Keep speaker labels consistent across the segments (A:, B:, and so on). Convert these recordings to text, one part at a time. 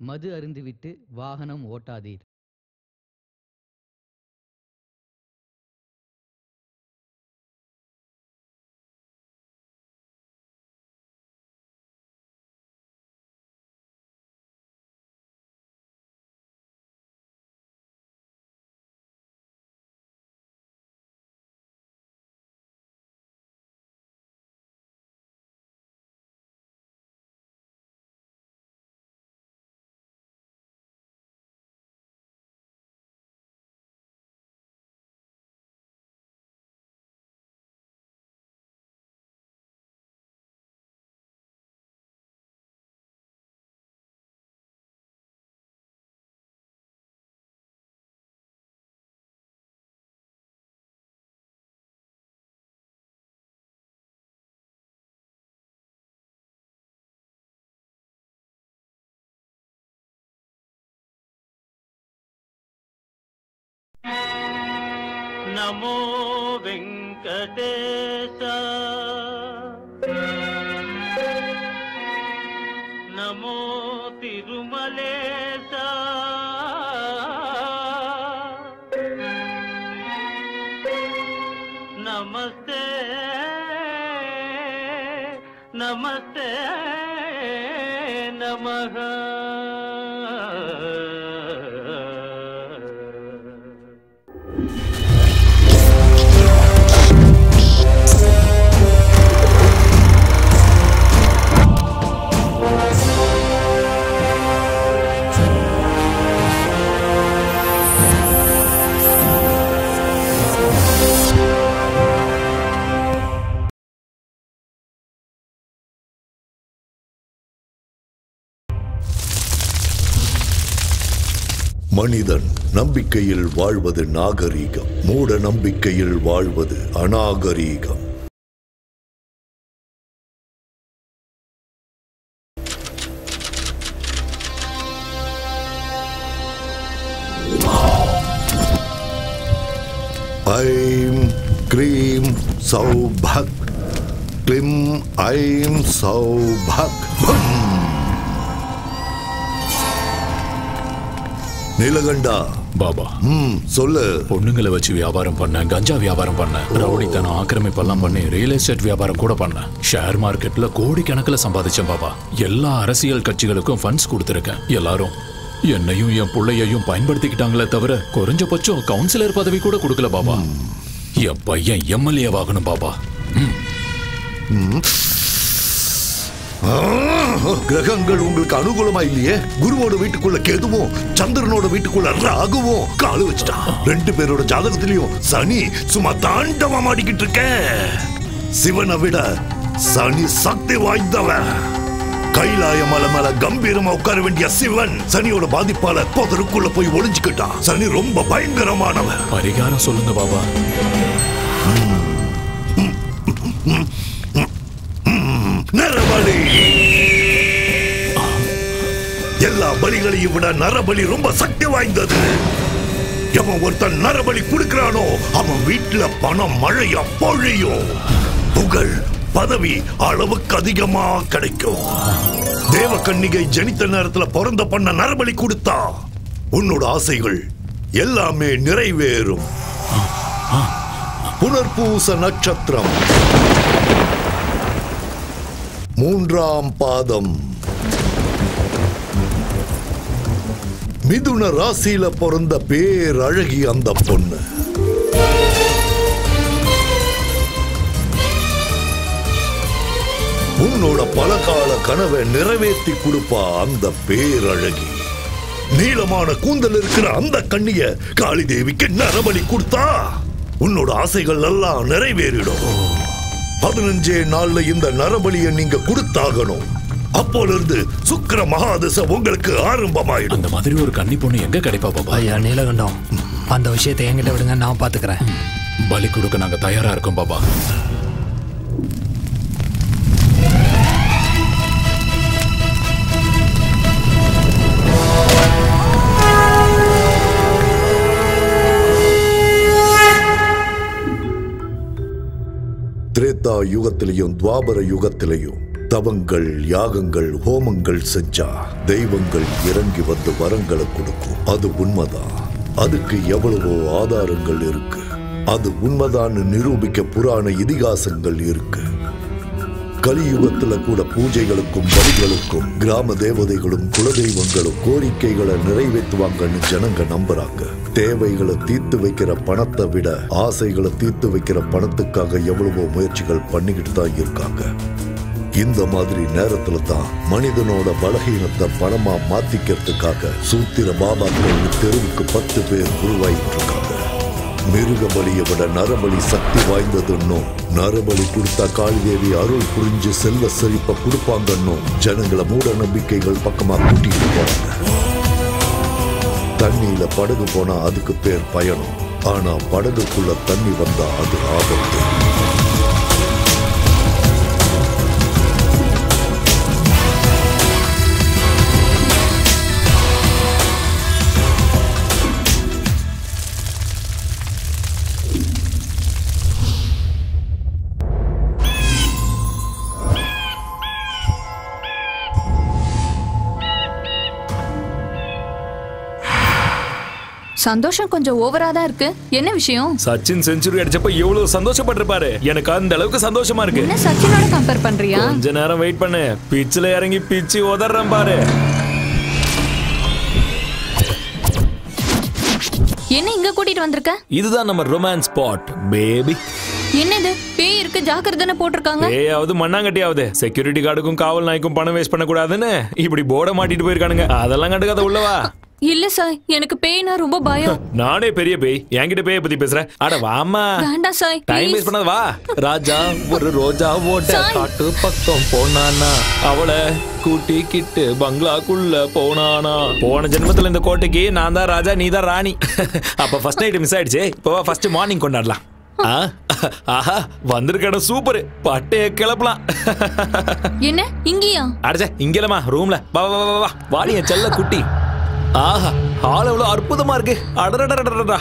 A: மது அருந்திவிட்டு வாகனம் ஓட்டாதீர்.
B: नमो वेंकटेश नमो तिरुमलेश नमस्ते नमस्ते नमः
C: மனிதன் நம்பிக்கையில் வாழ்வது நாகரீகம், மூட நம்பிக்கையில் வாழ்வது அநாகரீகம். ஐம் க்ரீம் சௌபக், க்ளிம் ஐம் சௌபக். நீலகண்டா
D: பாபா,
C: சொல்லு.
D: பொண்ணுங்களை வச்சு வியாபாரம் பண்ண, கஞ்சா வியாபாரம் பண்ண, ரவுடித்தனம் ஆக்கிரமிப்பெல்லாம் பண்ணி ரியல் எஸ்டேட் வியாபாரம் கூட பண்ண, ஷேர் மார்க்கெட்ல கோடிக்கணக்கில் சம்பாதிச்சேன் பாபா. எல்லா அரசியல் கட்சிகளுக்கும் ஃபண்ட்ஸ் கொடுத்துருக்கேன். எல்லாரும் என்னையும் என் பிள்ளையையும் பயன்படுத்திக்கிட்டாங்களே தவிர குறைஞ்சபட்சம் கவுன்சிலர் பதவி கூட கொடுக்கல பாபா. என் பையன் எம்எல்ஏ ஆகணும் பாபா.
C: கிரகங்கள் உங்களுக்கு அனுகூலமா இல்லையே. குருவோட வீட்டுக்குள்ள கேதுவும் சந்திரனோட வீட்டுக்குள்ள ராகுவும் காலு வச்சுட்டான். ரெண்டு பேரோட ஜாதகத்திலையும் சனி சும்மா தாண்டவம் ஆடிக்கிட்டு இருக்க. சிவனை விட சனி சக்தி வாய்ந்தவன். கைலாய மலை மேல கம்பீரமா உட்கார வேண்டிய சிவன் சனியோட பாதிப்பால பொதருக்குள்ள போய் ஒளிஞ்சுக்கிட்டான். சனி ரொம்ப பயங்கரமானவன்.
D: பரிகாரம் சொல்லுங்க பாபா.
C: நரபலி. எல்லா பலிகளையும் விட நரபலி ரொம்ப சக்தி வாய்ந்தது. எவன் ஒருத்தன் நரபலி கொடுக்கிறானோ அவன் வீட்டுல பணம் மழையா பொழியும். புகழ் பதவி அளவுக்கு அதிகமா கிடைக்கும். தேவகன்னிகை ஜனித்த நேரத்துல பிறந்த பண்ண நரபலி கொடுத்தா உன்னோட ஆசைகள் எல்லாமே நிறைவேறும். புனர்பூச நட்சத்திரம் 3ஆம் பாதம். மிதுன ராசியில பிறந்த பேரழகி அந்த பொண்ணு. உன்னோட பலகால கனவை நிறைவேற்றி கொடுப்பா அந்த பேரழகி. நீளமான கூந்தல் இருக்கிற அந்த கண்ணிய காளி தேவிக்கு நரபலி கொடுத்தா உன்னோட ஆசைகள் எல்லாம் நிறைவேறிடும். 15 நாள்ல இந்த நரபலியை நீங்க கொடுத்தாகணும். அப்போல இருந்து சுக்கிர மகாதசை உங்களுக்கு ஆரம்பமாயிடும்.
D: அந்த மாதிரி ஒரு கன்னி பொண்ணு எங்க கிடைப்பா பாபா?
E: ஐயா நீலகண்டம், அந்த விஷயத்தை என்கிட்ட விடுங்க, நான் பாத்துக்கிறேன்.
D: பலி கொடுக்க நாங்க தயாரா இருக்கோம் பாபா.
C: திரேதா யுகத்திலையும் துவாபர யுகத்திலையும் தவங்கள், யாகங்கள், ஹோமங்கள் செஞ்சா தெய்வங்கள் இறங்கி வந்து வரங்களை கொடுக்கும். அது உண்மைதான். அதுக்கு எவ்வளவோ ஆதாரங்கள் இருக்கு. அது உண்மைதான் நிரூபிக்க புராண இதிகாசங்கள் இருக்கு. கலியுகத்துல கூட பூஜைகளுக்கும் பலிகளுக்கும் கிராம தேவதைகளும் குலதெய்வங்களும் கோரிக்கைகளை நிறைவேற்றுவாங்கன்னு ஜனங்க நம்புறாங்க. தேவைகளை தீர்த்து வைக்கிற பணத்தை விட ஆசைகளை தீர்த்து வைக்கிற பணத்துக்காக எவ்வளவோ முயற்சிகள் பண்ணிக்கிட்டு தான் இருக்காங்க. இந்த மாதிரி நேரத்துல தான் மனிதனோட பலகீனத்தை பணமா மாத்திக்கிறதுக்காக சூத்திர பாபாக்கள் தெருவுக்கு 10 பேர் உருவாயிட்டு இருக்காங்க. மிருக பலியை விட நரபலி சக்தி வாய்ந்ததுன்னும், நரபலி கொடுத்தா காளிதேவி அருள் புரிஞ்சு செல்வ செழிப்ப கொடுப்பாங்கன்னும் ஜனங்களை மூட நம்பிக்கைகள் பக்கமா கூட்டிட்டு போறாங்க. தண்ணியில படகு போனா அதுக்கு பேர் பயணம். ஆனா படகுக்குள்ள தண்ணி வந்தா அது ஆபத்து.
F: சந்தோஷம் கொஞ்சம் ஓவரா தான் இருக்கு. என்ன விஷயம்?
G: சச்சின் செஞ்சுரி அடிச்சப்ப எவ்வளவு சந்தோஷப்பட்டிருப்பாரு. எனக்கு அந்த அளவுக்கு சந்தோஷமா இருக்கு.
F: என்ன சச்சினோட கம்பேர் பண்றியா?
G: கொஞ்ச நேரம் வெயிட் பண்ணு. பிச்சில இறங்கி பிச்சு உதறேன் பாரு.
F: என்ன இங்க கூட்டிட்டு வந்திருக்க?
G: இதுதான் நம்ம ரொமான்ஸ் ஸ்பாட் பேபி.
F: என்னது பேய் இருக்கு ஜாக்கிரதைன்னு போட்டிருக்காங்க.
G: பேயாவது மண்ணாங்கட்டியாவது செக்யூரிட்டி கார்டுக்கும் காவல் நாய்க்கும் பணம் வேஸ்ட் பண்ண கூடாதுன்னு இப்படி போர்டை மாட்டிட்டு போயிருக்கானுங்க. அதெல்லாம் கண்டுக்காத உள்ளவா.
F: இல்ல சாய், எனக்கு பேய்னா ரொம்ப பயம்.
G: நானே பெரிய பேய், என்கிட்ட பேய பத்தி பேசுறேன். அட வாமா.
F: வேண்டாம் சாய்,
G: டைம் வேஸ்ட் பண்ணாத வா. ராஜா ஒரு ரோஜா ஓட்ட காட்டு பக்கம் போனானா, அவளை கூட்டிக்கிட்டு பங்களாக்குள்ள போனானா. போன ஜென்மத்துல இந்த கோட்டைக்கு நான் தான் ராஜா, நீ தான் ராணி. அப்ப ஃபர்ஸ்ட் நைட் மிஸ் ஆயிடுச்சு. இப்போ ஃபர்ஸ்ட் மார்னிங் கொண்டாடலாம். ஆஹா வந்திருக்க சூப்பர். பட்டைய கிளப்பலாம்.
F: என்ன இங்கயா?
G: அடச்சே இங்கலமா ரூம்ல. வா வா வா வா. வாடி என் செல்ல குட்டி. ஆஹா ஹால் எவ்வளவு அற்புதமா இருக்கு. அடடடடடடா.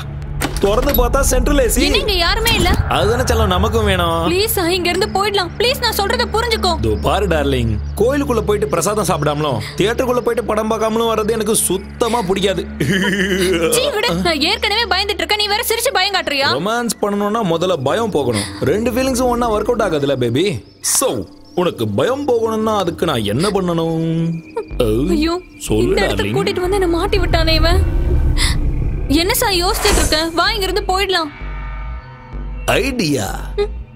G: திறந்து பார்த்தா சென்ட்ரல் ஏசி.
F: இங்க யாருமே இல்ல.
G: அதுதானே செல்லம் நமக்கும் வேணும்.
F: ப்ளீஸ் இங்க இருந்து போயிடலாம். ப்ளீஸ் நான் சொல்றத புரிஞ்சுக்கோ.
G: தோ பாரு டார்லிங், கோயிலுக்குள்ள போயிட்டு பிரசாதம் சாப்பிடாமலும் தியேட்டருக்குள்ள போயிட்டு படம் பார்க்காமலும் வர்றது எனக்கு சுத்தமா பிடிக்காது.
F: சீ விடு, நான் ஏற்கனவே பயந்துட்டு இருக்கேன். நீ வேற சிரிச்சு பயம் காட்டுறியா?
G: ரொமான்ஸ் பண்ணனும்னா முதல்ல பயம் போகணும். ரெண்டு ஃபீலிங்ஸும் ஒண்ணா வொர்க் அவுட் ஆகாதுல பேபி. சோ உனக்கு பயம் போகணும்னா அதுக்கு நான் என்ன பண்ணணும்?
F: ஐயோ இந்த இடத்துக்கு கூட்டிட்டு வந்து என்ன மாட்டி விட்டானே இவன். என்ன சார் யோசிச்சுட்டு இருக்க? வா இங்க இருந்து போயிடலாம்.
G: ஐடியா.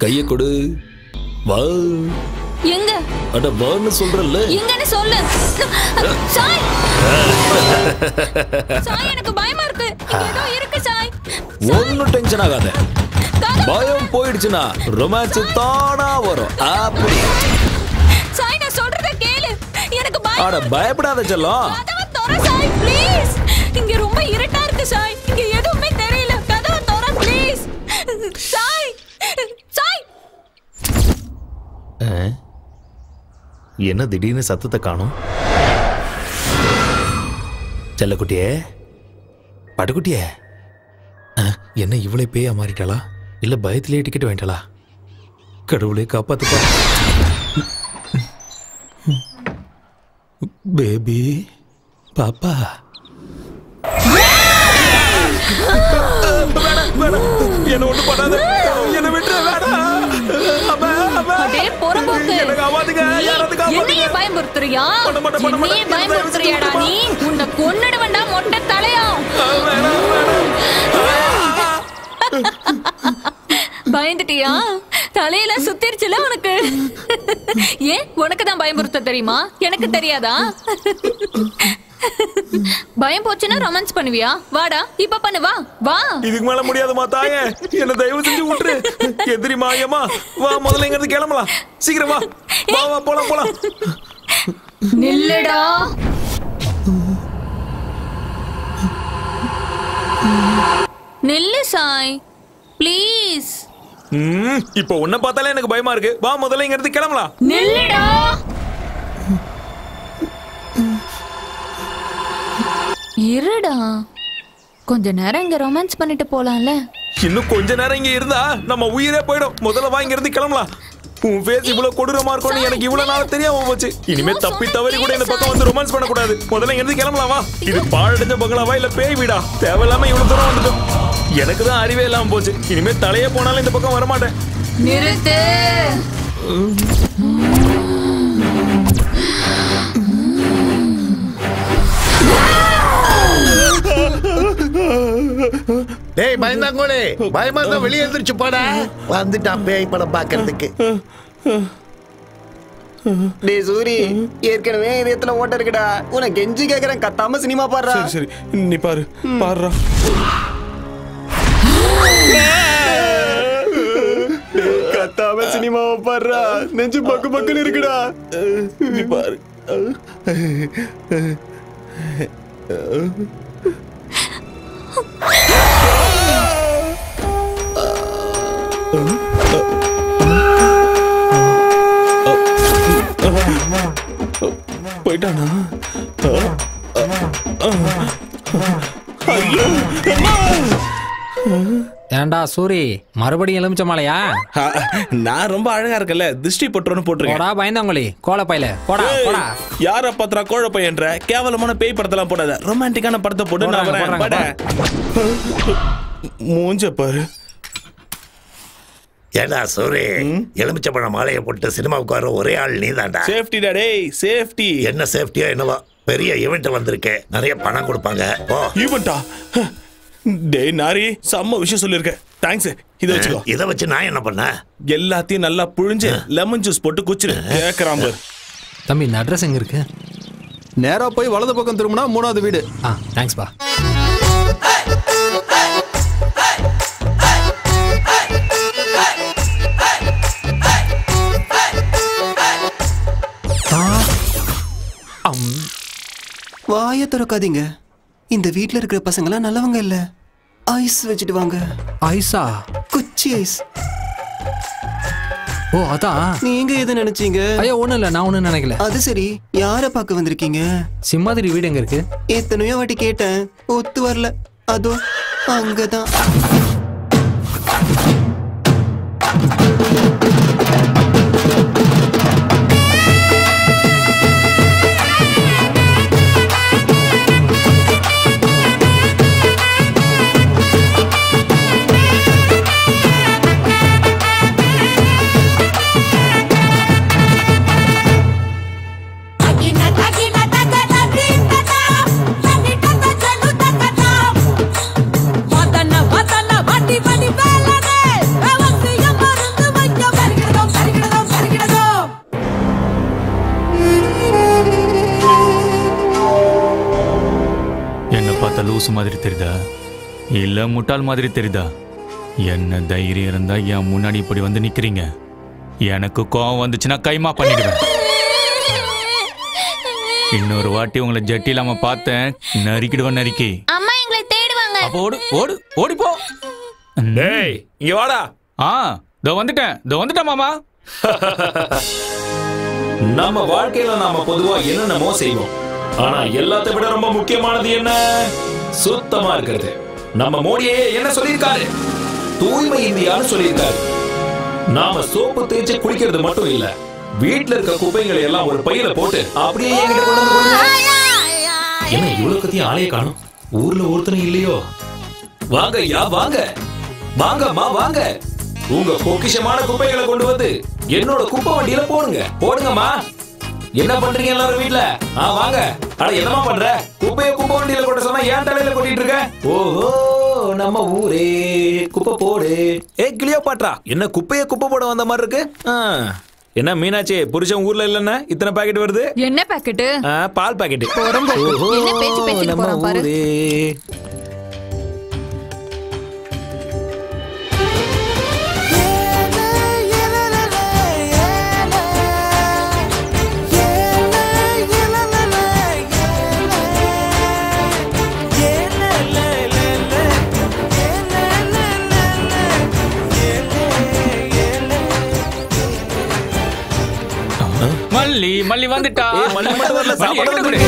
G: கைய கொடு. வா.
F: எங்க?
G: அட வான்னு சொல்றல்ல.
F: எங்கன்னு சொல்லு. சாய். சாய் எனக்கு பயமா இருக்கு. இங்க ஏதோ இருக்கு சாய்.
G: ஒண்ணும் டென்ஷன் ஆகாத. பயம் போயிடுச்சுனா ரொமான்ஸ் தானா வரும். அப்படி.
F: சாய் நான் சொல்றத கேளு. எனக்கு பயம்.
G: அட பயப்படாத செல்லம்.
F: கதவை தர சாய் ப்ளீஸ். இங்க ரொம்ப இருட்டா இருக்கு சாய். இங்க எதுவுமே தெரியல. கதவை தர ப்ளீஸ். சாய். சாய்.
G: என்ன திடீர்னு சத்தத்தை காணோம்? செல்லக்குட்டியே, பட்டுக்குட்டியே, என்ன இவ்வளவு பேயா மாறிட்டாளா? இல்ல பயத்திலேயே டிக்கெட் வாங்கிட்டாளா? கடவுளே காப்பாத்துப்பா. பேபி பாப்பா. என்ன ஒண்ணு பண்ணாத. என்ன விட்டு
F: என்னையே பயமுறுத்துறியா? என்னையே பயமுறுத்துறியாடா நீ? உன்னை கொன்னுடுவேன்டா மொட்டை தலையா. பயந்துட்டியா? தலையில சுத்திருச்சுல உனக்கு. ஏன் உனக்கு தான் பயமுறுத்த தெரியுமா? எனக்கு தெரியாதா? பயம் போச்சுன்னா ரொமான்ஸ் பண்ணுவியா? வாடா இப்ப பண்ணு. வா வா.
G: இதுக்கு மேல முடியாதுமா தாயே. என்ன தயவு செஞ்சு விட்டுரு. எதிரி மாயமா. வா முதல்ல இங்க இருந்து கிளம்பலாம். சீக்கிரம் வா. வா வா போலாம் போலாம்.
F: நில்லுடா. நில்லு சாய் ப்ளீஸ்.
G: இப்போ உன்னை பார்த்தாலே எனக்கு பயமா இருக்கு. வா முதல்ல இங்க இருந்து கிளம்பலாம்.
F: நில்லுடா. இருடா கொஞ்ச நேரம் இங்க ரொமான்ஸ் பண்ணிட்டு போலாம்ல.
G: இன்னும் கொஞ்ச நேரம் இங்க இருந்தா நம்ம உயிரே போயிடும். முதல்ல வா இங்க இருந்து கிளம்பலாம். உன் ஃபேஸ் இவ்வளவு கொடூரமா இருக்கும்னு எனக்கு இவ்வளவு நாள் தெரியாம போச்சு. இனிமே தப்பி தவறி கூட இந்த பக்கம் வந்து ரொமான்ஸ் பண்ண கூடாது. முதல்ல இருந்து கிளம்பலாமா? இது பாழடைஞ்ச பங்களாவா இல்ல பேய் வீடா? தேவையில்லாம இவ்வளவு தூரம் வந்துட்டோம். எனக்கு தான் அறிவே இல்லாம போச்சு. இனிமே தலையே போனாலும் இந்த பக்கம் வரமாட்டேன்.
F: நிறுத்து.
C: டேய் பயந்தாங்கோலே, பயமா இருந்தா வெளியே எந்திரிச்சு போடா. வந்துட்டான் பேய் படம் பாக்குறதுக்கு.
H: டேய் சூரி, ஏற்கனவே இதயத்துல ஓட்ட இருக்குடா. உனக்கு கெஞ்சி கேக்குறேன், கத்தாம சினிமா பாடுறா.
G: சரி நீ பாரு, பாடுறா.
H: கத்தாம சினிமாவை பாடுறா. நெஞ்சு பக்கு பக்குன்னு இருக்குடா.
G: நீ பாரு. போயிட்டானா?
E: ஏண்டா சூரி, மறுபடியும் எலுமிச்ச மாலையா?
G: நான் ரொம்ப அழகா இருக்கல, திருஷ்டி பட்டுறோன்னு போட்டிருக்கேன்.
E: போடா பயந்தாங்கோலி, கோலப்பையில போடா போடா.
G: யார பாத்திரா கோழ பையன்ற? கேவலமான பேய் படத்தெல்லாம் போடாத, ரொமான்டிக்கான படத்தை போட்டு நான் வரேன். மூஞ்ச பாரு.
C: ஏடா சூரி, எலுமிச்சப்பழ மாலையை போட்டு சினிமாவுக்கு வர ஒரே ஆள் நீதான்டா.
G: சேஃப்டிடா டேய், சேஃப்டி.
C: என்ன சேஃப்டியா என்னவா? பெரிய ஈவெண்ட் வந்திருக்கு, நிறைய பணம் கொடுப்பாங்க.
G: ஈவெண்டா? டேய் நாரி, செம்ம விஷயம் சொல்லிருக்க. தேங்க்ஸ். இத வச்சுக்கோ.
C: இத வச்சு நான் என்ன பண்ண?
G: எல்லாத்தையும் நல்லா புழிஞ்சு லெமன் ஜூஸ் போட்டு குச்சிரு. கேக்குறான் பாரு.
E: தம்பி இந்த அட்ரஸ் எங்க இருக்கு?
H: நேரா போய் வலது பக்கம் திரும்பினா 3வது வீடு.
E: தேங்க்ஸ் பா.
H: வாயை திறக்காதீங்க. இந்த வீட்ல இருக்கிற பசங்களாம் நல்லவங்க இல்ல. ஐஸ் வச்சுட்டு வாங்க.
E: ஐஸா?
H: குச்சி ஐஸ்.
E: ஓ அதான்.
H: நீங்க எதை நினைச்சீங்க?
E: ஐயோ ஒண்ணும் இல்ல, நான் ஒண்ணும் நினைக்கல.
H: அது சரி, யார பார்க்க வந்திருக்கீங்க?
E: சிம்மாதிரி வீடு எங்க இருக்கு?
H: எத்தனையோ வாட்டி கேட்டேன், ஒத்து வரல. அதோ அங்கதான்.
I: லூசு மாதிரி தெரியுதா இல்ல முட்டாள் மாதிரி தெரியுதா? என்ன தைரியம் இருந்தா என் முன்னாடி இப்படி வந்து நிக்கிறீங்க? எனக்கு கோவம் வந்துச்சுன்னா கைமா பண்ணிடுவேன். இன்னொரு வாட்டி உங்களை ஜட்டி இல்லாம பார்த்தேன், நறுக்கிடுவேன் நறுக்கி.
F: அம்மா எங்களை தேடுவாங்க.
I: அப்ப ஓடு ஓடு ஓடி போ.
G: டேய் இங்க வாடா.
I: இதோ வந்துட்டேன் மாமா.
G: நம்ம வாழ்க்கையில நாம பொதுவா என்னென்னமோ செய்வோம். ஆனா எல்லாத்தை விட ரொம்ப முக்கியமானது என்ன? சுத்தமா இருக்கிறது. நம்ம மோடியே என்ன சொல்லியிருக்காரு? தூய்மை இந்தியான்னு சொல்லியிருக்காரு. நாம சோப்பு தேய்ச்சி குளிக்கிறது மட்டும் இல்ல, வீட்டுல இருக்க குப்பைகளை எல்லாம் ஒரு பையில போட்டு அப்படியே என்கிட்ட கொண்டு வந்து கொடுங்க. என்ன இவ்வளவு கத்தியும் ஆளைய காணும்? ஊர்ல ஒருத்தனும் இல்லையோ? வாங்க ஐயா வாங்க, வாங்கம்மா வாங்க. உங்க பொக்கிஷமான குப்பைகளை கொண்டு வந்து என்னோட குப்பை வண்டியில போடுங்கம்மா. என்ன பண்றீங்க எல்லாரும் வீட்ல? வாங்க. அட என்னமா பண்ற? குப்பைய குப்பை வண்டியில கொட்ட சொன்னா ஏன் தலையில கொட்டிட்டு இருக்க? ஓஹோ, நம்ம ஊரே குப்பை போடு. கிளியோபாட்ரா, என்ன குப்பைய குப்பை போட வந்த மாதிரி இருக்கு? என்ன மீனாட்சி, புருஷன் ஊர்ல இல்லன்னா இத்தனை பாக்கெட் வருது?
F: என்ன பாக்கெட்?
G: பால் பாக்கெட்.
F: என்ன பேச்சு பேசிட்டு போறான் பாரு.
I: மல்லி வந்துட்டா.
G: மல்லி மட்டும் வரல, சாப்பாடு வந்து.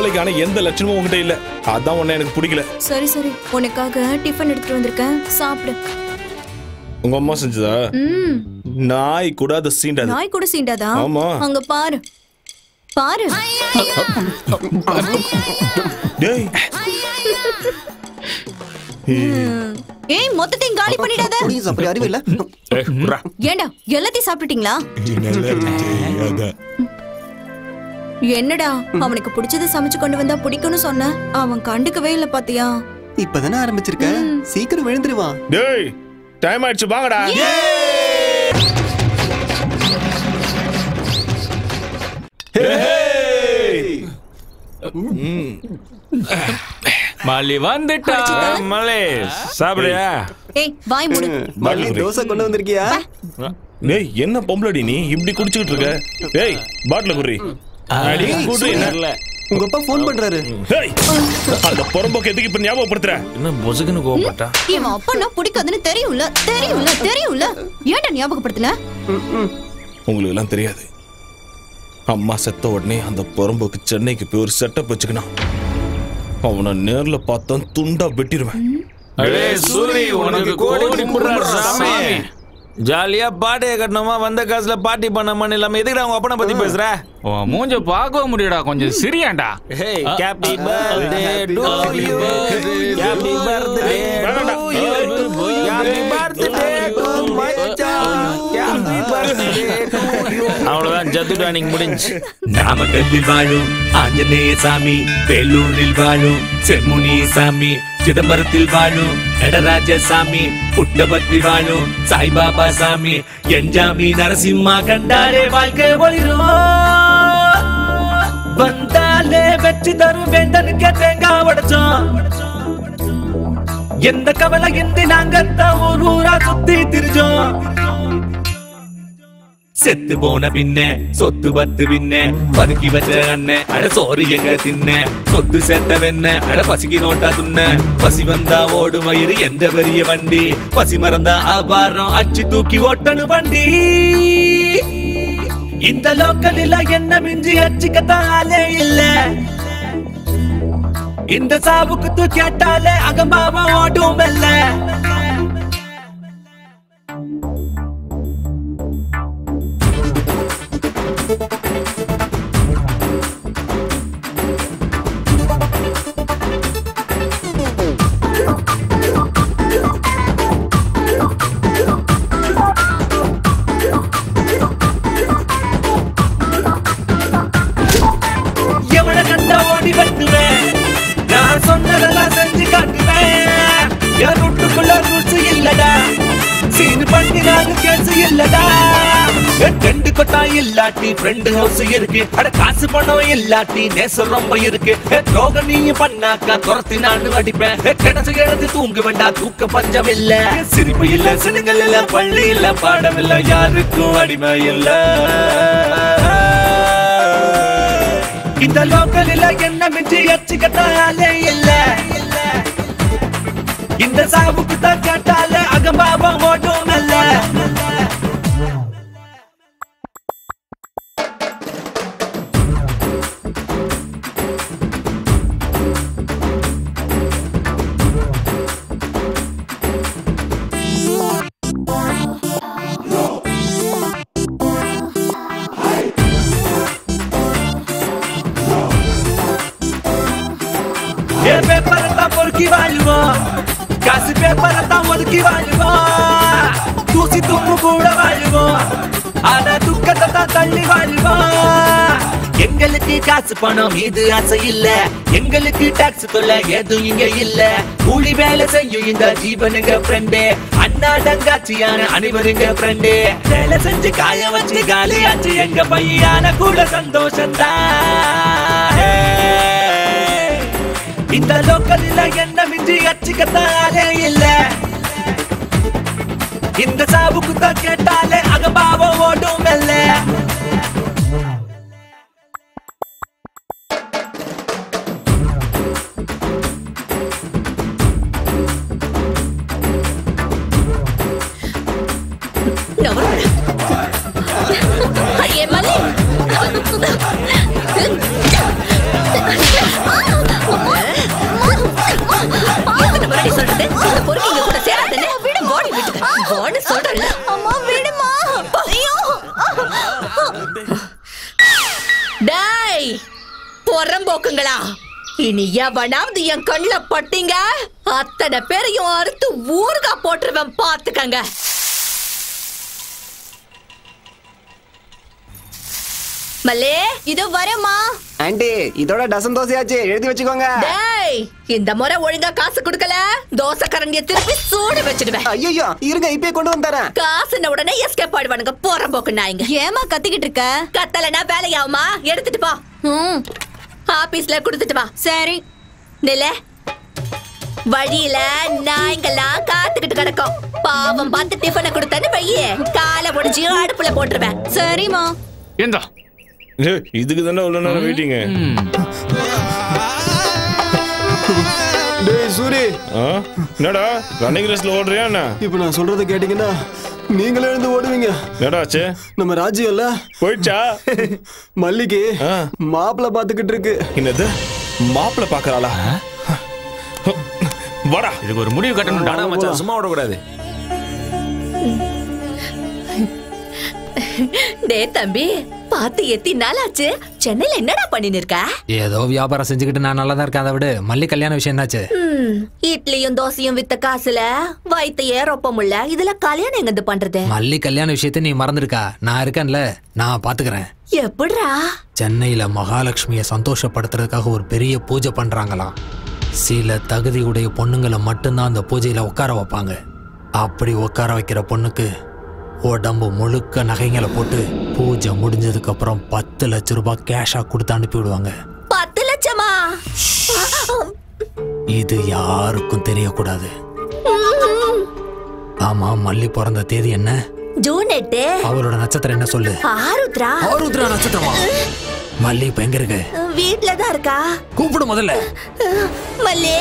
G: வேலைக்கான எந்த லட்சணமும் உங்ககிட்ட இல்ல. அதான் உன்னை எனக்கு பிடிக்கல.
F: சரி சரி, உனக்காக டிஃபன் எடுத்துட்டு வந்திருக்கேன், சாப்பிடு.
G: உங்க அம்மா செஞ்சதா? நாய் கூட அதை சீண்டாது.
F: நாய் கூட சீண்டாதா?
G: ஆமா.
F: அங்க பாரு பாரு.
G: டேய்
F: ஏய், மொத்தத்தையும் காலி பண்ணிடாத.
H: அப்படி அறிவு இல்ல.
F: ஏண்டா எல்லாத்தையும் சாப்பிட்டுட்டீங்களா? என்னடா அவனுக்கு பிடிச்சதை சமைச்சு கொண்டு வந்தா பிடிக்கும்னு சொன்ன, அவன் கண்டுக்கவே இல்ல பாத்தியா?
H: இப்பதானே ஆரம்பிச்சிருக்க, சீக்கிரம் விழுந்துருவான்.
G: டேய் டைம் ஆயிடுச்சு, வாங்கடா.
I: மல்லி வந்துட்டா.
G: மலே சாப்பிடுறியா?
F: ஏய் வாய் மூடு.
H: மல்லி தோசை கொண்டு வந்திருக்கியா?
G: டேய் என்ன பொம்பளடி நீ இப்படி குடிச்சிட்டு இருக்க? டேய் பாட்டில குடி. அடி குடி. இல்ல
H: உங்க அப்பா ஃபோன் பண்றாரு.
G: டேய் அந்த பொறம்போக்கு எதுக்கு இப்ப ஞாபகப்படுத்துற? என்ன பொசுக்குன்னு கோவப்பட்டா?
F: இவன் அப்பனா பிடிக்காதுன்னு தெரியும்ல தெரியும்ல தெரியும்ல, ஏன்டா ஞாபகப்படுத்துன?
G: உங்களுக்கு எல்லாம் தெரியாது. அம்மா செத்த உடனே அந்த பொறம்போக்கு சென்னைக்கு போய் ஒரு செட்டப் வச்சுக்கினான். அவனை நேர்ல பார்த்தா துண்டா வெட்டிடுவேன்.
J: ஜாலியா பாட்டியை கட்டணுமா, வந்த காசுல பார்ட்டி பண்ணமான்னு இல்லாம எதுக்கு அவங்க அப்பனை பத்தி பேசுற?
I: மூஞ்ச பார்க்க முடியடா, கொஞ்சம் சிரியாண்டா.
J: Hey, happy birthday to you. Happy birthday to you. Happy birthday to மச்சான். Happy birthday to you. அவ்வளவுதான், ஜத்து டானிங் முடிஞ்சு.
K: நாமக்கல்லில் வாழும் ஆஞ்சநேய சாமி, வேலூரில் வாழும் செம்முனி சாமி, சிதம்பரத்தில் வாழும் நடராஜ சாமி, புட்டபர்த்தி வாழும் சாய்பாபா சாமி, என்ஜாமி நரசிம்மா கண்டாரே வாழ்க்கை ஒளிரும். வந்தாலே வெற்றி தரும் வேந்தனுக்கு தேங்காய் உடைச்சோம். எந்த கவலை இன்றி நாங்கத்தான் ஊர் ஊரா சுத்தி திரிஞ்சோம். செத்து போன பின்ன சொத்து பத்து பின்ன பதுக்கி வச்ச அண்ணன் அட சோறு எங்க தின்ன, சொத்து சேர்த்த வெண்ண அட பசிக்கு நோட்டா துண்ண, பசி வந்தா ஓடு மயிறு எந்த பெரிய வண்டி, பசி மறந்தா ஆபாரம் அச்சு தூக்கி ஓட்டனு வண்டி. இந்த லோக்கலில் என்ன மிஞ்சி அச்சுக்கத்தாலே இல்ல, இந்த சாவுக்கு தூ கேட்டாலே அகம்பாவா ஓடும் இல்ல. எவனை கண்ட ஓடி வெட்டுவேன், நான் சொன்னதெல்லாம் செஞ்சு காட்டுவேன். என் வீட்டுக்குள்ள ரூல்ஸ் இல்லடா, சீனு பண்ணி நாங்க கேஸ் இல்லடா. ரெண்டு கொட்டா இல்லாட்டி ஃப்ரெண்டு ஹவுஸ் இருக்கு, அட காசு பணம் இல்லாட்டி நேசம் ரொம்ப இருக்கு. ரோக நீயும் பண்ணாக்கா துரத்தி நான் அடிப்பேன், கிடச்சு எழுதி தூங்க வேண்டாம் தூக்க பஞ்சம் இல்ல. சிரிப்பு இல்ல, சினுங்கள் இல்ல, பள்ளி இல்ல, பாடம் இல்ல, யாருக்கும் அடிமை இல்ல. இந்த லோக்கலில் என்ன மிஞ்சி அச்சுக்கத்தாலே இல்ல, இந்த சாவுக்கு தான் கேட்டாலே அகம்பாவம் ஓடும் அல்ல. பேப்பரத்தான் பொறுக்கி வாழுவோம், காசு பேப்பரத்தான் ஒதுக்கி வாழுவோம், தூசி தும்பு கூட வாழுவோம், ஆனா துக்கத்தை தான் தள்ளி வாழுவோம். எங்களுக்கு காசு பணம் இது ஆசை இல்ல, எங்களுக்கு டாக்ஸ் தொல்லை எதுவும் இங்க இல்ல. கூலி வேலை செய்யும் இந்த ஜீவனுங்க ஃப்ரெண்டு, அண்ணா தங்காச்சியான அனைவருங்க ஃப்ரெண்டு. வேலை செஞ்சு காய வச்சு காலியாச்சு எங்க பையான கூட சந்தோஷம்தான். இந்த லோக்கலில் என்ன மிஞ்சி அச்சுக்கத்தாலே இல்ல, இந்த சாவுக்கு தான் கேட்டாலே அகம்பாவம் ஓடும் இல்ல.
F: மல்லி
L: பொறம்போக்குங்களா, இனி எவனாவது என் கண்ணுல பட்டீங்க அத்தனை பேரையும் அறுத்து ஊர்கா போட்டுருவேன், பாத்துக்கங்க. மல்லே, இதோ வரேம்மா.
H: ஆண்டி, இதோட டசன் தோசையாச்சு, எழுதி வச்சுக்கோங்க.
L: டேய், இந்த முறை ஒழுங்கா காசு கொடுக்கல தோசை கரண்டிய திருப்பி சூடு வச்சிடுவேன்.
H: ஐயோ, இருங்க, இப்பே கொண்டு வந்துறேன்.
L: காசுன உடனே எஸ்கேப் ஆடுவானுங்க போறம்போக்கு நாய்ங்க.
F: ஏமா கத்திக்கிட்டு இருக்க?
L: கத்தலனா வேலையாவுமா? எடுத்துட்டு போ. ஆபீஸ்ல கொடுத்துட்டு வா.
F: சரி.
L: நில வழியில நாய்ங்கெல்லாம் காத்துக்கிட்டு கிடக்கும். பாவம் பார்த்து டிஃபனை கொடுத்தன்னு வையே, காலை ஒடிச்சு அடுப்புல போட்டுருவேன்.
F: சரிமா.
I: ஏண்டா
G: இதுக்கு தானே உள்ள நேரம் வெயிட்டிங்க.
H: டேய் சூரி,
G: என்னடா ரன்னிங் ரேஸ்ல ஓடுறியா என்ன?
H: இப்போ நான் சொல்றத கேட்டீங்கன்னா நீங்களே எழுந்து ஓடுவீங்க.
G: என்னடா ஆச்சு?
H: நம்ம ராஜ்யம் இல்ல
G: போயிடுச்சா?
H: மல்லிகை மாப்பிள்ள பாத்துக்கிட்டு இருக்கு.
G: என்னது மாப்பிள்ள பாக்குறாளா? வாடா,
I: இதுக்கு ஒரு முடிவு கட்டணும்.
G: டாடா மச்சான், சும்மா ஓடக்கூடாது.
L: டே தம்பி, பாத்து எத்தி நாளாச்சு. சென்னையில என்னடா பண்ணின்னு இருக்க?
E: ஏதோ வியாபாரம் செஞ்சுக்கிட்டு நான் நல்லா தான் இருக்கேன். அதை விட மல்லி கல்யாண விஷயம் என்னாச்சு?
L: இட்லியும் தோசையும் வித்த காசுல வயித்தையே ரொப்ப முடியல. இதுல கல்யாணம் எங்க பண்றது?
E: மல்லி கல்யாண விஷயத்தை நீ மறந்துருக்கா? நான் இருக்கேன்ல, நான் பாத்துக்கிறேன்.
L: எப்படிரா?
E: சென்னையில மகாலட்சுமியை சந்தோஷப்படுத்துறதுக்காக ஒரு பெரிய பூஜை பண்றாங்களாம். சில தகுதியுடைய பொண்ணுங்களை மட்டும்தான் அந்த பூஜையில உட்கார வைப்பாங்க. அப்படி உட்கார வைக்கிற பொண்ணுக்கு உடம்பு முழுக்க நகைங்களை போட்டு பூஜை முடிஞ்சதுக்கு அப்புறம் 10 லட்சம் ரூபாய் கேஷா கொடுத்து அனுப்பி விடுவாங்க.
L: 10 லட்சமா?
E: இது யாருக்கும் தெரியக்கூடாது. ஆமா, மல்லி பிறந்த தேதி என்ன?
L: ஜூன் 8.
E: அவளோட நட்சத்திரம் என்ன சொல்லு?
L: ஆருத்ரா.
E: ஆருத்ரா நட்சத்திரமா? மல்லி இப்ப எங்க இருக்கு?
L: வீட்ல தான் இருக்கா.
E: கூப்பிடு முதல்ல.
L: மல்லி,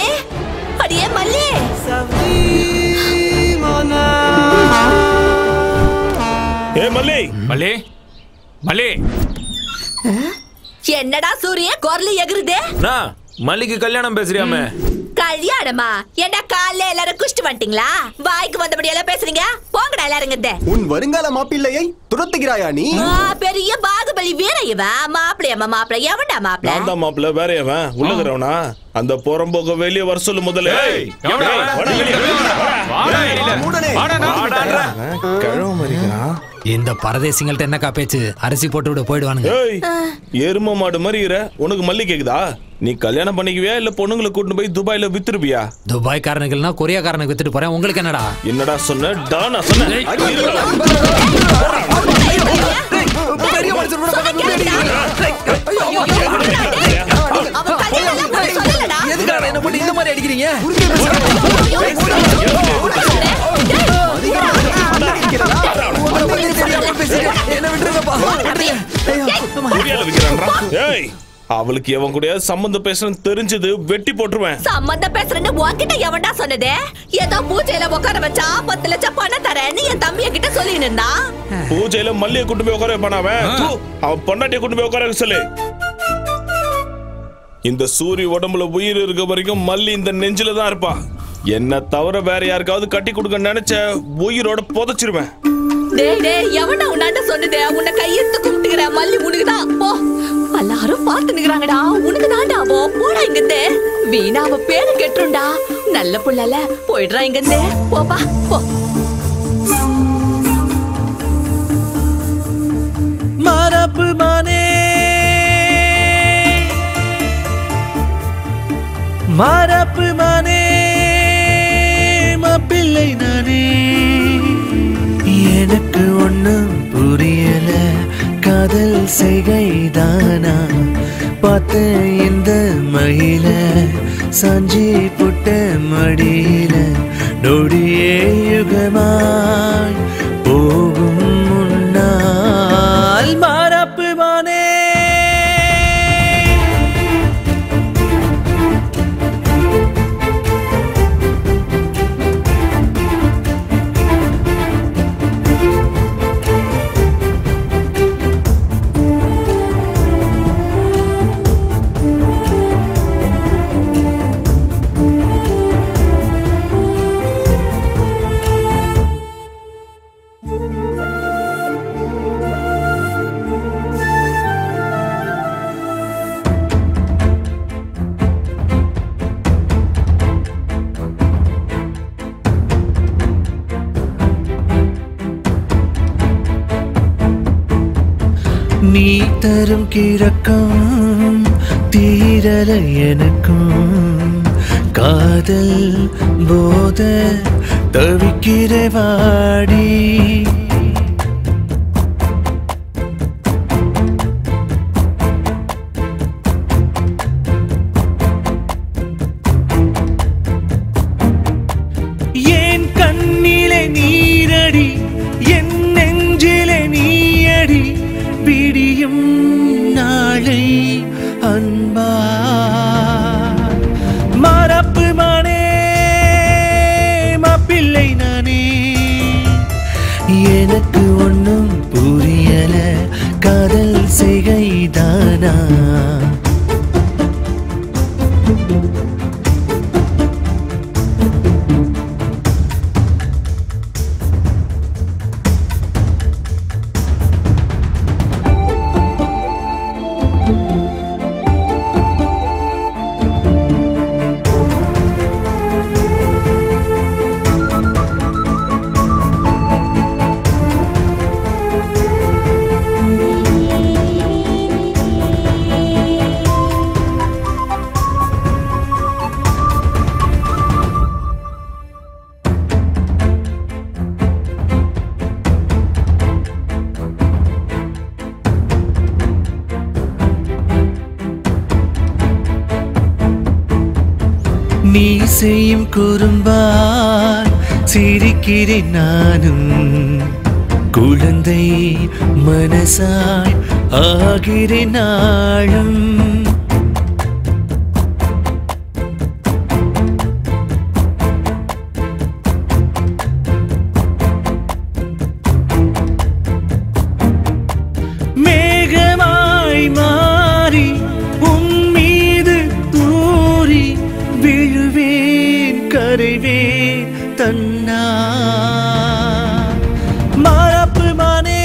L: அடியே மல்லி.
G: ஏ மல்லி,
I: மல்லி, மல்லி.
L: என்னடா சூரிய குரல் எகுறுதே?
G: நான் மல்லிக்கு கல்யாணம் பேசுறியாமே?
L: கல்யாணமா? என்ன காலைல எல்லாரும் குஷ்டு வந்துட்டீங்களா? வாய்க்கு வந்தபடி எல்லாம் பேசுறீங்க. போங்கடா எல்லாருங்க.
H: உன் வருங்கால மாப்பிள்ளையை துரத்துகிறாயா நீ?
L: பெரிய பாகுபலி வீர இவன். மாப்பிள்ளையம்மா மாப்பிள்ளை. எவன்டா மாப்பிள்ளை?
G: நான் தான் மாப்பிள்ளை. வேற எவன்? உள்ளகிறவனா? அந்த புறம்போக்க வெளியே வர சொல்லு முதல்ல.
E: இந்த பரதேசிங்கள்ட்ட என்னக்கா பேச்சு? அரிசி போட்டு விட போயிடுவானுங்க.
G: எரும மாடு மாதிரி உனக்கு மல்லி கேக்குதா? நீ கல்யாணம் பண்ணிக்குவியா இல்ல பொண்ணுங்களை கூட்டிட்டு போய் துபாயில வித்துருப்பியா?
E: துபாய் காரனுக்குன்னா கொரியா காரனுக்கு வித்துட்டு போறேன். உங்களுக்கு என்னடா?
G: என்னடா சொன்ன? டானா சொன்ன.
E: என்ன போட்டு இந்த மாதிரி அடிக்கிறீங்க?
G: அவளுக்கு எவன் கூட சம்பந்தம் பேசுறேன்னு தெரிஞ்சது வெட்டி போட்டுருவேன்.
L: சம்பந்தம் பேசுறேன்னு உன்கிட்ட எவன்டா சொன்னதே? ஏதோ பூஜையில உட்கார வச்சா 10 லட்சம் பணம் தரேன்னு என் தம்பிய கிட்ட சொல்லிட்டு இருந்தான்.
G: பூஜையில மல்லியை கூட்டு போய் உட்கார வைப்பான் அவன் பொண்டாட்டியை கூட்டு போய் உட்கார சொல்லு. இந்த சூரிய உடம்புல உயிர் இருக்க வரைக்கும் மல்லி இந்த நெஞ்சில தான் இருப்பா. என்ன தவிர வேற யாருக்காவது கட்டி கொடுக்க நினைச்ச உயிரோட புதைச்சிருவேன்.
L: டேய் டேய், எவன்டா உன்னாண்ட சொன்னதே? உன்னை கையெடுத்து கும்பிட்டுக்கிற மல்லி உனக்குதான். போ, எல்லாரும் பார்த்து நிக்கிறாங்கடா. உனக்கு தான்டா. போடா இங்கிருந்தே. வீணா அவ பேரு கெட்டுருண்டா. நல்ல புள்ளல. போயிடுறா இங்கிருந்தே. போப்பா போ.
K: மரப்பு மானே, மரப்பு மானே, மாப்பிள்ளை நானே. எனக்கு ஒண்ணும் புரியல, காதல் செய்கைதானா? பார்த்த இந்த மயில சாஞ்சி புட்ட மடியில நொடியே யுகமாய் போகும் முன்னால் மரப்பு மானே. தரும் கிழக்கம் தீரல எனக்கும் காதல் போத தவிக்கிற வாடி ஏன் கண்ணிலே நீரடி என் நெஞ்சிலே நீயடி விடியும் நாளை அன்பா மறப்பு மனே மாப்பிள்ளை நானே எனக்கு ஒன்னும் புரியல காதல் செய்கைதானா நீ செய்யும் குறும்பால் சிரிக்கிறேன் நானும் குழந்தை மனசாய் ஆகிறேன் நாளும் மேகமாய் மாறி உன் மீது தூறி விழுவேன் கரைவேன் தன்னா மறப்பு மானே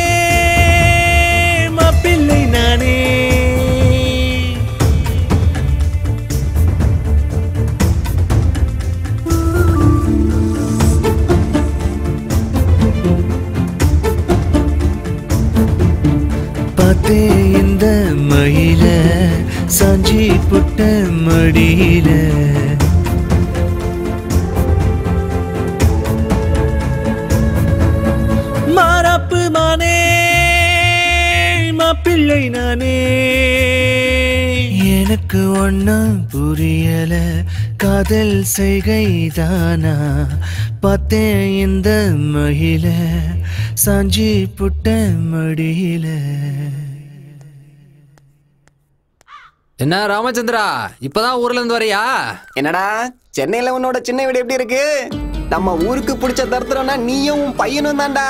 K: மாப்பிள்ளை நானே பார்த்தே இந்த மயில சாஞ்சி புட்ட மடியில மறப்பு மானே மாப்பிள்ளை நானே எனக்கு ஒன்னும் புரியல காதல் செய்கைதானா பார்த்தேன் இந்த மகிழ சாஞ்சி புட்ட மடியில
E: என்ன ராமச்சந்திரா இப்பதான் ஊர்ல இருந்து வரையா?
H: என்னடா சென்னையில உன்னோட சின்ன வீடு எப்படி இருக்கு? நம்ம ஊருக்கு பிடிச்ச தருத்திரம்னா நீயும் உன் பையனும் தான்டா.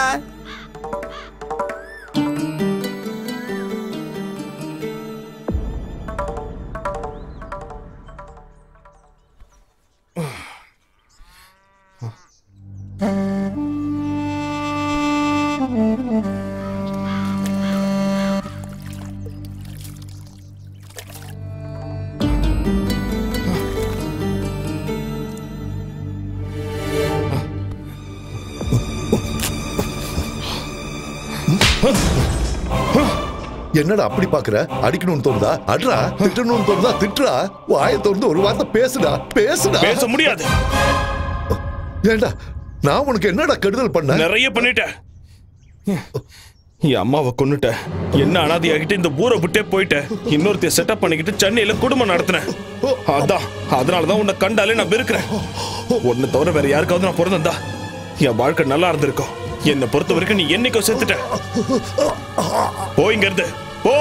C: என்னடா அப்படி பாக்குற? அடிக்கணும்னு தோணுதா அட்ரா, திட்டணும்னு தோணுதா திட்டுறா. வாயை திறந்து ஒரு வார்த்தை பேசுடா.
M: பேச முடியாது.
C: ஏண்டா நான் உனக்கு என்னடா கெடுதல் பண்ண?
M: நிறைய பண்ணிட்டேன். என் அம்மாவை கொன்னுட்ட, என்ன அனாதையாகிட்டு இந்த ஊரை விட்டே போயிட்ட, இன்னொருத்தைய செட்டப் பண்ணிக்கிட்டு சென்னையில குடும்பம் நடத்தினேன். அதனாலதான் உன்னை கண்டாலே நான் வெறுக்கிறேன். உன்னை தவிர வேற யாருக்காவது நான் பிறந்தா என் வாழ்க்கை நல்லா இருந்திருக்கும். என்னை பொறுத்த வரைக்கும் நீ என்னைக்கோ செத்துட்ட. போயிங்கிறது போ.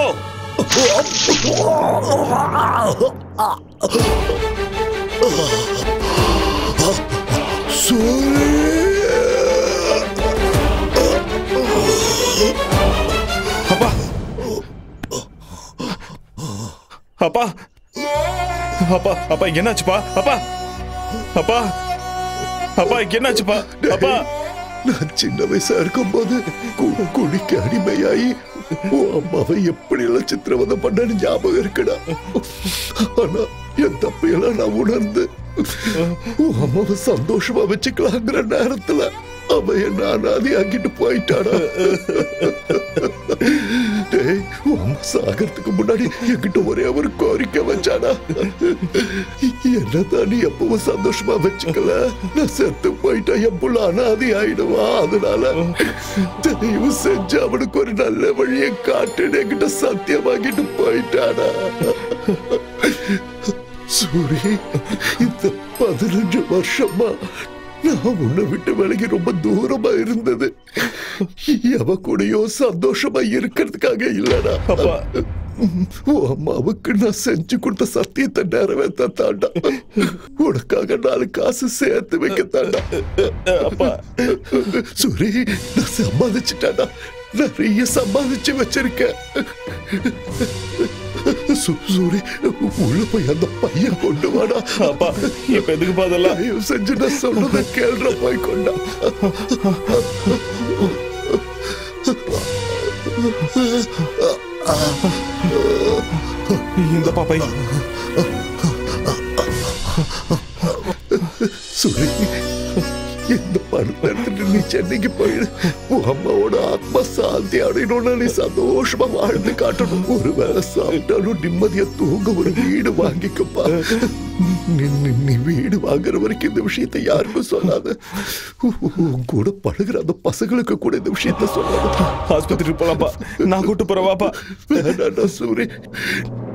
M: அப்பா அப்பா அப்பா அப்பா என்னாச்சுப்பா? அப்பா அப்பா அப்பா என்னாச்சுப்பா? அப்பா
C: நான் சின்ன வயசா இருக்கும் போது குடிக்க அடிமையாயி உன் அம்மாவை எப்படி எல்லாம் சித்திரவதை பண்ணு ஞாபகம் இருக்குடா. ஆனா என் தப்பையெல்லாம் நான் உணர்ந்து உன் அம்மாவை சந்தோஷமா வச்சுக்கலாங்கிற நேரத்துல அவன் என்ன அனாதையாக்கிட்டு போயிட்டானா. அம்மா சாகிறதுக்கு முன்னாடி என்கிட்ட ஒரே ஒரு கோரிக்கை வச்சானா, என்னதான் நீ எப்பவும் சந்தோஷமா வச்சுக்கல, நான் செத்து போயிட்டா என் புள்ள அனாதை ஆயிடுவா, அதனால தயவு செஞ்சு அவனுக்கு ஒரு நல்ல வழியை காட்டுன்னு என்கிட்ட சத்தியமாக்கிட்டு போயிட்டானா. சூரி, இந்த 15 வருஷமா நான் உன்னை விட்டு விலகி ரொம்ப தூரமா இருந்தது அவ கூடயோ சந்தோஷமா இருக்கிறதுக்காக இல்லடா. அம்மாவுக்கு நான் செஞ்சு கொடுத்த சத்தியத்தை நிறைவேற்ற தாண்டா, உனக்காக 4 காசு சேர்த்து வைக்க தாண்டா. சூரி, நான் சம்பாதிச்சுட்டாடா, நிறைய சம்பாதிச்சு வச்சிருக்கேன். சூரி, உள்ள போய் அந்த பையன் கொண்டு வாடா.
M: அப்பா, இப்ப எதுக்கு பாதெல்லாம்
C: செஞ்சு நான் சொல்றத கேள்ற போய் கொண்டா.
M: இந்த பாப்பை
C: சூரி, இந்த பணத்தை எடுத்துட்டு நீ சென்னைக்கு போயிடு. உன் அம்மாவோட ஆத்மா சாந்தி அடையணும்னா நீ சந்தோஷமா வாழ்ந்து காட்டணும். ஒரு வேளை சாப்பிட்டாலும் நிம்மதியா தூங்க ஒரு வீடு வாங்கிக்கப்பா. நீ வீடு வாங்குற வரைக்கும் இந்த விஷயத்தை யாருக்கும் சொல்லாத. கூட பழகுற அந்த பசங்களுக்கு கூட இந்த விஷயத்த சொல்லாத.
M: ஆஸ்பத்திரிக்கு போலாப்பா, நான் கூட்டு போறவாப்பா.
C: வேணாண்டா சூரி,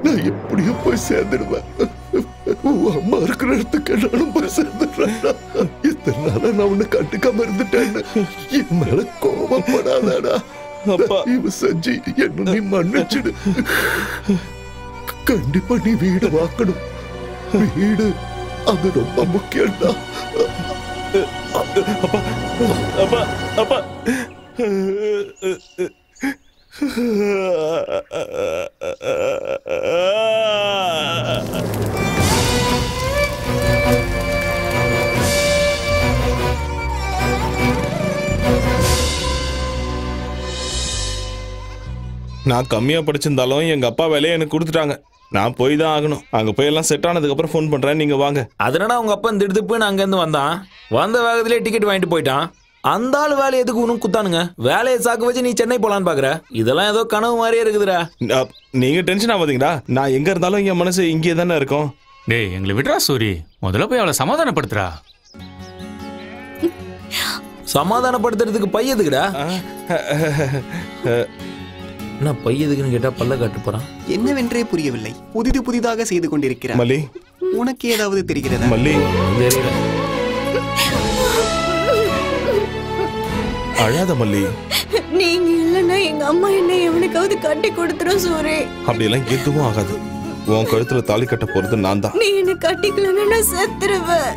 C: நான் எப்படியும் போய் சேர்ந்துடுவேன். அம்மா இருக்கிற இடத்துக்கு நானும் போய் சேர்ந்துடுறேன். இத்தனை நாளா நான் உன்னை கண்டுக்காம இருந்துட்டேன்னு என் மேல கோபப்படாதடா. இவ செஞ்சு என்ன நீ மன்னிச்சிடு. கண்டிப்பா நீ வீடு வாக்கணும். வீடு அது ரொம்ப முக்கியம்டா.
M: அப்பா அப்பா அப்பா நான் கம்மியா படிச்சிருந்தாலும் எங்க அப்பா வேலையை எனக்கு கொடுத்துட்டாங்க. நான் போய் தான் ஆகணும். அங்க போய் எல்லாம் செட் ஆனதுக்கு அப்புறம் ஃபோன் பண்றேன், நீங்க வாங்க.
G: அதனால உங்க அப்பா இந்த இடத்துக்கு போய் அங்க இருந்து வந்தான். வந்த வேகத்திலே டிக்கெட் வாங்கிட்டு போயிட்டான். அந்த ஆள் வேலை எதுக்கு உனக்கு குத்தானுங்க? வேலையை சாக்கு வச்சு நீ சென்னை போலான்னு பாக்குற? இதெல்லாம் ஏதோ கனவு மாதிரியே இருக்குதுடா.
M: நீங்க டென்ஷன் ஆகாதீங்கடா. நான் எங்க இருந்தாலும் என் மனசு இங்கே தானே இருக்கும்.
I: டேய், எங்களை விடுறா சூரி. முதல்ல போய் அவளை சமாதானப்படுத்துறா.
G: சமாதானப்படுத்துறதுக்கு பையதுக்குடா? என்ன பையதுக்குன்னு கேட்டா பல்ல காட்டு போறான்.
H: என்னவென்றே புரியவில்லை. புதிதாக செய்து கொண்டிருக்கிறார்.
M: மல்லி,
H: உனக்கு ஏதாவது தெரிகிறதா?
M: மல்லி,
G: தெரியல.
M: அழாத மல்லி.
F: நீங்க இல்லைன்னா எங்க அம்மா என்ன எவனுக்காவது கட்டி கொடுத்துரும் சூரி.
M: அப்படியெல்லாம் எதுவும் ஆகாது. உன் கழுத்துல தாலி கட்ட போறது நான் தான்.
F: நீ என்ன கட்டிக்கலன்னா நான் செத்துருவேன்.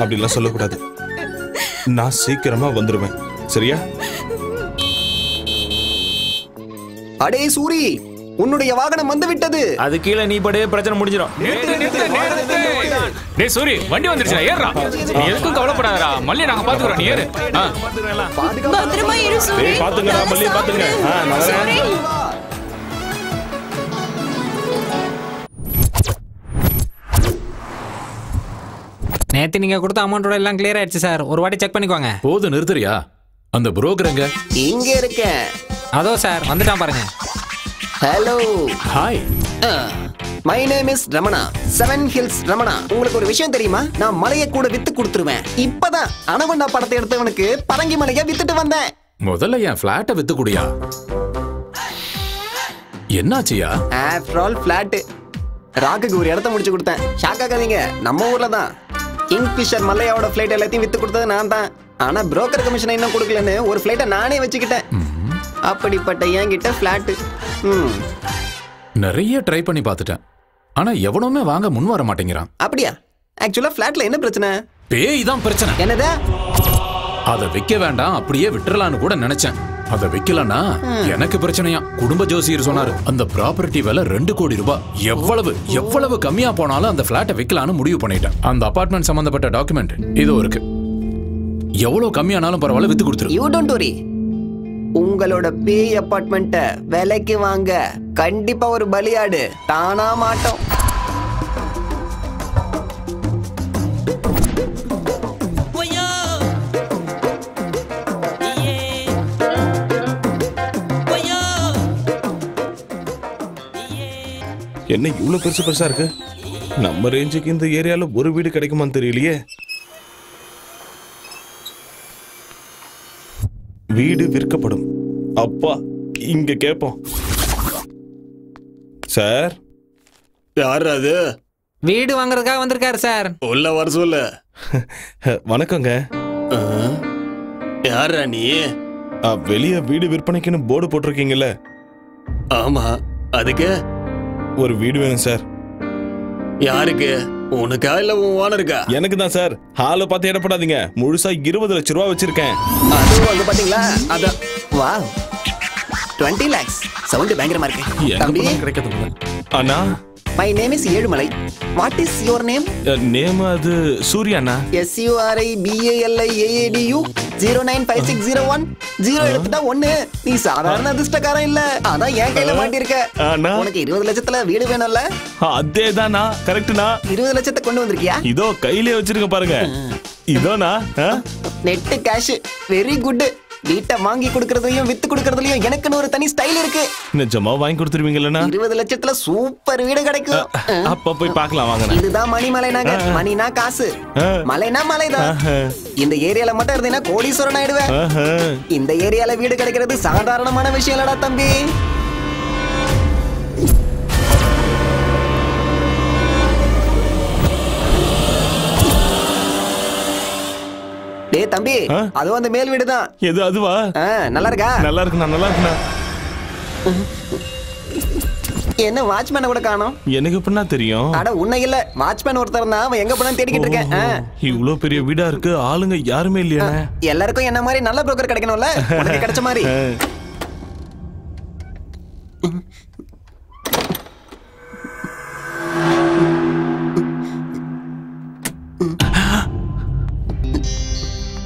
M: அப்படிலாம் சொல்லக்கூடாது. நான் சீக்கிரமா வந்துருவேன், சரியா?
H: அடே சூரி, உன்னுடைய வாகனம் வந்து விட்டது.
G: அது கீழே நீ படே பிரச்சனை முடிஞ்சிடும்.
I: டேய் சூரி, வண்டி வந்துருச்சா, ஏறா. நீ எதுக்கும் கவலைப்படாதடா, மல்லி நாங்க பாத்துக்கறோம், நீ ஏறு.
F: பத்திரமா இரு சூரி.
M: பாத்துங்கடா மல்லி, பாத்துங்க.
E: நேத்து நீங்க கொடுத்த அமௌண்டோட எல்லாம் கிளியர் ஆயிடுச்சு சார். ஒரு வாட்டி செக் பண்ணிக்கோங்க.
D: போது நிறுத்துறியா? அந்த புரோக்கர் எங்க?
H: இங்க இருக்க.
E: அதோ சார் வந்துட்டான் பாருங்க.
H: Hello.
D: Hi.
H: My name is Ramana, 7 hills Ramana. உங்களுக்கு ஒரு விஷயம் தெரியுமா? நான் மலையை கூட வித்து கொடுத்துருவேன். இப்பதான் அனகொண்டா படத்தை எடுத்தவனுக்கு பரங்கி மலையை வித்துட்டு வந்தேன்.
D: முதல்ல என் பிளாட்டை வித்து குடியா. என்னாச்சியா?
H: After all plot. ராக்குக்கு ஒரு இடத்த முடிச்சு கொடுத்தேன். ஷாக் ஆகாதீங்க, நம்ம ஊர்ல தான். கிங்ஃபிஷர் மல்லையாவோட ஃபிளைட் எல்லாத்தையும் வித்து கொடுத்தது நான் தான். ஆனா புரோக்கர் கமிஷன் இன்னும் கொடுக்கலன்னு ஒரு ஃபிளைட்டை நானே வச்சுக்கிட்டேன். அப்படிப்பட்ட என்கிட்ட பிளாட்.
D: நிறைய ட்ரை பண்ணி பார்த்துட்டேன், ஆனா எவனுமே வாங்க முன் வர மாட்டேங்கிறான்.
H: அப்படியா? ஆக்சுவலா பிளாட்ல என்ன பிரச்சனை?
D: பேய் தான் பிரச்சனை.
H: என்னதா?
D: அதை விற்க வேண்டாம், அப்படியே விட்டுறலான்னு கூட நினைச்சேன். அதை விக்கலன்னா எனக்கு பிரச்சனையா. குடும்ப ஜோசியர் சொன்னாரு, அந்த ப்ராப்பர்ட்டி விலை 2 கோடி ரூபாய். எவ்வளவு கம்மியா போனாலும் அந்த பிளாட்டை விக்கலான்னு முடிவு பண்ணிட்டேன். அந்த அபார்ட்மெண்ட் சம்பந்தப்பட்ட டாக்குமெண்ட் இதோ இருக்கு. எவ்வளவு கம்மியானாலும் பரவாயில்ல, வித்து கொடுத்துரு.
H: You don't worry. உங்களோட பேய் அபார்ட்மெண்ட்டை விலைக்கு வாங்க கண்டிப்பா ஒரு பலியாடு தானா மாட்டோம்.
M: என்ன இவ்வளவு பெருசு பெருசா இருக்கு? நம்ம ரேஞ்சுக்கு இந்த ஏரியால ஒரு வீடு கிடைக்குமான்னு தெரியலையே. வீடு விற்கப்படும். அப்பா இங்க கேட்போம். சார்,
N: யார் அது?
E: வீடு வாங்குறதுக்காக வந்திருக்காரு சார்.
N: உள்ள வர சொல்லு.
M: வணக்கங்க.
N: யாரா நீ?
M: வெளிய வீடு விற்பனைக்குன்னு போர்டு போட்டிருக்கீங்கல்ல?
N: ஆமா. அதுக்கு
M: ஒரு வீடு வேணும் சார்.
N: யாருக்கு? உனக்கா இல்ல உன் ஓனருக்கா?
M: எனக்கு தான் சார். ஹால பார்த்து இடப்படாதீங்க. முழுசா 20 லட்சம் ரூபாய் வச்சிருக்கேன்.
H: அதுவும் வந்து பாத்தீங்களா? அத வா 20 lakhs. சவுண்ட் பயங்கரமா இருக்கு. தம்பி
M: கிடைக்காதுங்க. அண்ணா,
H: my name is Ezhumalai. What is your name?
M: Name அது சூர்யாண்ணா.
H: SURIBALIAADU 095601 0 எடுத்துட்டா 1. நீ சாதாரண அதிர்ஷ்டக்காரன் இல்ல. அதான் என் கையில மாட்டிருக்க. உனக்கு 20 லட்சத்துல வீடு வேணும்ல?
M: அதேதானா? கரெக்ட்னா?
H: 20 லட்சத்தை கொண்டு வந்திருக்கியா?
M: இதோ கையிலே வச்சிருக்க பாருங்க. இதோனா?
H: Net cash. Very good. வீட்டை வாங்கி கொடுக்கறதுலயும் வித்து கொடுக்கறதுலயும் எனக்குன்னு ஒரு தனி ஸ்டைல் இருக்கு.
M: நிஜமா வாங்கி கொடுத்துருவீங்கல்ல?
H: 20 லட்சத்துல சூப்பர் வீடு கிடைக்கும்.
M: அப்ப போய் பார்க்கலாம் வாங்க.
H: இதுதான் மணிமலை நகர். மணினா காசு, மலைனா மலைதான். இந்த ஏரியால மட்டும் இருந்தீங்கன்னா கோடீஸ்வரன் ஆயிடுவேன். இந்த ஏரியால வீடு கிடைக்கிறது சாதாரணமான விஷயம் இல்லடா தம்பி. டே தம்பி, அது அந்த மேல் வீடு தான்.
M: எது அதுவா?
H: நல்லா இருக்கா?
M: நல்லா இருக்குண்ணா, நல்லா இருக்குண்ணா.
H: என்ன வாட்ச்மேனை கூட காணோம்?
M: எனக்கு எப்படின்னா தெரியும்?
H: அட உன்னை இல்ல, வாட்ச்மேன் ஒருத்தர் தான். அவன் எங்க போனான்னு தேடிக்கிட்டு இருக்கேன்.
M: இவ்வளவு பெரிய வீடா இருக்கு, ஆளுங்க யாருமே இல்லையா?
H: எல்லாருக்கும் என்ன மாதிரி நல்ல புரோக்கர் கிடைக்கணும்ல, உனக்கு கிடைச்ச மாதிரி.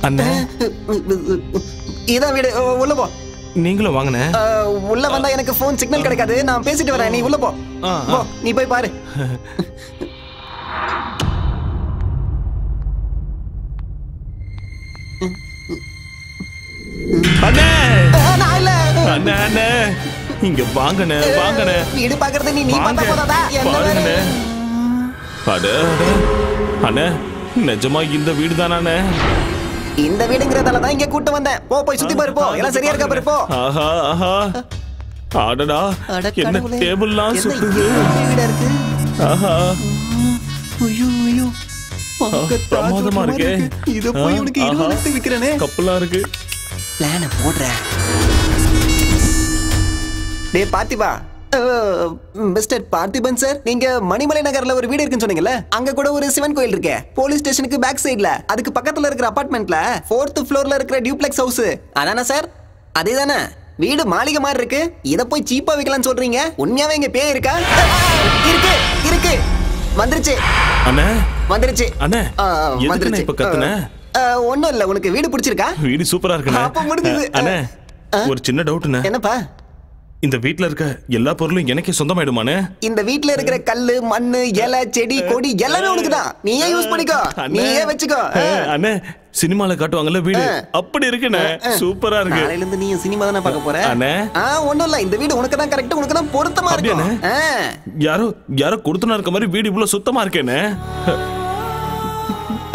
M: அண்ணே,
H: இதான் வீடு. உள்ள போ.
M: நீங்களும் வாங்கண்ணே.
H: உள்ள வந்தா எனக்கு போன் சிக்னல் கிடைக்காது. நான் பேசிட்டு வரேன், நீ உள்ள போ. நீ போய் பாரு.
M: அண்ணே,
H: நான் இல்ல.
M: அண்ணே, அண்ணே, இங்க வாங்கண்ணே, வாங்கண்ணே.
H: வீடு பாக்குறது நீ பார்த்தா போதாதா?
M: பாருங்கண்ணே. அட அண்ணே, நிஜமா இந்த வீடு தானே?
H: இந்த வீடுங்கிறதால தான் இங்க கூட்டு வந்தேன். போய் சுத்தி பாரு, போ. எல்லாம் சரியா இருக்கா பாரு, போ.
M: ஆஹா ஆஹா, அடடா, என்ன டேபிள்லாம் சுத்துது.
H: வீடா இருக்கு.
M: ஆஹா,
H: ஐயோ ஐயோ,
M: பிரமாதமா இருக்கே.
H: இத போய் உனக்கு 20 லட்சத்துக்கு விக்கிறனே.
M: கப்பலா இருக்கு.
H: பிளான போடுறேன். டேய் பார்த்திபா, மிஸ்டர் பார்த்திபன் சார், நீங்க மணிமலை நகர்ல ஒரு வீடு இருக்குன்னு சொன்னீங்கல்ல? அங்க கூட ஒரு சிவன் கோயில் இருக்கே, போலீஸ் ஸ்டேஷனுக்கு பேக் சைடுல. அதுக்கு பக்கத்துல இருக்கிற அபார்ட்மெண்ட்ல 4th ஃப்ளோர்ல இருக்கிற டியூப்ளெக்ஸ் ஹவுஸ் அதானே சார்? அதேதானே? வீடு மாளிகை மாதிரி இருக்கு. இத போய் சீப்பா விக்கலாம்னு சொல்றீங்க? உண்மையாவே இங்க பேய் இருக்கா? இருக்கு இருக்கு. வந்துருச்சு
M: அண்ணே,
H: வந்துருச்சு
M: அண்ணே.
H: வந்துருச்சு.
M: இப்ப கத்துன
H: ஒண்ணும் இல்ல. உனக்கு வீடு பிடிச்சிருக்கா?
M: வீடு சூப்பரா இருக்குண்ணே.
H: அப்ப முடிஞ்சது.
M: அண்ணே, ஒரு சின்ன டவுட்ண்ணே.
H: என்னப்பா?
M: இந்த வீட்ல இருக்க எல்லா பொருளும் எனக்கே சொந்தமாயிடுமானே?
H: இந்த வீட்ல இருக்கிற கல்லு, மண்ணு, இலை, செடி, கொடி எல்லாமே உனக்கு தான். நீயே யூஸ் பண்ணிக்கோ, நீயே வச்சுக்கோ.
M: அண்ணே, சினிமால காட்டுவாங்கல்ல வீடு, அப்படி இருக்குண்ணே. சூப்பரா இருக்கு.
H: நாளையில இருந்து நீ சினிமா தானே பார்க்க போற?
M: அண்ணே,
H: ஒண்ணும் இல்ல. இந்த வீடு உனக்கு தான் கரெக்ட், உனக்கு தான் பொருத்தமா இருக்கு.
M: யாரோ யாரோ கொடுத்துனா இருக்க மாதிரி வீடு இவ்வளவு சுத்தமா இருக்கேன்னு.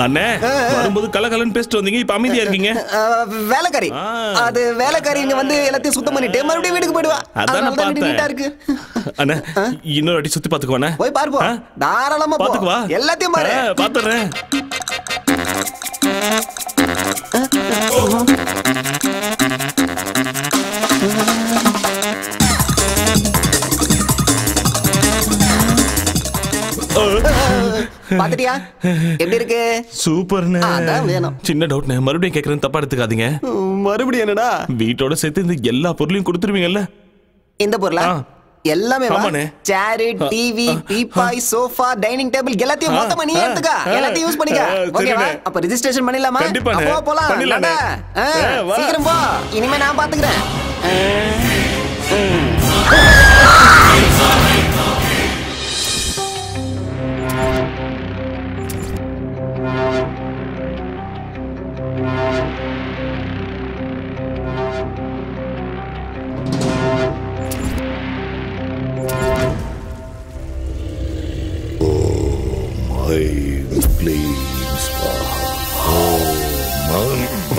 M: அண்ணே, வரும்போது கலகலன்னு பேசிட்டு வந்தீங்க, இப்ப அமைதியா இருக்கீங்க.
H: வேலைக்காரி, அது வேலைக்காரி இங்க வந்து எல்லாத்தையும் சுத்தம் பண்ணிட்டு மறுபடியும் வீட்டுக்கு போயிடுவா.
M: அதான் பார்த்தேன்.
H: இருக்கு.
M: அண்ணே, இன்னொரு அடி சுத்தி பாத்துக்குவானே?
H: போய் பாருப்போ, தாராளமா
M: பாத்துக்குவா.
H: எல்லாத்தையும் பாரு.
M: பாத்துறேன்.
H: பாத்துட்டியா எப்படி இருக்கு?
M: சூப்பர்ண்ணே.
H: அதான் வேணும்.
M: சின்ன டவுட்ண்ணே, மறுபடியும் கேக்குறேன், தப்பா எடுத்துக்காதீங்க.
H: மறுபடியும் என்னடா?
M: வீட்டோட சேர்த்து இந்த எல்லா பொருளையும் கொடுத்துருவீங்கல்ல?
H: இந்த பொருளா? எல்லாமே சேர், டிவி, பீப்பாய், சோஃபா, டைனிங் டேபிள் எல்லாத்தையும் மொத்தமா நீ எடுத்துக்க. எல்லாத்தையும் யூஸ் பண்ணிக்க. ஓகேவா? அப்ப ரெஜிஸ்ட்ரேஷன் பண்ணிடலாமா? அப்போ போலாம். சீக்கிரம் போ, இனிமே நான் பாத்துக்கிறேன்.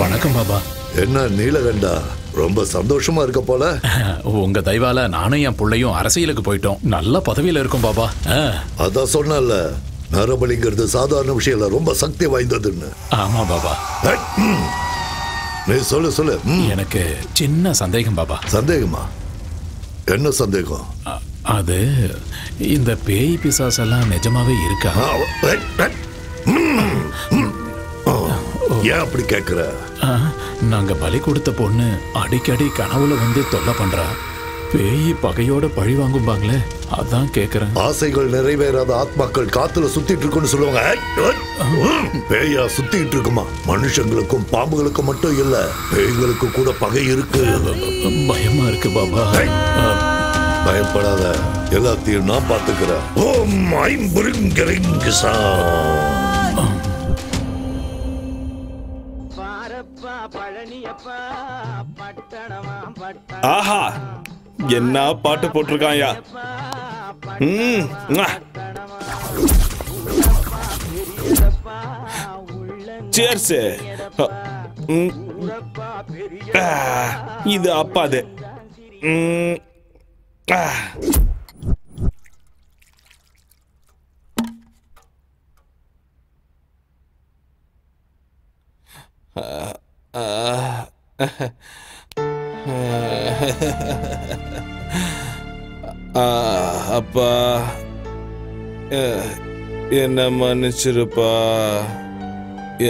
D: வணக்கம் பாபா.
C: என்ன நீலகண்டா, ரொம்ப சந்தோஷமா இருக்க போல.
D: உங்க தயவால நானும் என் பிள்ளையும் அரசியலுக்கு போயிட்டோம். நல்ல பதவியில இருக்கும் பாபா.
C: அதான் சொன்னல, நரபலிங்கிறது சாதாரண விஷயம் இல்ல, ரொம்ப சக்தி வாய்ந்ததுன்னு.
D: ஆமா பாபா.
C: நீ சொல்லு.
D: எனக்கு சின்ன சந்தேகம் பாபா.
C: சந்தேகமா? என்ன சந்தேகம்?
D: அது இந்த பேய் பிசாசெல்லாம் நிஜமாவே இருக்கா?
C: ஏன் அப்படி கேக்குற?
D: நாங்க பலி கொடுத்த பொண்ணு அடிக்கடி கனவுல வந்து தொல்லை பண்றா. பேய் பகையோட பழி வாங்கும்பாங்களே, அதான் கேக்குறேன்.
C: ஆசைகள் நிறைவேறாத ஆத்மாக்கள் காத்துல சுத்திட்டு இருக்குன்னு சொல்லுவாங்க. பேயா சுத்திட்டு இருக்குமா? மனுஷங்களுக்கும் பாம்புகளுக்கும் மட்டும் இல்ல, பேய்களுக்கு கூட பகை இருக்கு.
D: பயமா இருக்கு பாபா.
C: பயப்படாத, எல்லாத்தையும் நான் பாத்துக்கிறேன்.
M: ஆஹா, என்ன பாட்டு போட்டிருக்காயா. சேர்ஸ். இது அப்பாது. அப்பா, என்ன மன்னிச்சிருப்பா.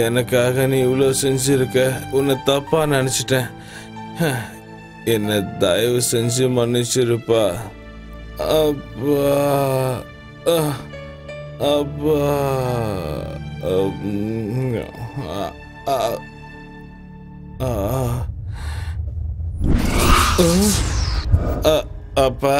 M: எனக்காக நீ இவ்வளோ செஞ்சிருக்க. உன்னை தப்பா நினைச்சிட்டேன். என்ன தயவு செஞ்சு மன்னிச்சிருப்பா. அப்பா அப்பா அப்பா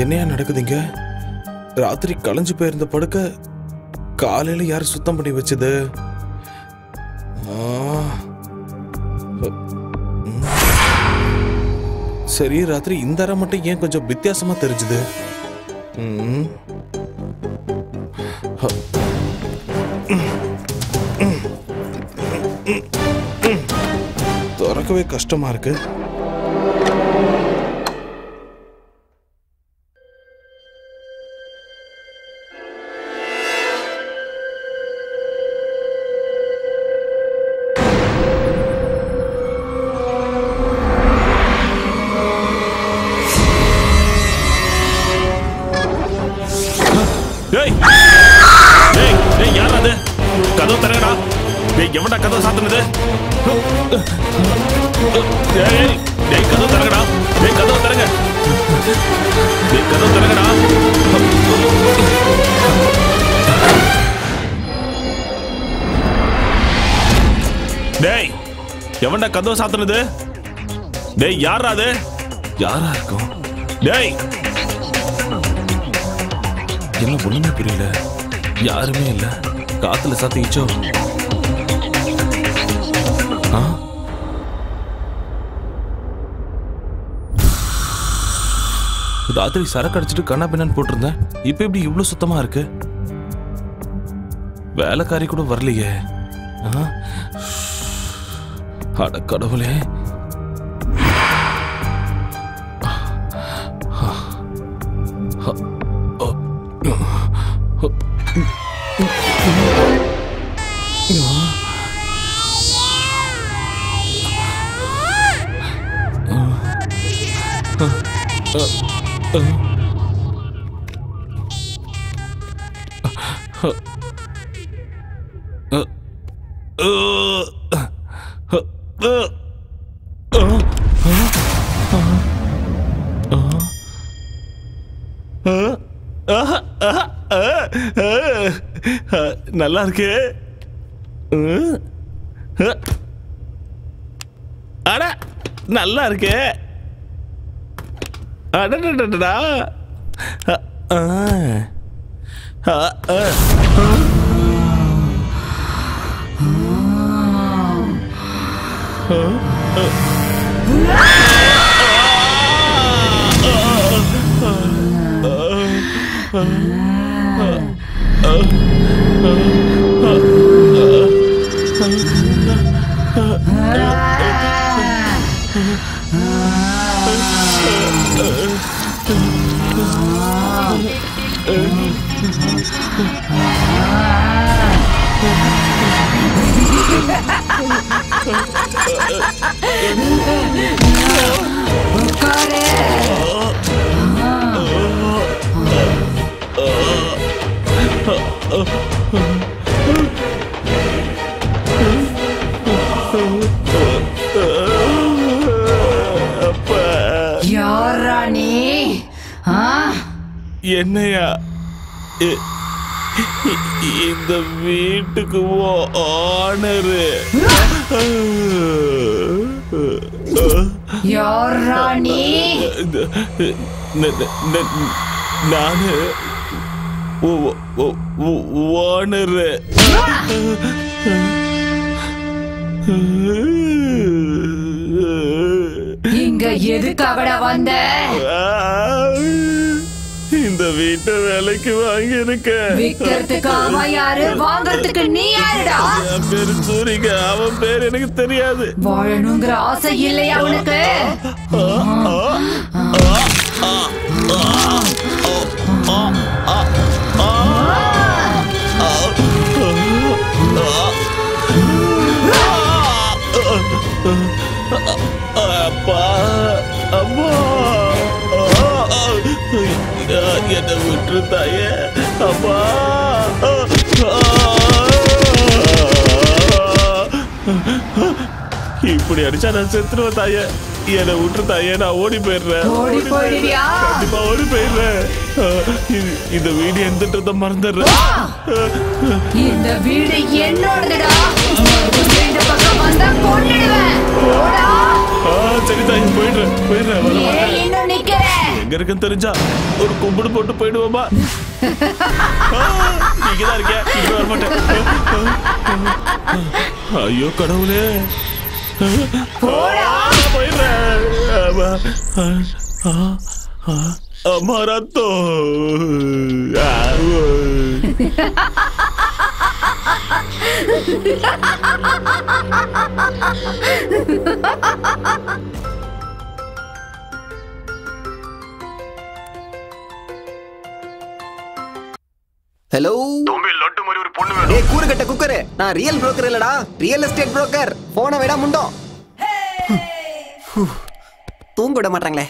M: என்னையா நடக்குதுங்க? ராத்திரி களைஞ்சு போயிருந்த படுக்க காலையில யார் சுத்தம் பண்ணி வச்சது? சரி, ராத்திரி இந்த அறை மட்டும் ஏன் கொஞ்சம் வித்தியாசமா தெரிஞ்சுது? திறக்கவே கஷ்டமா இருக்கு. கதவு தரங்கடா. டேய் எவன்டா கதவு சாத்துனது? டேய் கதவு தரங்கடா. டேய் கதவு தரங்க. டேய் கதவு தரங்கடா. டேய் எவன்டா கதவு சாத்துனது? டேய் யாரா அது? யாரா இருக்கும்? டேய் என்ன ஒண்ணுமே புரியல. யாருமே இல்ல. காத்துல சாத்திச்சோ. ராத்திரி சரக்கு அடிச்சுட்டு கண்ணா பின்னான்னு போட்டிருந்தேன். இப்ப எப்படி இவ்வளவு சுத்தமா இருக்கு? வேலைக்காரி கூட வரலையே. அட கடவுளே. நல்லா இருக்கு. அட நல்லா இருக்கு. அடடடடா.
O: யாரா நீ?
M: என்னையா இந்த வீட்டுக்கு ஓனரு?
O: யாரா நீ?
M: நானு ஓனரு.
O: இங்க எதுக்காகடா வந்த?
M: இந்த வீட்டை வேலைக்கு வாங்கி இருக்க.
O: விக்கிறதுக்கு அவன் யாரு, வாங்கறதுக்கு நீ யாருடா?
M: என் பேரு சூரிக. அவன் பேர் எனக்கு தெரியாது.
O: வாழணுங்கிற ஆசை இல்லையா உனக்கு?
M: அப்பா அம்மா என்னை விட்டு தாயே. அப்பா இப்படி அடிச்சா நான் செத்துருவேன் தாயே. என்னை விட்டு தாயே. நான் ஓடி போயிடுறேன். கண்டிப்பா ஓடி போயிடுறேன். இந்த வீடு எந்தன்றத மறந்துடுறேன்.
O: இந்த வீடு என்னோடதுடா. இந்த பக்கம் வந்தா கொன்னுடுவேன். போடா.
M: சரி தாயே போயிடுறேன்.
O: ஏன் இன்னும் நிக்கிற?
M: எங்க இருக்குன்னு தெரிஞ்சா ஒரு கும்பிடு போட்டு போயிடுவோமா? நீங்கதான் இருக்க. இங்க வர மாட்டேன். ஐயோ கடவுளே. போயிடுறேன். அம்மா ரத்தோ.
H: ஹலோ தம்பி, லட்டு மாதிரி ஒரு பொண்ணு வேணும். ஏய் கூறு கட்ட குக்கர், நான் ரியல் புரோக்கர் இல்லடா, ரியல் எஸ்டேட் புரோக்கர். போன விட முண்டோம். தூங்க விட மாட்டாங்களே.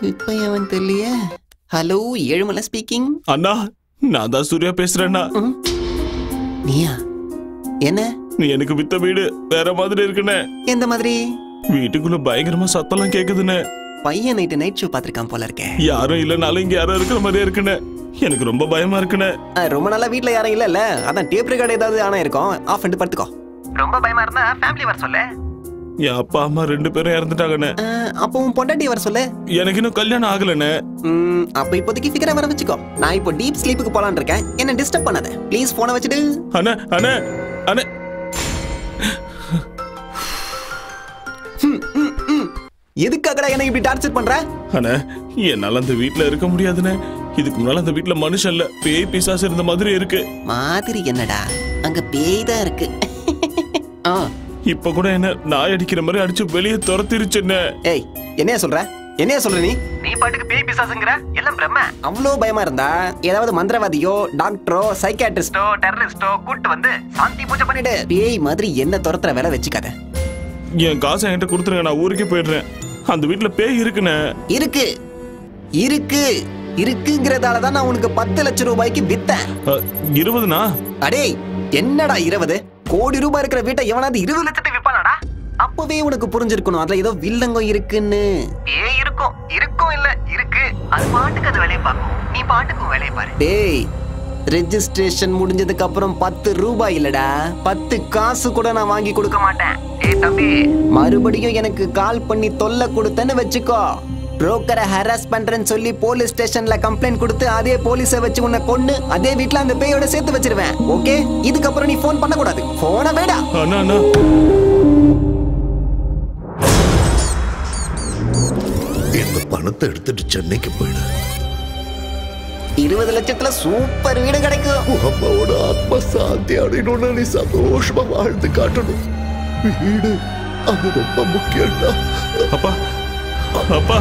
H: இப்ப அவன் தெரியலையே. Hello Ezhumalai speaking.
M: அண்ணா நான் தான் சூர்யா பேசுறேன்னா.
H: நீயா? என்ன?
M: நீ எனக்கு வித்த வீடு வேற மாதிரி இருக்குண்ணே.
H: எந்த மாதிரி?
M: வீட்டுக்குள்ள பயங்கரமா சத்தம்லாம் கேக்குதுண்ணே.
H: பையன் நைட் ஷோ பாத்திருக்கான் போல இருக்கே.
M: யாரும் இல்லனாலும் இங்க யாரும் இருக்கிற மாதிரியே இருக்குண்ணே. எனக்கு ரொம்ப பயமா இருக்குண்ணே.
H: ரொம்ப நாளா வீட்ல யாரும் இல்லல்ல, அதான் டேப் ரெக்கார்ட் ஏதாவது ஆனா இருக்கும், ஆஃப் பண்ணிட்டு படுத்துக்கோ. ரொம்ப பயமா இருந்தா ஃபேமிலி வர சொல்லு.
M: என் அப்பா அம்மா 2 பேரும் இறந்துட்டாங்கண்ணே.
H: அப்போ உன் பொண்டாட்டி வர சொல்லு.
M: எனக்கு இன்னும் கல்யாணம் ஆகலண்ணே.
H: அப்ப இப்போதைக்கு ஃபிகரை வர வச்சுக்கோ. நான் இப்போ டீப் ஸ்லீப்புக்கு போலான்னு இருக்கேன். என்ன டிஸ்டர்ப் பண்ணாத ப்ளீஸ். போனை வச்சுடு.
M: அண்ணே அண்ணே அண்ணே.
H: எதுக்காகடா என்ன இப்படி டார்ச்சர் பண்ற?
M: அண்ணே என்னால அந்த வீட்ல இருக்க முடியாதுண்ணே. இதுக்கு முன்னால அந்த வீட்ல மனுஷன் இல்ல, பேய் பிசாசு இருந்த மாதிரி இருக்கு.
H: மாதிரி என்னடா, அங்க பேய் தான் இருக்கு.
M: இப்ப கூட என்ன நாய் அடிக்கிற மாதிரி அடிச்சு வெளியே துரத்திருச்சுன்னு.
H: ஏய் என்னைய சொல்ற? என்னைய சொல்ற நீ? நீ பாட்டுக்கு பேய் பிசாசுங்கற? எல்லாம் பிரம்ம. அவ்ளோ பயமா இருந்தா ஏதாவது மந்திரவாதியோ டாக்டரோ சைக்கியாட்ரிஸ்டோ டெரரிஸ்டோ கூட்டி வந்து சாந்தி பூஜை பண்ணிடு. பேய் மாதிரி என்ன துரத்துற வேலை வச்சுக்காத.
M: என் காசை என்கிட்ட கொடுத்துருங்க, நான் ஊருக்கே போயிடுறேன். அந்த வீட்டுல பேய் இருக்குண்ணே.
H: இருக்கு இருக்கு இருக்குங்கிறதால தான் நான் உனக்கு 10 லட்சம் ரூபாய்க்கு வித்தேன்.
M: 20னா?
H: அடே என்னடா 20? கோடி ரூபாய் இருக்கிற வீட்டை எவனாவது 20 லட்சத்துக்கு விப்பானாடா? அப்பவே உனக்கு புரிஞ்சிருக்கணும் அதுல ஏதோ வில்லங்கம் இருக்குன்னு. ஏய் இருக்கும் இருக்கும் இல்ல இருக்கு. அது பாட்டுக்கு அது வேலையை பார்க்கும், நீ பாட்டுக்கு வேலையை பாரு. டேய் ரெஜிஸ்ட்ரேஷன் முடிஞ்சதுக்கு அப்புறம் 10 ரூபாய் இல்லடா, 10 காசு கூட நான் வாங்கி கொடுக்க மாட்டேன். ஏய் தம்பி, மறுபடியும் எனக்கு கால் பண்ணி தொல்லை கொடுத்தேன்னு வச்சுக்கோ, புரோக்கரை ஹராஸ் பண்றேன்னு சொல்லி போலீஸ் ஸ்டேஷன்ல கம்ப்ளைண்ட் கொடுத்து அதே போலீஸை வச்சு உன்னை கொன்னு அதே வீட்ல அந்த பேயோட சேர்த்து வச்சிருவேன். ஓகே? இதுக்கப்புறம் நீ போன் பண்ண கூடாது. போன வேடா.
M: அண்ணா அண்ணா
C: இந்த பணத்தை எடுத்துட்டு சென்னைக்கு போயிடு.
H: 20 லட்சத்துல சூப்பர் வீடு கிடைக்கும்.
C: அம்மாவோட ஆத்மா சாந்தி அடையணும்னு நீ சந்தோஷமா வாழ்ந்து காட்டணும். வீடு அது ரொம்ப முக்கியம்டா.
M: அப்பா அப்பா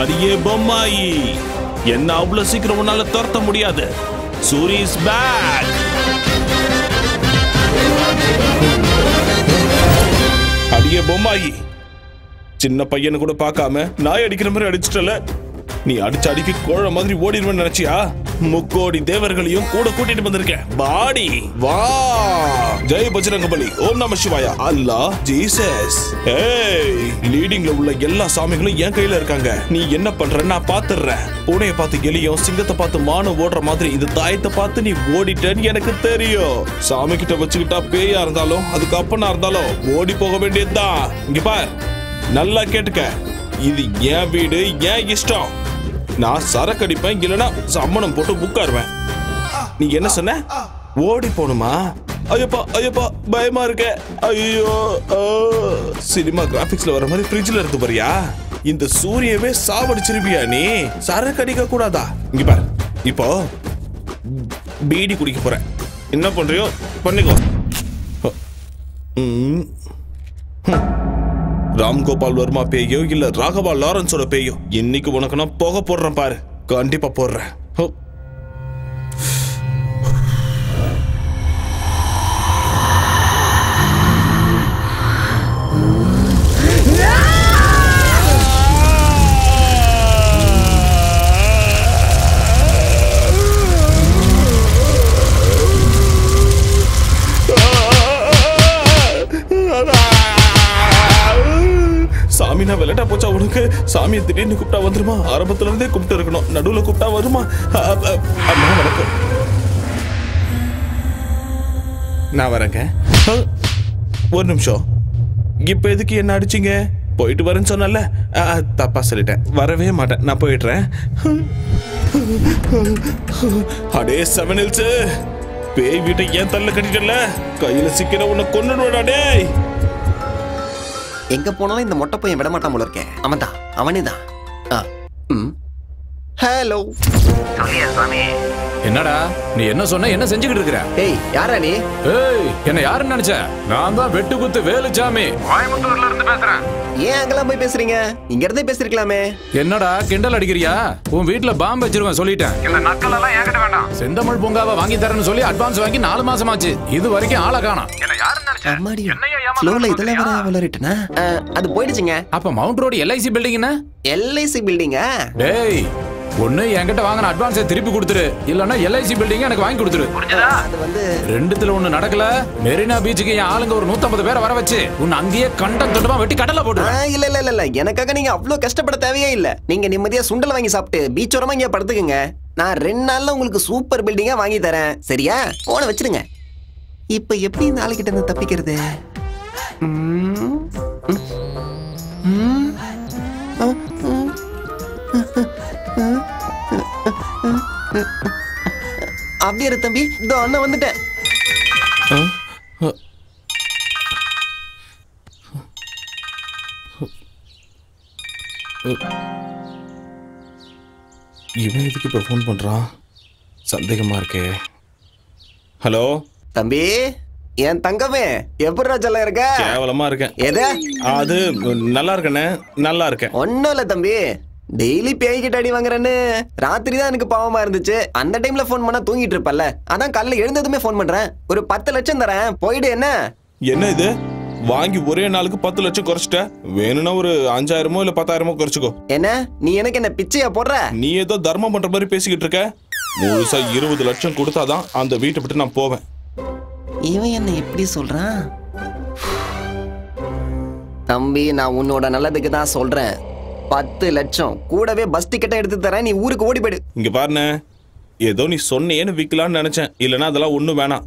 M: அடியே பொம்மாயி, என்ன அவ்வளவு சீக்கிரம் உன்னால துரத்த முடியாது. Suri is back. அடியே பொம்மாயி, சின்ன பையனை கூட பார்க்காம நாய் அடிக்கிற மாதிரி அடிச்சிட்டல. நீ அடிச்ச அடிக்கு கோழ மாதிரி ஓடிடுவேன்னு நினைச்சியா? 3 தேவர்களையும் கூட கூட்டிட்டு வந்திருக்கேன். பாடி வா. ஜெய் பஜ்ரங்கபலி, ஓம் நம சிவாயா, அல்லாஹ், ஜீசஸ். ஏய், லீடிங்ல உள்ள எல்லா சாமிகளும் என் கையில இருக்காங்க. நீ என்ன பண்ற நான் பாத்துறேன். பூனையை பார்த்து எலியும் சிங்கத்தை பார்த்து மானும் ஓடுற மாதிரி இந்த தாயத்தை பார்த்து நீ ஓடிட்டேன்னு எனக்கு தெரியும். சாமி கிட்ட வச்சுக்கிட்டா பேயா இருந்தாலும் அதுக்கு அப்பனா இருந்தாலும் ஓடி போக வேண்டியதுதான். இங்க பார், நல்லா கேட்டுக்க, இது என் வீடு, என் இஷ்டம். நான் சரக்கு அடிப்பேன், இல்லைன்னா சம்மணம் போட்டு உட்காருவேன். நீ என்ன சொன்ன? ஓடி போணுமா? ஐயப்பா ஐயப்பா பயமா இருக்க. ஐயோ, சினிமா கிராபிக்ஸ்ல வர மாதிரி ஃப்ரிட்ஜ்ல இருக்கு பாரியா? இந்த சூரியவே சாவடிச்சிருப்பியா நீ? சரக்கு அடிக்க கூடாதா? இங்க பாரு, இப்போ பீடி குடிக்க போறேன். என்ன பண்றியோ பண்ணிக்கோ. ராம்கோபால் வர்மா பேயோ இல்ல ராகவா லாரன்ஸோட பேயோ, இன்னைக்கு உனக்கு நான் போக போடுறேன் பாரு. கண்டிப்பா போடுறேன். சாமினா விளையாட்டா போச்சா உனக்கு? சாமியை திடீர்னு கூப்பிட்டா வந்துருமா? ஆரம்பத்துல இருந்தே கூப்பிட்டு இருக்கணும், நடுவுல கூப்பிட்டா வருமா? அம்மா வணக்கம், நான் வரேங்க. ஒரு நிமிஷம், இப்ப எதுக்கு என்ன அடிச்சீங்க? போயிட்டு வரேன்னு சொன்னல, தப்பா சொல்லிட்டேன். வரவே மாட்டேன், நான் போயிடுறேன். அடே செவன் ஹில்ஸ், பேய் வீட்டை ஏன் தள்ள கட்டிட்டல? கையில சிக்கிற உன்னை கொன்னுடுவாடா டேய்.
H: எங்க போனாலும் இந்த மொட்டை பையன் விட மாட்டான் போல இருக்கேன். அவன் தான், அவனே தான். ஹலோ
D: சாமி. என்னடா நீ என்ன சொன்ன, என்ன செஞ்சுக்கிட்டு இருக்கிற?
H: ஏய் யாரா நீ?
D: ஏய் என்ன யாருன்னு நினைச்ச? நான் தான் வெட்டுக்குத்து வேலுச்சாமி, கோயம்புத்தூர்ல இருந்து பேசுறேன்.
H: ஏன் அங்கெல்லாம் போய் பேசுறீங்க? இங்க இருந்தே பேசிருக்கலாமே.
D: என்னடா கிண்டல் அடிக்கிறியா? உன் வீட்டுல பாம்பு வச்சிருவேன் சொல்லிட்டேன். இந்த நக்கல் எல்லாம் என்கிட்ட வேண்டாம். செந்தமிழ் பூங்காவை வாங்கி தரேன்னு சொல்லி அட்வான்ஸ் வாங்கி 4 மாசம் ஆச்சு. இது வரைக்கும் ஆளை காணோம்.
H: அம்மாடி ஃப்ளோல இதெல்லாம் வர வளரிட்டனா? அது போயிடுச்சுங்க.
D: அப்ப மவுண்ட் ரோடு LIC பில்டிங் என்ன?
H: LIC பில்டிங்கா?
D: டேய் ஒண்ணு என்கிட்ட வாங்கின அட்வான்ஸை திருப்பி கொடுத்துரு, இல்லன்னா LIC பில்டிங் எனக்கு வாங்கி கொடுத்துரு.
H: அது வந்து
D: ரெண்டுத்துல ஒண்ணு நடக்கல. மெரினா பீச்சுக்கு என் ஆளுங்க ஒரு 150 பேரை வர வச்சு உன்னை அங்கேயே கண்டம் தொண்டமா வெட்டி கடலை போட்டு.
H: இல்ல இல்ல இல்ல இல்ல, எனக்காக நீங்க அவ்வளவு கஷ்டப்பட தேவையே இல்ல. நீங்க நிம்மதியா சுண்டல் வாங்கி சாப்பிட்டு பீச் ஓரமா இங்க படுத்துக்குங்க. நான் 2 நாள்ல உங்களுக்கு சூப்பர் பில்டிங்கா வாங்கி தரேன். சரியா? போன வச்சிருங்க. இப்ப எப்படி இந்த ஆளுகிட்ட இருந்து தப்பிக்கிறது? அப்படியே இரு தம்பி, இதோ அண்ணன் வந்துட்டேன்.
M: இவன் எதுக்கு இப்ப போன் பண்றான்? சந்தேகமா இருக்கே. ஹலோ
H: தம்பி, என் தங்கமே எப்படி ராஜெல்லாம் இருக்க?
M: கேவலமா இருக்கேன்.
H: எது?
M: அது நல்லா இருக்கேனே, நல்லா இருக்கேன்.
H: ஒன்னும் இல்ல தம்பி, டெய்லி பேய்கிட்ட அடி வாங்குறேன்னு ராத்திரி தான் எனக்கு பாவமா இருந்துச்சு. அந்த டைம்ல போன் பண்ணா தூங்கிட்டு இருப்பல்ல, அதான் காலையில எழுந்ததுமே போன் பண்றேன். ஒரு 10 லட்சம் தரேன், போயிடு. என்ன
M: என்ன இது? வாங்கி ஒரே நாளுக்கு 10 லட்சம் குறைச்சிட்ட. வேணும்னா ஒரு 5000மோ இல்ல 10,000மோ குறைச்சிக்கோ.
H: என்ன நீ எனக்கு என்ன பிச்சையா போடுற?
M: நீ ஏதோ தர்மம் பண்ற மாதிரி பேசிக்கிட்டு இருக்க. முழுசா 20 லட்சம் கொடுத்தாதான் அந்த வீட்டை விட்டு நான் போவேன்.
H: இவன் என்ன எப்படி சொல்றான்? தம்பி, நான் உன்னோட நல்லதுக்கு தான் சொல்றேன். 10 லட்சம் கூடவே பஸ் டிக்கெட்டை எடுத்து தரேன், நீ ஊருக்கு ஓடி போயிடு.
M: இங்க பாருண்ணே, ஏதோ நீ சொன்னேன்னு விக்கலான்னு நினைச்சேன். இல்லனா அதெல்லாம் ஒண்ணும் வேணாம்.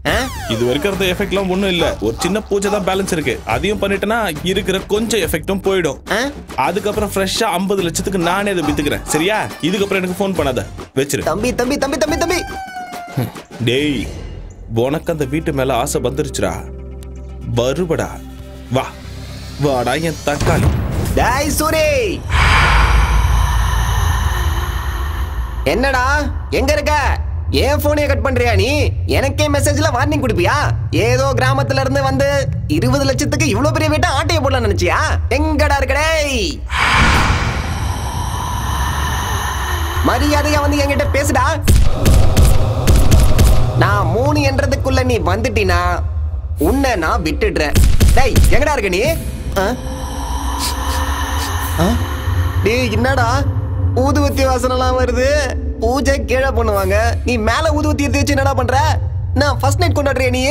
M: இது வரைக்கும் எஃபெக்ட்லாம் ஒண்ணும் இல்ல. ஒரு சின்ன பூஜை தான் பேலன்ஸ் இருக்கு. அதையும் பண்ணிட்டேன்னா இருக்கிற கொஞ்சம் எஃபெக்டும் போயிடும். அதுக்கப்புறம் ஃப்ரெஷ்ஷா 50 லட்சத்துக்கு நானே அதை வித்துக்கிறேன். சரியா? இதுக்கப்புறம் எனக்கு போன் பண்ணாத, வச்சிரு.
H: தம்பி தம்பி தம்பி தம்பி தம்பி
M: டேய், உனக்கு அந்த வீட்டு மேல ஆசை வந்துருச்சுடா. வருபடா, வா வாடா என் தக்காளி.
H: டேய் சூரி, என்னடா எங்க இருக்க? ஏன் போனே கட் பண்றியா நீ? எனக்கே மெசேஜ்ல வார்னிங் கொடுப்பியா? ஏதோ கிராமத்துல இருந்து வந்து 20 லட்சத்துக்கு இவ்வளவு பெரிய வீட்டை ஆட்டைய போடலாம் நினைச்சியா? எங்கடா இருக்க? டேய் மரியாதையா வந்து என்கிட்ட பேசுடா. நான் 3 என்றதுக்குள்ள நீ வந்துட்டினா உன்னை நான் விட்டுடுறேன். டேய் எங்கடா இருக்க நீ? டேய் என்னடா ஊதுவத்தி வாசனெல்லாம் வருது? பூஜை கீழே பண்ணுவாங்க, நீ மேல ஊதுவத்தி எடுத்து வச்சு என்னடா பண்ற? நான் ஃபர்ஸ்ட் நைட் கொண்டாடுறியா நீ?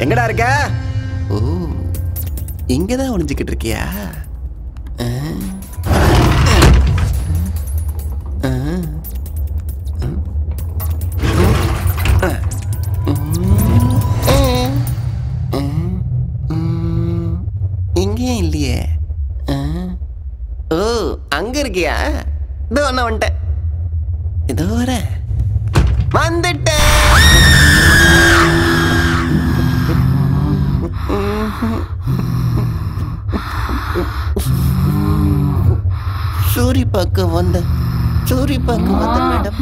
H: எங்கடா இருக்க? ஓ, இங்கதான் ஒளிஞ்சுக்கிட்டு இருக்கியா? இங்கேயும் இல்லையே. ஓ, அங்க இருக்கியா? இதோ நான் வந்துட்டேன். இதோ வரேன், வந்துட்டேன். சூரி பார்க்க வந்த மேடம்.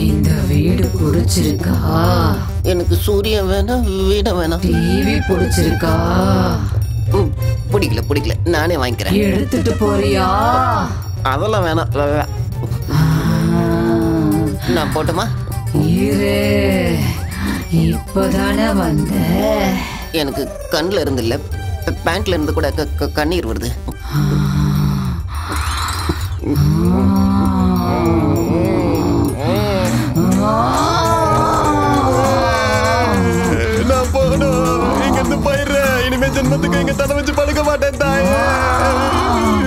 O: இந்த வீடு பிடிச்சிருக்கா?
H: எனக்கு சூரியன் வேணாம், வீட வேணாம்.
O: டிவி பிடிச்சிருக்கா?
H: பிடிக்கல, நானே வாங்கிக்கிறேன்.
O: எடுத்துட்டு போறியா?
H: அதெல்லாம் வேணாம், நான் போட்டுமா?
O: இரு, இப்பதானே வந்த.
H: எனக்கு கண்ணுல இருந்து இல்ல, பேண்ட்ல இருந்து கூட கண்ணீர் வருது. நான் போகணும், இங்க இருந்து போயிடுறேன். இனிமே ஜென்மத்துக்கு இங்க தலை வச்சு படுக்க மாட்டேன் தாயே.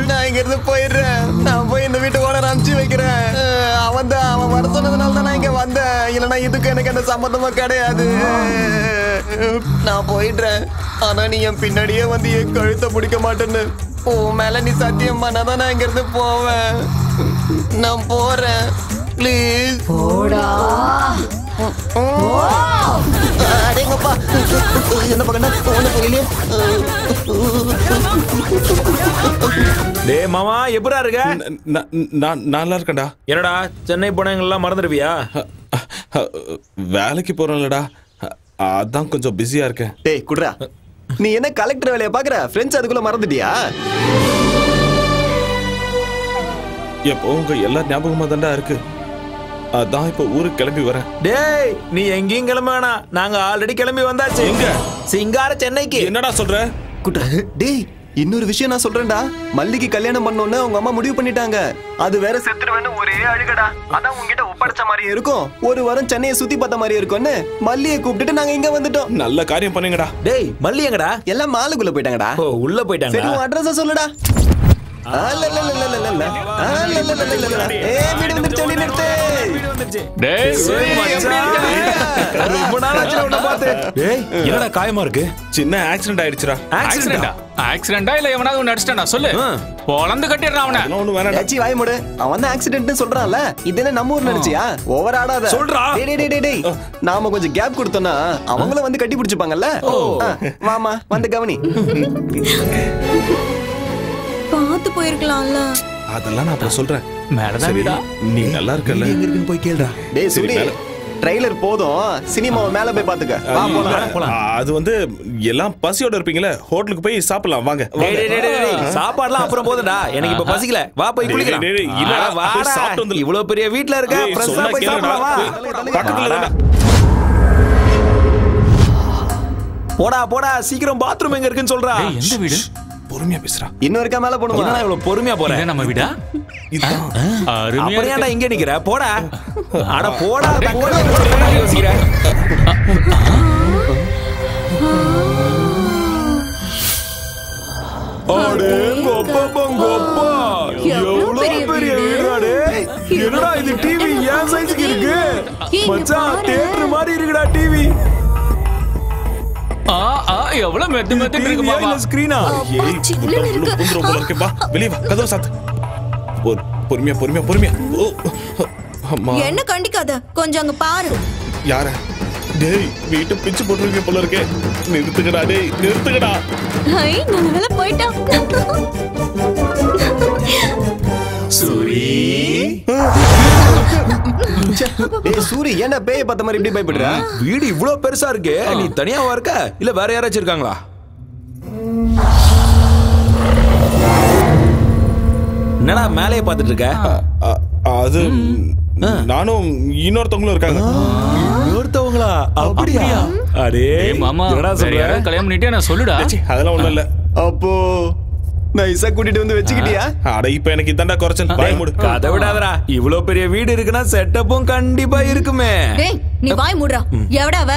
H: நான் இங்க இருந்து போயிடுறேன். நான் போய் இந்த வீட்டை ஓட பணியாளர் அனுப்பிச்சு வைக்கிறேன். அவன் வர சொன்னதுனால தான் நான் இங்க வந்தேன். இல்லைன்னா இதுக்கு எனக்கு எந்த சம்மந்தமும் கிடையாது. நான் போயிடுறேன். ஆனா நீ என் பின்னாடியே வந்து என் கழுத்தை பிடிக்க மாட்டேன்னு உன் மேல நீ சத்தியம் பண்ணாதான் நான் இங்க இருந்து போவேன். நான் போறேன். ப்ளீஸ்
O: போடா.
H: அடேங்கப்பா, என்ன பக்கம்னா ஒண்ணு போயிலே.
G: டேய் மாமா எப்படா இருக்க?
M: நான் நல்லா இருக்கேன்டா.
G: என்னடா சென்னை போனவங்கெல்லாம் மறந்துடுவியா?
M: வேலைக்கு போறேன்லடா, அதான் கொஞ்சம் பிஸியா இருக்கேன்.
H: டேய் குட்ரா, நீ என்ன கலெக்டர் வேலையை பாக்குற? ஃப்ரெண்ட்ஸ் அதுக்குள்ள மறந்துட்டியா?
M: எப்போ உங்க எல்லா ஞாபகமா தான்டா இருக்கு. அதான் இப்ப ஊருக்கு கிளம்பி வரேன்.
G: டேய் நீ எங்கேயும் கிளம்ப வேணாம், நாங்க ஆல்ரெடி கிளம்பி வந்தாச்சு.
M: எங்க?
G: சிங்கார சென்னைக்கு.
M: என்னடா சொல்ற?
H: குட்ரா, டேய் இன்னொரு விஷயம் நான் சொல்றேன்டா. மல்லிக்கு கல்யாணம் பண்ணோன்னு அவங்க அம்மா முடிவு பண்ணிட்டாங்க. அது வேற செத்துருவேன்னு ஒரே அழுகடா. அதான் உங்ககிட்ட ஒப்படைச்ச மாதிரி இருக்கும். ஒரு வாரம் சென்னையை சுத்தி பார்த்த மாதிரி இருக்கும்னு மல்லியை கூப்பிட்டுட்டு நாங்க இங்க வந்துட்டோம்.
M: நல்ல காரியம் பண்ணுங்கடா.
G: டேய் மல்லி எங்கடா?
H: எல்லாம் மாலுக்குள்ள போயிட்டாங்கடா.
G: ஓ உள்ள போயிட்டாங்க.
H: சரி உன் அட்ரஸ் சொல்லுடா.
G: என்னடா காயமா இருக்கு?
M: சின்ன ஆக்சிடென்ட் ஆயிடுச்சுடா.
D: ஆக்சிடென்டா இல்ல எவனாவது ஒன்னு அடிச்சிட்டானா சொல்லு. பொளந்து கட்டிடுறான் அவனை.
M: ஒண்ணு வேணாம்.
H: ஏச்சி வாய் மூடு. அவன் தான் ஆக்சிடென்ட்னு சொல்றான்ல. இது என்ன நம்ம ஊர் நினைச்சியா? ஓவர் ஆடாத.
G: சொல்றா.
H: டேய் நாம கொஞ்சம் கேப் கொடுத்தோம்னா அவங்கள வந்து கட்டி பிடிச்சுப்பாங்கல்ல. வாமா வந்து கவனி.
F: பார்த்து போயிருக்கலாம்ல.
M: அதெல்லாம் நான் அப்புறம் சொல்றேன்.
D: மேலதான் வீடா.
M: நீ நல்லா இருக்கல.
G: எங்க இருக்குன்னு போய் கேளுடா.
H: டேய் சூரி, ட்ரைலர் போதும். சினிமாவை மேல போய் பாத்துக்க. வா போலாம்.
M: அது வந்து எல்லாம் பசியோட இருப்பீங்களே, ஹோட்டலுக்கு போய் சாப்பிடலாம் வாங்க.
G: சாப்பாடுலாம் அப்புறம் போதுடா, எனக்கு இப்ப பசிக்கல. வா போய் குளிக்கலாம். இவ்வளவு பெரிய வீட்ல இருக்க, பிரசன்னா போய் சாப்பிடலாம் வா.
M: பக்கத்துல தான்.
G: போடா போடா சீக்கிரம் பாத்ரூம் எங்க இருக்குன்னு சொல்றா.
D: எந்த வீடு?
M: பொறுமையா பேசுறா.
H: இன்னும் இருக்கா மேல போணுமா?
G: என்னடா இவ்வளவு பொறுமையா போற?
D: நம்ம வீடா?
G: அருமையா இங்க நிக்கிற? போடா. அட போடா. யோசிக்கிற. அடே கோப்பா கோப்பா. எவ்வளவு பெரிய வீடாடே. என்னடா இது டிவி ஏன் சைஸ்க்கு இருக்கு? மச்சான் தியேட்டர் மாதிரி இருக்குடா டிவி.
D: எவ்வளவு மெத்து இருக்கு மாமா.
G: ஸ்கிரீனா?
M: வா வெளிய வா, கதவு சாத்து. பொறுமையா. அம்மா
F: என்ன கண்டிக்காத, கொஞ்சம் அங்க பாரு.
M: யார? டேய் வீட்டு பிச்சு போட்டுருக்க போல இருக்கே. நிறுத்துக்கடா டேய், நிறுத்துக்கடா.
F: ஹை நல்லா போய்டா.
G: சூரி.
H: டேய் சூரி, ஏன்டா பேய பார்த்த மாதிரி இப்படி பயப்படுற?
G: வீடு இவ்வளவு பெருசா இருக்கு, நீ தனியாவா இருக்க இல்ல வேற யாராச்சும் இருக்காங்களா? என்னடா மேலே பார்த்துட்டு இருக்க?
M: அது நானும் இன்னொருத்தவங்களும் இருக்காங்க.
G: இன்னொருத்தவங்களா? அப்படியா? அடே
D: மாமா,
G: என்னடா சொல்ற?
D: கல்யாணம் பண்ணிட்டே நான் சொல்லுடா.
M: அதெல்லாம் ஒண்ணும் இல்ல.
H: அப்போ நைஸா கூட்டிட்டு வந்து வச்சுக்கிட்டியா?
M: அட இப்ப எனக்கு இதாண்டா குறைச்சல். வாய் மூடு.
G: கதை விடாதடா. இவ்வளவு பெரிய வீடு இருக்குன்னா செட்டப்பும் கண்டிப்பா இருக்குமே.
F: டேய் நீ வாய் மூடுடா. எவடா அவ?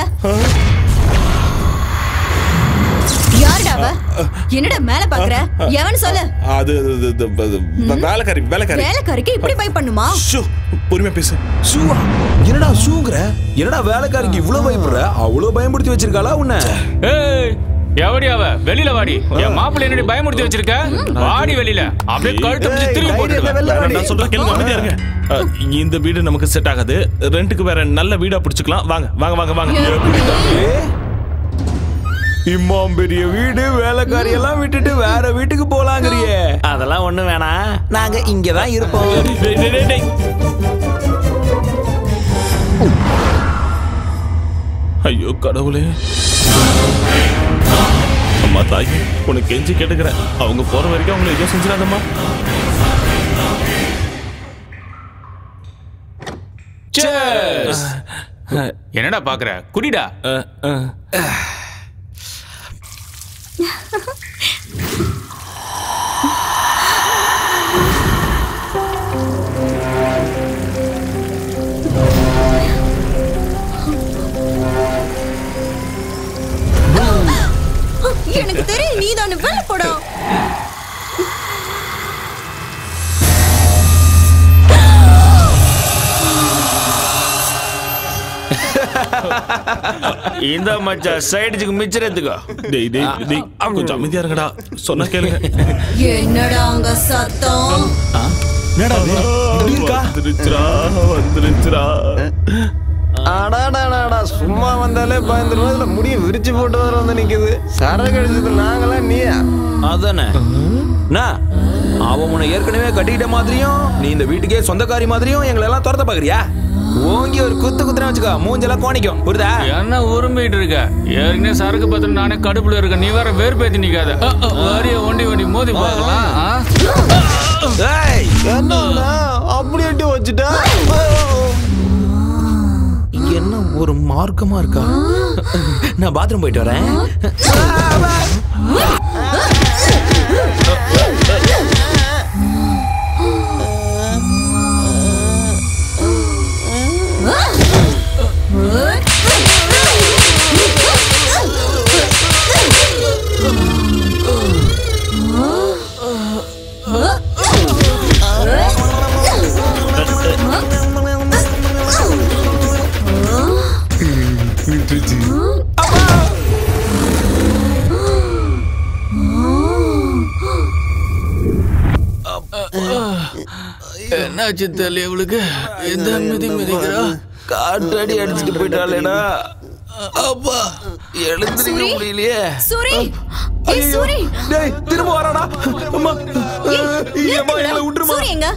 F: யாருடா அவ? என்னடா மேல பாக்குற? எவன் சொல்லு.
M: அது வேலைக்காரி.
F: வேலைக்காரிக்கு இப்படி பை பண்ணுமா?
M: ஷூ, பொறுமையா பேசு.
G: ஷூவா? என்னடா ஷூங்கற? என்னடா வேலைக்காரிக்கு இவ்வளவு பயப்படுற? அவ்வளவு பயமுறுத்தி வச்சிருக்காளா உன்னை?
D: ஏய் எவடி அவ? வெளியில வாடி. என் மாப்பிள்ளை என்னடி பயமுறுத்தி வச்சிருக்க? வாடி வெளியில. அப்படியே கழுத்து பிடிச்சு திரும்பி போட்டுடுவேன்.
M: நான் சொல்ற கேளுங்க, அமைதியா இருங்க. இந்த வீடு நமக்கு செட் ஆகாது. ரெண்டுக்கு வேற நல்ல வீடா பிடிச்சுக்கலாம். வாங்க.
G: இம்மாம் பெரிய வீடு, வேலைக்காரி எல்லாம் விட்டுட்டு வேற வீட்டுக்கு போலாங்கறியே. அதெல்லாம் ஒண்ணு வேணாம், நாங்க இங்கதான் இருப்போம்.
M: ஐயோ கடவுளே. அம்மா தாய், உனக்கு கெஞ்சி கேட்டுக்கிறேன். அவங்க போற வரைக்கும் அவங்களை எதுவும் செஞ்சிடாதம்மா.
D: என்னடா பாக்குற? குடிடா.
F: எனக்கு தெரியும் நீதானே. வெளில போடா.
G: இந்த மச்சான் சைடுக்கு மிச்சர் எடுத்துக்கோ.
M: டேய் டேய் டேய் கொஞ்சம் அமைதியா இருங்கடா. சொன்னா கேளுங்க.
F: என்னடா அங்க சத்தம்?
M: வந்துருச்சுடா.
H: அடாடாடாடா சும்மா வந்தாலே பயந்துருவோம். இதுல முடிய விரிச்சு போட்டு வர வந்து நிக்குது. சரக்கு அடிச்சது நாங்களா நீயா?
G: அதானே அவன் உன்னை ஏற்கனவே கட்டிக்கிட்ட மாதிரியும் நீ இந்த வீட்டுக்கே சொந்தக்காரி மாதிரியும் எங்களை எல்லாம் துரத்த பாக்குறியா? ஓங்கி ஒரு குத்துனா வச்சுக்கோ, மூஞ்செல்லாம் கோணிக்கும். புரியுதா?
I: என்ன உரிமைட்டு இருக்க? ஏற்கனவே சரக்கு பத்திரம் நானே கடுப்புல இருக்க, நீ வேற வேறுபேத்தி நிக்காத. ஒண்டி மோதி பார்க்கலாம்.
H: அப்படி எட்டி வச்சுட்டா
G: என்ன ஒரு மார்க்கமா இருக்கா? நான் பாத்ரூம் போயிட்டு வரேன்.
I: என்னாச்சு தெரியல இவளுக்கு. எந்த மிதிக்கிறா?
G: காற்றடி அடிச்சுட்டு போயிட்டாளேடா. அப்பா எழுந்திருக்க முடியலையே.
F: சூரி, ஏய் சூரி,
G: டேய் திரும்ப வரடா. அம்மா
F: எங்களை விட்டுருமா? சூரி எங்க?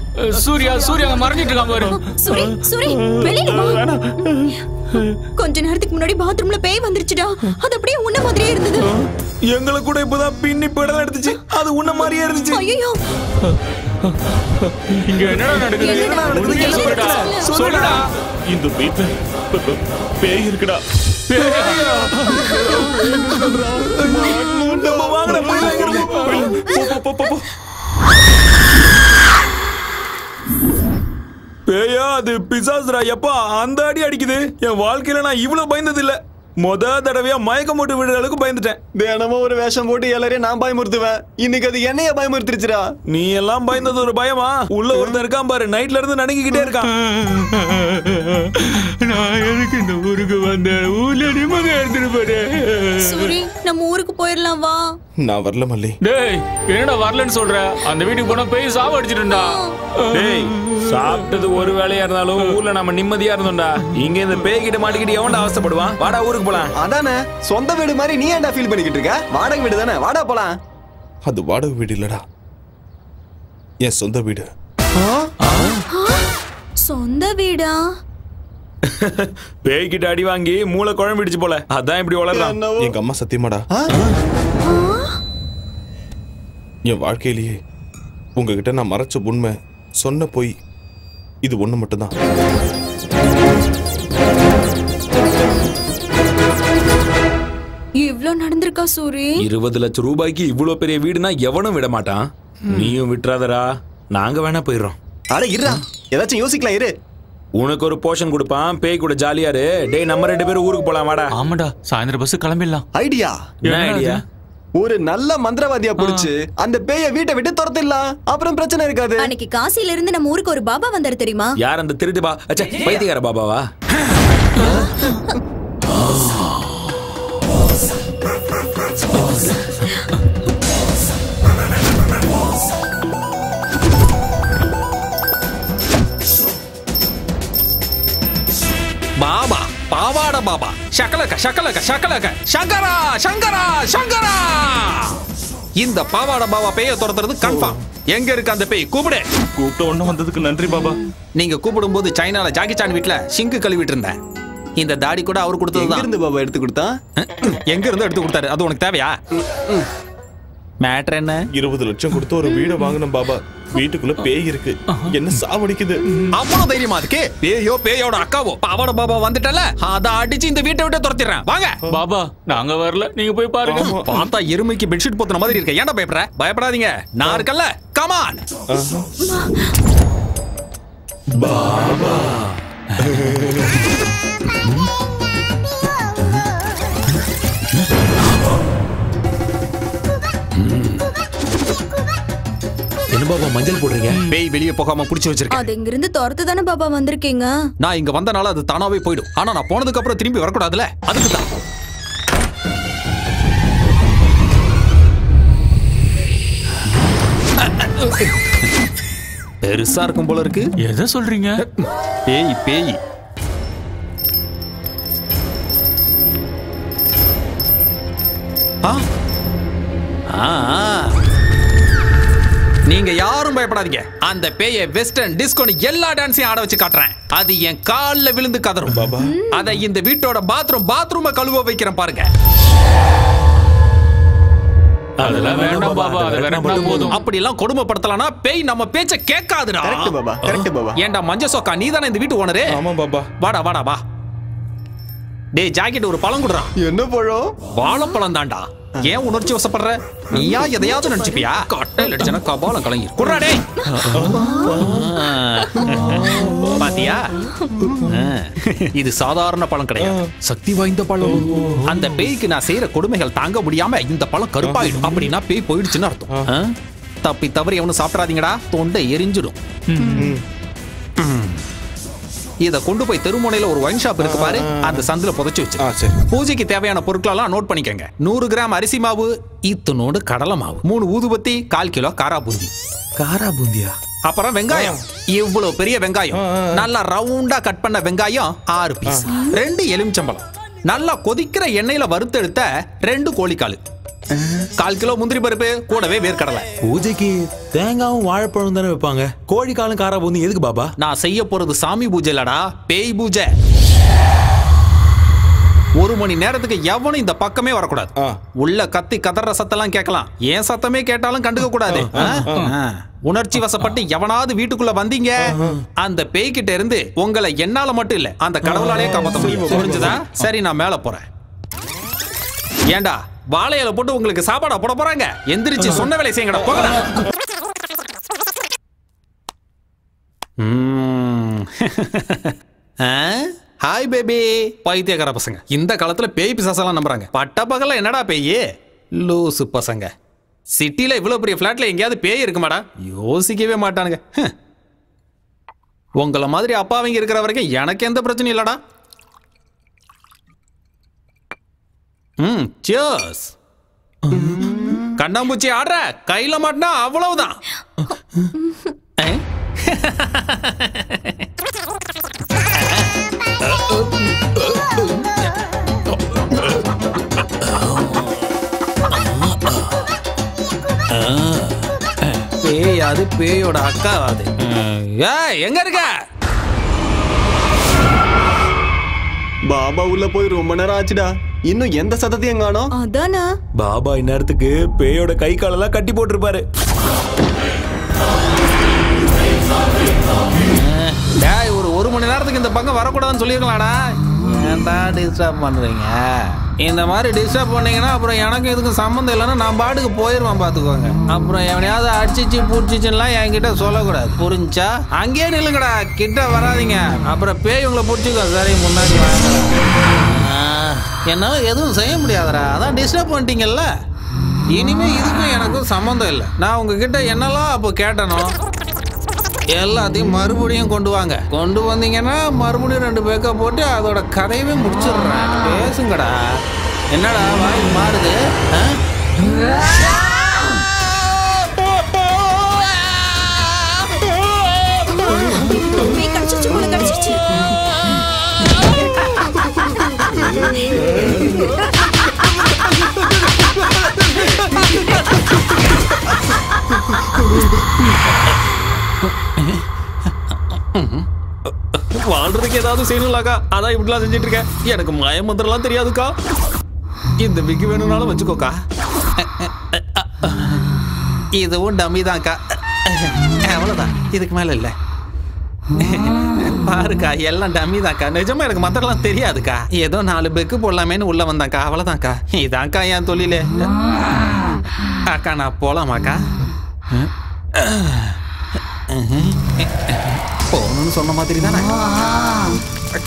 I: சூர்யா மறைஞ்சிட்டு இருக்கான் பாரு.
F: சூரி வெளியில வா. கொஞ்ச நேரத்துக்கு முன்னாடி பாத்ரூம்ல பேய் வந்துருச்சுடா. அது அப்படியே உன்ன மாதிரியே இருந்தது.
G: எங்களை கூட இப்பதான் பின்னி படம் எடுத்துச்சு. அது உன்ன மாதிரியே இருந்துச்சு.
F: ஐயோ
I: இங்க என்னடா நடக்குது? சொல்லுடா.
M: இந்த வீட்டுல பேய் இருக்குடா.
G: நம்ம வாங்கடா பேயா? அது பிசாசுரா. எப்பா அந்த அடி அடிக்குது. என் வாழ்க்கையில நான் இவ்வளவு பயந்தது இல்ல. முத தடவையா மயக்கம் போட்டு விடுற அளவுக்கு பயந்துட்டேன்.
H: தினமும் ஒரு வேஷம் போட்டு எல்லாரையும் நான் பயமுறுத்துவேன். இன்னைக்கு அது என்னைய பயமுறுத்திருச்சுடா.
G: நீ எல்லாம் பயந்தது ஒரு பயமா? உள்ள ஒருத்தன் இருக்கான் பாரு, நைட்ல இருந்து நடுங்கிக்கிட்டே இருக்கான்.
I: நான் எதுக்கு இந்த ஊருக்கு வந்தேன்? ஊர்ல நிம்மதியா எடுத்துட்டு போறே.
F: சூரி நம்ம ஊருக்கு போயிடலாம் வா.
M: நான் வரல மல்லி.
I: டேய் என்னடா வரலன்னு சொல்ற? அந்த வீட்டுக்கு போனா பேய் சாவ அடிச்சிட்டுடா.
G: டேய் சாப்பிட்டது ஒரு வேலையா இருந்தாலும் ஊர்ல நம்ம நிம்மதியா இருந்தோம்டா. இங்க இந்த பேய் கிட்ட மாட்டிக்கிட்டு எவன்டா அவஸ்தைப்படுவான்? வாடா ஊருக்கு போலாம்.
H: அதானே சொந்த வீடு மாதிரி நீ ஏன்டா ஃபீல் பண்ணிக்கிட்டு இருக்க? வாடகை வீடு தானே, வாடா போலாம்.
M: அது வாடகை வீடு இல்லடா, என் சொந்த வீடு.
F: சொந்த வீடா?
G: பேய் கிட்ட அடி வாங்கி மூளை குழம்பிடுச்சு போல, அதான் இப்படி வளர்றான்.
M: எங்க அம்மா சத்தியமாடா, என் வாழ்க்கையிலேயே உங்ககிட்ட நான் மறைச்ச உண்மை, சொன்ன போய் இது ஒண்ணு மட்டும்தான்.
F: இவ்ளோ நடந்திருக்கா சூரி?
G: 20 லட்சம் ரூபாய்க்கு இவ்வளவு பெரிய வீடுனா எவனும் விட மாட்டான். நீயும் விட்டுறாதரா, நாங்க வேணா போயிடுறோம்.
H: அட இருடா, ஏதாச்சும் யோசிக்கலாம் இரு.
G: உனக்கு ஒரு போர்ஷன் கொடுப்பான், பேய் கூட ஜாலியா இரு. டேய் நம்ம 2 பேரும் ஊருக்கு போலாம் வாடா.
I: ஆமாடா, சாயந்தரம் பஸ் கிளம்பிடலாம்.
H: ஐடியா?
G: என்ன ஐடியா?
H: ஒரு நல்ல மந்திரவாதியா புடிச்சு அந்த பேயை வீட்டை விட்டு துரத்திடலாம், அப்புறம் பிரச்சனை இருக்காது.
F: அன்னைக்கு காசில இருந்து நம்ம ஊருக்கு ஒரு பாபா வந்தாரு தெரியுமா?
G: யார் அந்த திருட்டு பா? அச்சா பைத்தியக்கார பாபாவா?
J: பாபா, பாவாட பாபா, சகலக சகலக சகலக, சங்கரா சங்கரா சங்கரா. இந்த பாவாட பாபா பேயை துரத்துறது கன்ஃபார்ம். எங்க இருக்கு அந்த பேய்? கூப்பிடு.
M: கூப்பிட்ட ஒண்ணு வந்ததுக்கு நன்றி பாபா.
J: நீங்க கூப்பிடும் போது சைனால ஜாக்கி சான் வீட்ல சிங்கு கழுவிட்டு இருந்தேன். இந்த தாடி கூட அவர் கொடுத்ததுதான்.
H: எங்க இருந்து பாபா எடுத்து கொடுத்தா?
J: எங்க இருந்து எடுத்து கொடுத்தாரு? அது உனக்கு தேவையா? மேட்டர் என்ன?
M: 20 லட்சம் கொடுத்து ஒரு வீடை வாங்கணும் பாபா. வீட்டுக்குள்ள பேய் இருக்கு, என்ன சாவடிக்குது.
J: அவ்வளவு தைரியமா அதுக்கு? பேயோ பேயோட அக்காவோ பாவாட பாபா வந்துட்டல, அத அடிச்சு இந்த வீட்டை விட்டு துரத்திடுறேன். வாங்க
I: பாபா, நாங்க வரல, நீங்க போய் பாருங்க.
J: பார்த்தா எருமைக்கு பெட்ஷீட் போத்துன மாதிரி இருக்க. ஏன்டா பயப்படுற? பயப்படாதீங்க, நான் இருக்கல்ல. கமான்
M: பாபா.
P: என்ன பாபா மஞ்சள் போடுறீங்க? பேய் வெளியே போகாம புடிச்சு வச்சிருக்கேன்.
F: அது இங்கிருந்து துரத்து தானே பாபா வந்திருக்கீங்க.
P: நான் இங்க வந்தனால அது தானாவே போயிடும். ஆனா நான் போனதுக்கு அப்புறம் திரும்பி வரக்கூடாதுல, அதுக்கு தான். பெருசா இருக்கும் போல இருக்கு.
I: எதை சொல்றீங்க?
P: பேய் பேய். நீங்க யாரும் பயப்படாதீங்க. அந்த பேயை வெஸ்டர்ன் டிஸ்கோன்னு எல்லா டான்ஸையும் ஆட வச்சு காட்டுறேன். அது என் கால்ல விழுந்து கதறும் பாபா. அதை இந்த வீட்டோட பாத்ரூம கழுவ வைக்கிறேன் பாருங்க.
I: அதெல்லாம் வேண்டாம் பாபா, அது வேண்டாம் போதும்.
P: அப்படி எல்லாம் கொடுமைப்படுத்தலாம்னா பேய் நம்ம பேச்ச கேட்காதுடா.
H: Correct Baba, correct Baba.
P: ஏண்டா மஞ்ச சொக்கா, நீதானே இந்த வீட்டு ஓனரு?
M: ஆமா பாபா.
P: வாடா வாடா வா. டேய் ஜாக்கெட் ஒரு பழம் குடுறா.
H: என்ன பழம்?
P: வாழைப்பழம் தான்டா. ஏன் உணர்ச்சி வசப்படுற? நீயா எதையாவது நினைச்சுப்பியா? கட்டையில் அடிச்சனா கபாலம் கலங்கி குடுறா டேய். பாத்தியா? இது சாதாரண பழம் கிடையாது, சக்தி வாய்ந்த பழம். அந்த பேய்க்கு நான் செய்யற கொடுமைகள் தாங்க முடியாம இந்த பழம் கருப்பாயிடும். அப்படின்னா பேய் போயிடுச்சுன்னு அர்த்தம். தப்பி தவறி எவனும் சாப்பிடாதீங்கடா, தொண்டை எரிஞ்சிடும். இத கொண்டு போய் தெருமுனையில ஒரு ஒயின் ஷாப் இருக்கு பாரு, அந்த சந்தில புதைச்சு வச்சு. பூஜைக்கு தேவையான பொருட்களெல்லாம் நோட் பண்ணிக்கங்க. 100 கிராம் அரிசி மாவு, இத்தனோடு கடலை மாவு, 3 ஊதுபத்தி, 1/4 கிலோ காரா பூந்தி. காரா பூந்தியா? அப்புறம் வெங்காயம், இவ்வளவு பெரிய வெங்காயம், நல்லா ரவுண்டா கட் பண்ண வெங்காயம் 6 பீஸ், 2 எலுமிச்சம்பழம், நல்லா கொதிக்கிற எண்ணெயில வறுத்தெடுத்த 2 கோழிக்கால், 1/4 கிலோ முந்திரி பருப்பு, கூடவே வேர்க்கடலை. பூஜைக்கு தேங்காவும் வாழைப்பழம் தானே வைப்பாங்க, கோழிக்காலும் காரா பூந்தி எதுக்கு பாபா? நான் செய்ய போறது சாமி பூஜை இல்லடா, பேய் பூஜை. 1 மணி நேரத்துக்கு எவனும் இந்த பக்கமே வரக்கூடாது. உள்ள கத்தி கதற சத்தெல்லாம் கேட்கலாம், ஏன் சத்தமே கேட்டாலும் கண்டுக்க கூடாது. உணர்ச்சி வசப்பட்டு எவனாவது வீட்டுக்குள்ள வந்தீங்க, அந்த பேய்கிட்ட இருந்து உங்களை என்னால மட்டும் இல்ல அந்த கடவுளாலே காப்பாத்த முடியும். புரிஞ்சுதா? சரி, நான் மேல போறேன். ஏண்டா வாழையில போட்டு உங்களுக்கு சாப்பாடா போட போறாங்க? எந்திரிச்சு சொன்ன வேலை செய்யுங்கடா, போங்கடா. Hi baby. பைத்தியக்கார பசங்க இந்த காலத்துல பேய் பிசாசெல்லாம் நம்புறாங்க. பட்ட பகல்ல என்னடா பேய்? லூசு பசங்க. சிட்டில இவ்வளவு பெரிய பிளாட்ல எங்கேயாவது பேய் இருக்குமாடா? யோசிக்கவே மாட்டானுங்க. உங்கள மாதிரி அப்பாவிங்க இருக்கிற வரைக்கும் எனக்கு எந்த பிரச்சனையும் இல்லடா. Cheers. கண்ணாம்பூச்சி ஆடுற, கையில மாட்டினா அவ்வளவுதான். பேய் அது பேயோட அக்கா அது. எங்க இருக்க?
H: பாபா உள்ள போய் ரொம்ப நேரம் ஆச்சுடா, இன்னும் எந்த சத்தத்தையும் காணோம்.
F: அதானே
P: பாபா இந்நேரத்துக்கு பேயோட கை காலெல்லாம் கட்டி போட்டிருப்பாரு. ஒரு மணி நேரத்துக்கு இந்த பக்கம் வரக்கூடாதுன்னு சொல்லிருக்கலாடா. ஏன்டா டிஸ்டர்ப் பண்றீங்க? இந்த மாதிரி டிஸ்டர்ப் பண்ணீங்கன்னா அப்புறம் எனக்கு இதுக்கு சம்மந்தம் இல்லைன்னா நான் பாட்டுக்கு போயிடுவேன், பார்த்துக்கோங்க. அப்புறம் எவனையாவது அடிச்சிச்சு பூச்சிச்சுலாம் என்கிட்ட சொல்லக்கூடாது, புரிஞ்சா? அங்கேயே நில்லுங்கடா, கிட்ட வராதிங்க, அப்புறம் பேய் உங்களை பிடிச்சிக்கோ. சரி, முன்னாடி வாங்க. என்னால எதுவும் செய்ய முடியாதடா, அதான் டிஸ்டர்ப் பண்ணிட்டீங்கல்ல. இனிமே இதுக்கும் எனக்கும் சம்மந்தம் இல்லை. நான் உங்ககிட்ட என்னெல்லாம் அப்போ கேட்டனோ எல்லாத்தையும் மறுபடியும் கொண்டு வாங்க. கொண்டு வந்தீங்கன்னா மறுபடியும் 2 பேக்கை போட்டு அதோட கதையவே முடிச்சிடுறேன். பேசுங்கடா. என்னடா வாய் மாறுது? வாழ்றதுக்கு ஏதாவது செய்யணும்லாக்கா, அதான் இப்படிலாம் செஞ்சுட்டு இருக்கேன். எனக்கு மாய மந்திரம்லாம் தெரியாதுக்கா. இந்த விக்கு வேணும்னாலும் வச்சுக்கோக்கா. இதுவும் டம்மி தான்க்கா, அவ்வளோதான், இதுக்கு மேல இல்லை. பாருக்கா, எல்லாம் டம்மி தான்க்கா. நிஜமா எனக்கு மந்திரம்லாம் தெரியாதுக்கா. ஏதோ 4 பெக்கு போடலாமேன்னு உள்ள வந்தாக்கா, அவ்வளோதான்க்கா. இதான்க்கா என் தொழிலே. அக்கா நான் போலாமாக்கா? போகணும்னு சொன்ன மாதிரி தானே,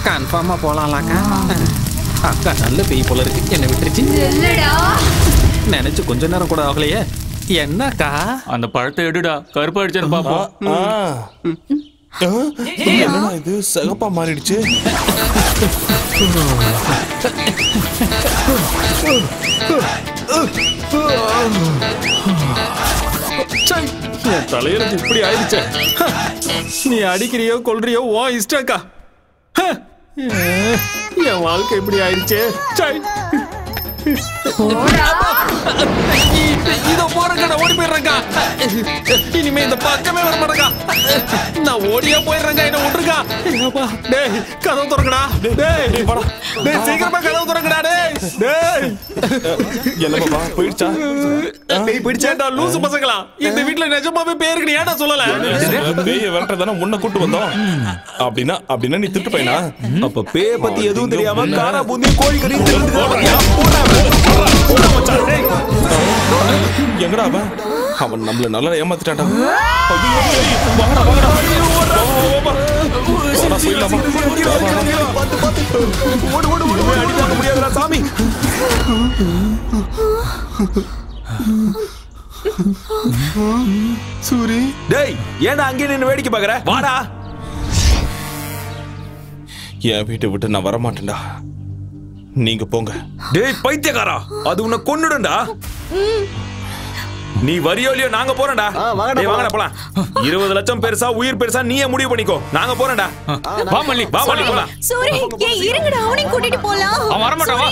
P: கன்ஃபார்மா போலாம்லாக்கா. அக்கா நல்ல பேய் போல இருக்கு, என்ன விட்டுருச்சு. நினைச்சு கொஞ்ச நேரம் கூட ஆகலையே. என்னக்கா
I: அந்த பழத்தை எடுடா, கருப்பா அடிச்சேன்னு பாப்போம்.
M: என்னடா இது சிகப்பா மாறிடுச்சு?
P: என் தலையெழுத்து இப்படி ஆயிடுச்சே. நீ அடிக்கிறியோ கொல்றியோ ஓ இஷ்டக்கா. என் வாழ்க்கை இப்படி ஆயிடுச்சே. இதோ போறேங்க, ஓடி போயிடுறேங்க. இனிமே இந்த பக்கமே வர மாட்டேங்க. நான் ஓடியா போயிடுறேங்க, என்ன விட்டுருக்கா. டேய் கதவு திறக்கடா. டேய் டேய் சீக்கிரமா கதவு திறக்கடா. டேய்
M: என்ன பாப்பா போயிடுச்சா?
P: டேய் போயிடுச்சேடா லூசு பசங்களா. இந்த வீட்ல நிஜமாவே பேருக்கு நீ ஏன்டா சொல்லல?
M: பேய வரட்டதானே முன்ன கூட்டி வந்தோம். அப்படினா நீ திட்டு பையனா?
G: அப்ப பேய பத்தி எதுவும் தெரியாம காரா பூந்தி கோழி கறி தின்னுட்டு
M: எங்கடா அவன்? அவன் நம்மள நல்லா ஏமாத்திட்டான்டா.
G: சாமி
M: சூரி,
G: டேய் ஏன்டா அங்கே நின்னு வேடிக்கை பாக்குற? வாடா.
M: என் வீட்டை விட்டு நான் வரமாட்டேன்டா. நீங்க போங்க.
G: டேய் பைத்தியக்காரா, அது உன்னை கொன்னுடும்டா. நீ வரியோ இல்லையோ நாங்க போறோம்டா. டேய் வாங்கடா போலாம். 20 லட்சம் பெருசா உயிர் பெருசா நீயே முடிவு பண்ணிக்கோ. நாங்க போறோம்டா. வா மல்லி போலாம்.
F: சூரி ஏய் இருங்கடா, அவனையும் கூட்டிட்டு போலாம்.
I: அவன் வர மாட்டான். வா.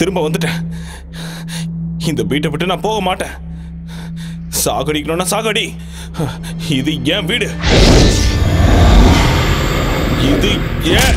M: திரும்ப வந்துட்டேன். இந்த வீட்டை விட்டு நான் போக மாட்டேன். சாகடிக்கணும்னா சாகடி. இது என் வீடு. இது ஏன்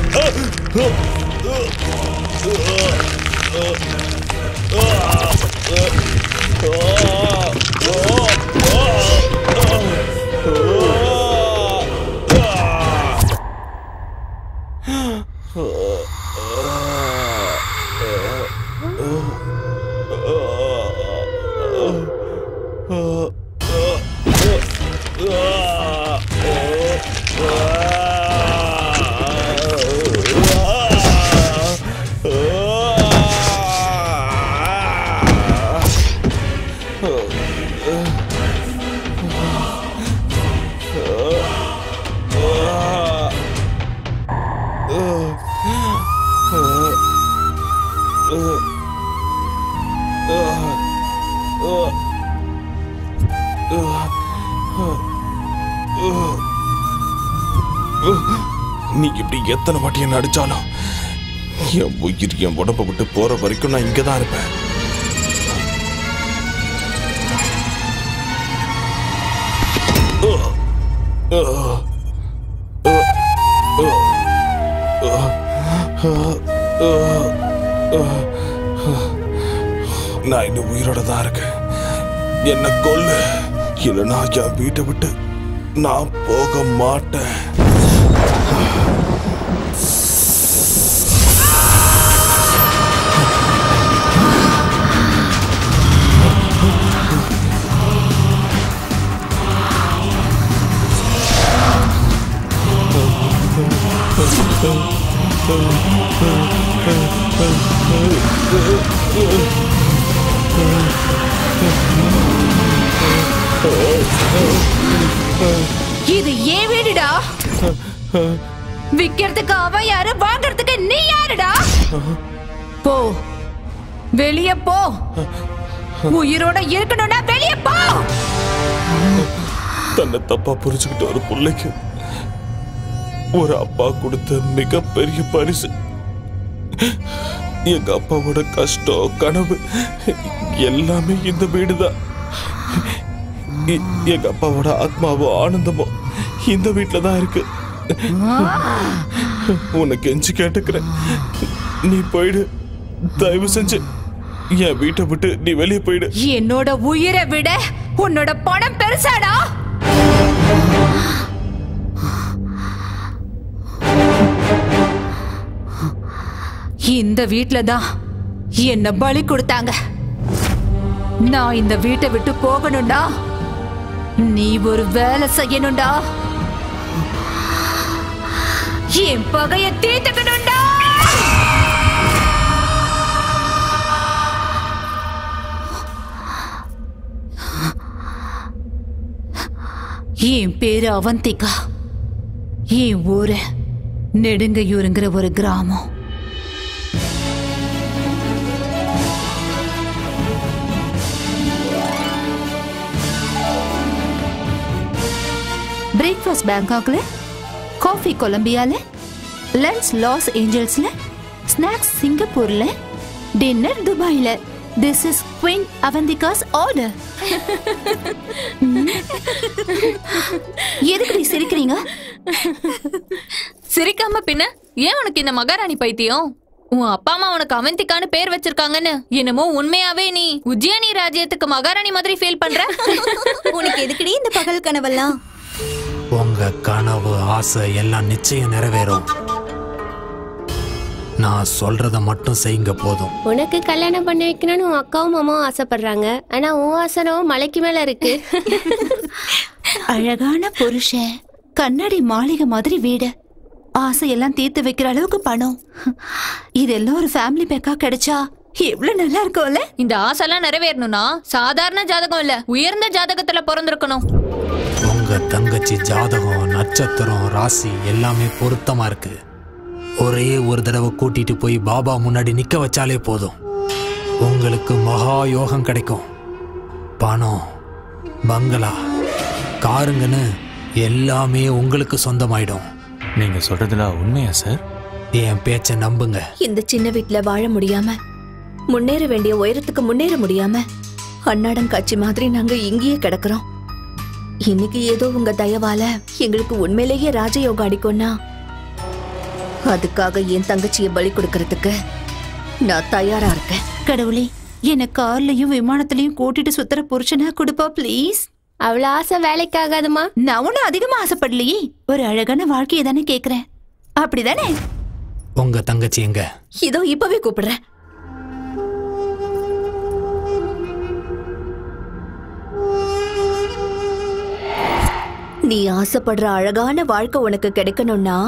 M: நீ இப்படி எத்தனை வாட்டி என்ன அடிச்சாலும் என் உயிர் என் உடம்பை விட்டு போற வரைக்கும் நான் இங்கதான் இருப்பேன். நான் இன்னும் உயிரோட தான் இருக்கேன். என்ன கொல்லு, இல்லைன்னா என் வீட்டை விட்டு நான் போக மாட்டேன்.
O: இது ஏன் வீடுடா? விக்கிறதுக்கு அவன் யாரு, வாங்கறதுக்கு நீ யாருடா? போ, வெளிய போ. உயிரோட இருக்கணும்னா வெளிய போ.
M: தன்னை தப்பா புரிஞ்சுக்கிட்ட ஒரு பிள்ளைக்கு ஒரு அப்பா கொடுத்த மிகப்பெரிய பரிசு. எங்க அப்பாவோட கஷ்டம் கனவு எல்லாமே இந்த வீடுதான். எங்க அப்பாவோட ஆத்மாவோ ஆனந்தமோ இந்த வீட்டுல தான் இருக்கு. உனக்கு கெஞ்சி கேட்டுக்கிறேன், நீ போயிடு. தயவு செஞ்சு என் வீட்டை விட்டு நீ வெளியே போயிடு.
O: என்னோட உயிரை விட உன்னோட பணம் பெருசாடா. இந்த வீட்ல தான் என்ன பலி கொடுத்தாங்க. நான் இந்த வீட்டை விட்டு போகணும்டா, நீ ஒரு வேலை செய்யணும்டா. என் பகைய தீர்த்துக்கணும்டா. என் பேரு அவந்திகா. என் ஊரு நெடுங்கையூருங்கிற ஒரு கிராமம். பிரேக்ஃபாஸ்ட் பேங்காக்ல, காஃபி கொலம்பியால, லஞ்ச் லாஸ் ஏஞ்சல்ஸ்ல, ஸ்நாக்ஸ் சிங்கப்பூர்ல, டின்னர் துபாயில. This is Queen Avantika's order. எதுக்கு சிரிக்கிறீங்க?
F: சிரிக்காம பின்ன ஏன் உனக்கு இந்த மகாராணி பைத்தியம்? உன் அப்பா அம்மா உனக்கு அவந்திகான்னு பேர் வச்சிருக்காங்கன்னு என்னமோ உண்மையாவே நீ உஜ்ஜயினி ராஜ்யத்துக்கு மகாராணி மாதிரி ஃபீல் பண்ற?
Q: உனக்கு எதுக்குடி இந்த பகல் கனவெல்லாம்?
E: உங்க கனவு ஆசை எல்லாம் நிச்சயம் நிறைவேறும். நான் சொல்றத மட்டும் செய்யுங்க போதும்.
R: உனக்கு கல்யாணம் பண்ணி வைக்கணும்னு உன் அக்காவும் மாமாவும் ஆசைப்படுறாங்க. ஆனா உன் ஆசனம் மலைக்கு மேல இருக்கு.
O: அழகான புருஷன், கண்ணாடி மாளிகை மாதிரி வீடு, ஆசையெல்லாம் தீர்த்து வைக்கிற அளவுக்கு பணம், இதெல்லாம் ஒரு ஃபேமிலி பேக்கா கிடைச்சா எவ்வளவு நல்லா இருக்கும்ல.
F: இந்த ஆசைலாம் நிறைவேறணும்னா சாதாரண ஜாதகம் இல்ல, உயர்ந்த ஜாதகத்துல பிறந்திருக்கணும்.
E: உங்க தங்கச்சி ஜாதகம், நட்சத்திரம், ராசி எல்லாமே பொருத்தமா இருக்கு. ஒரே ஒரு தடவை கூட்டிட்டு போய் பாபா முன்னாடி நிக்க வச்சாலே போதும், உங்களுக்கு மகா யோகம் கிடைக்கும். பணம், பங்களா, காருங்கன்னு எல்லாமே உங்களுக்கு சொந்தமாயிடும்.
I: நீங்க சொல்றதுல உண்மையா சார்?
E: என் பேச்ச நம்புங்க.
L: இந்த சின்ன வீட்டுல வாழ முடியாம, முன்னேற வேண்டிய உயரத்துக்கு முன்னேற முடியாம அன்னாடம் காட்சி மாதிரி நாங்க இங்கேயே கிடக்குறோம். இன்னைக்கு ஏதோ உங்க தயவால எங்களுக்கு உண்மையிலேயே ராஜயோகம் அடிக்கும்னா அதுக்காக என் தங்கச்சியை பலி கொடுக்கறதுக்கு நான் தயாரா இருக்கேன்.
O: கடவுளே, என்ன கார்லயும் விமானத்திலயும் கூட்டிட்டு சுத்துற புருஷனா கொடுப்பா ப்ளீஸ்.
R: அவ்வளவு ஆசை வேலைக்கு ஆகாதுமா.
O: நான் ஒன்னும் அதிகமா ஆசைப்படலையே, ஒரு அழகான வாழ்க்கையை தானே கேக்குறேன். அப்படிதானே?
E: உங்க தங்கச்சி எங்க?
L: இதோ இப்பவே கூப்பிடுறேன். நீ ஆசைப்படுற அழகான வாழ்க்கை உனக்கு கிடைக்கணும்னா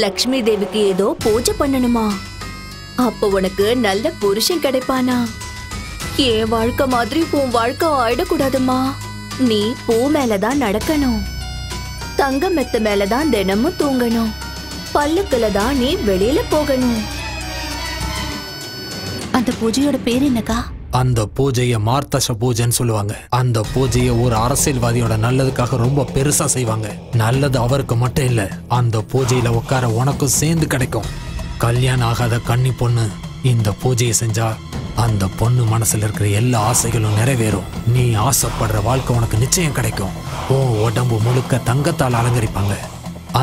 L: லக்ஷ்மி தேவிக்கு ஏதோ பூஜை பண்ணணுமா? அப்ப உனக்கு நல்ல புருஷன் கிடைப்பானா? என் வாழ்க்கை மாதிரி உன் வாழ்க்கை ஆயிடக்கூடாதுமா. நீ பூ மேலதான் நடக்கணும், தங்க மெத்த மேலதான் தினமும் தூங்கணும், பல்லுக்குல தான் நீ வெளியில போகணும்.
O: அந்த பூஜையோட பேர் என்னக்கா?
E: அந்த பூஜைய மார்த்தச பூஜைன்னு சொல்லுவாங்க. அந்த பூஜைய ஒரு அரசியல்வாதியோட நல்லதுக்காக ரொம்ப பெருசா செய்வாங்க. நல்லது அவருக்கு மட்டும் இல்ல, அந்த பூஜையில உட்கார உனக்கும் சேர்ந்து கிடைக்கும். கல்யாணம் ஆகாத கன்னி பொண்ணு இந்த பூஜையை செஞ்சா அந்த பொண்ணு மனசுல இருக்கிற எல்லா ஆசைகளும் நிறைவேறும். நீ ஆசைப்படுற வாழ்க்கை உனக்கு நிச்சயம் கிடைக்கும். உன் உடம்பு முழுக்க தங்கத்தால் அலங்கரிப்பாங்க.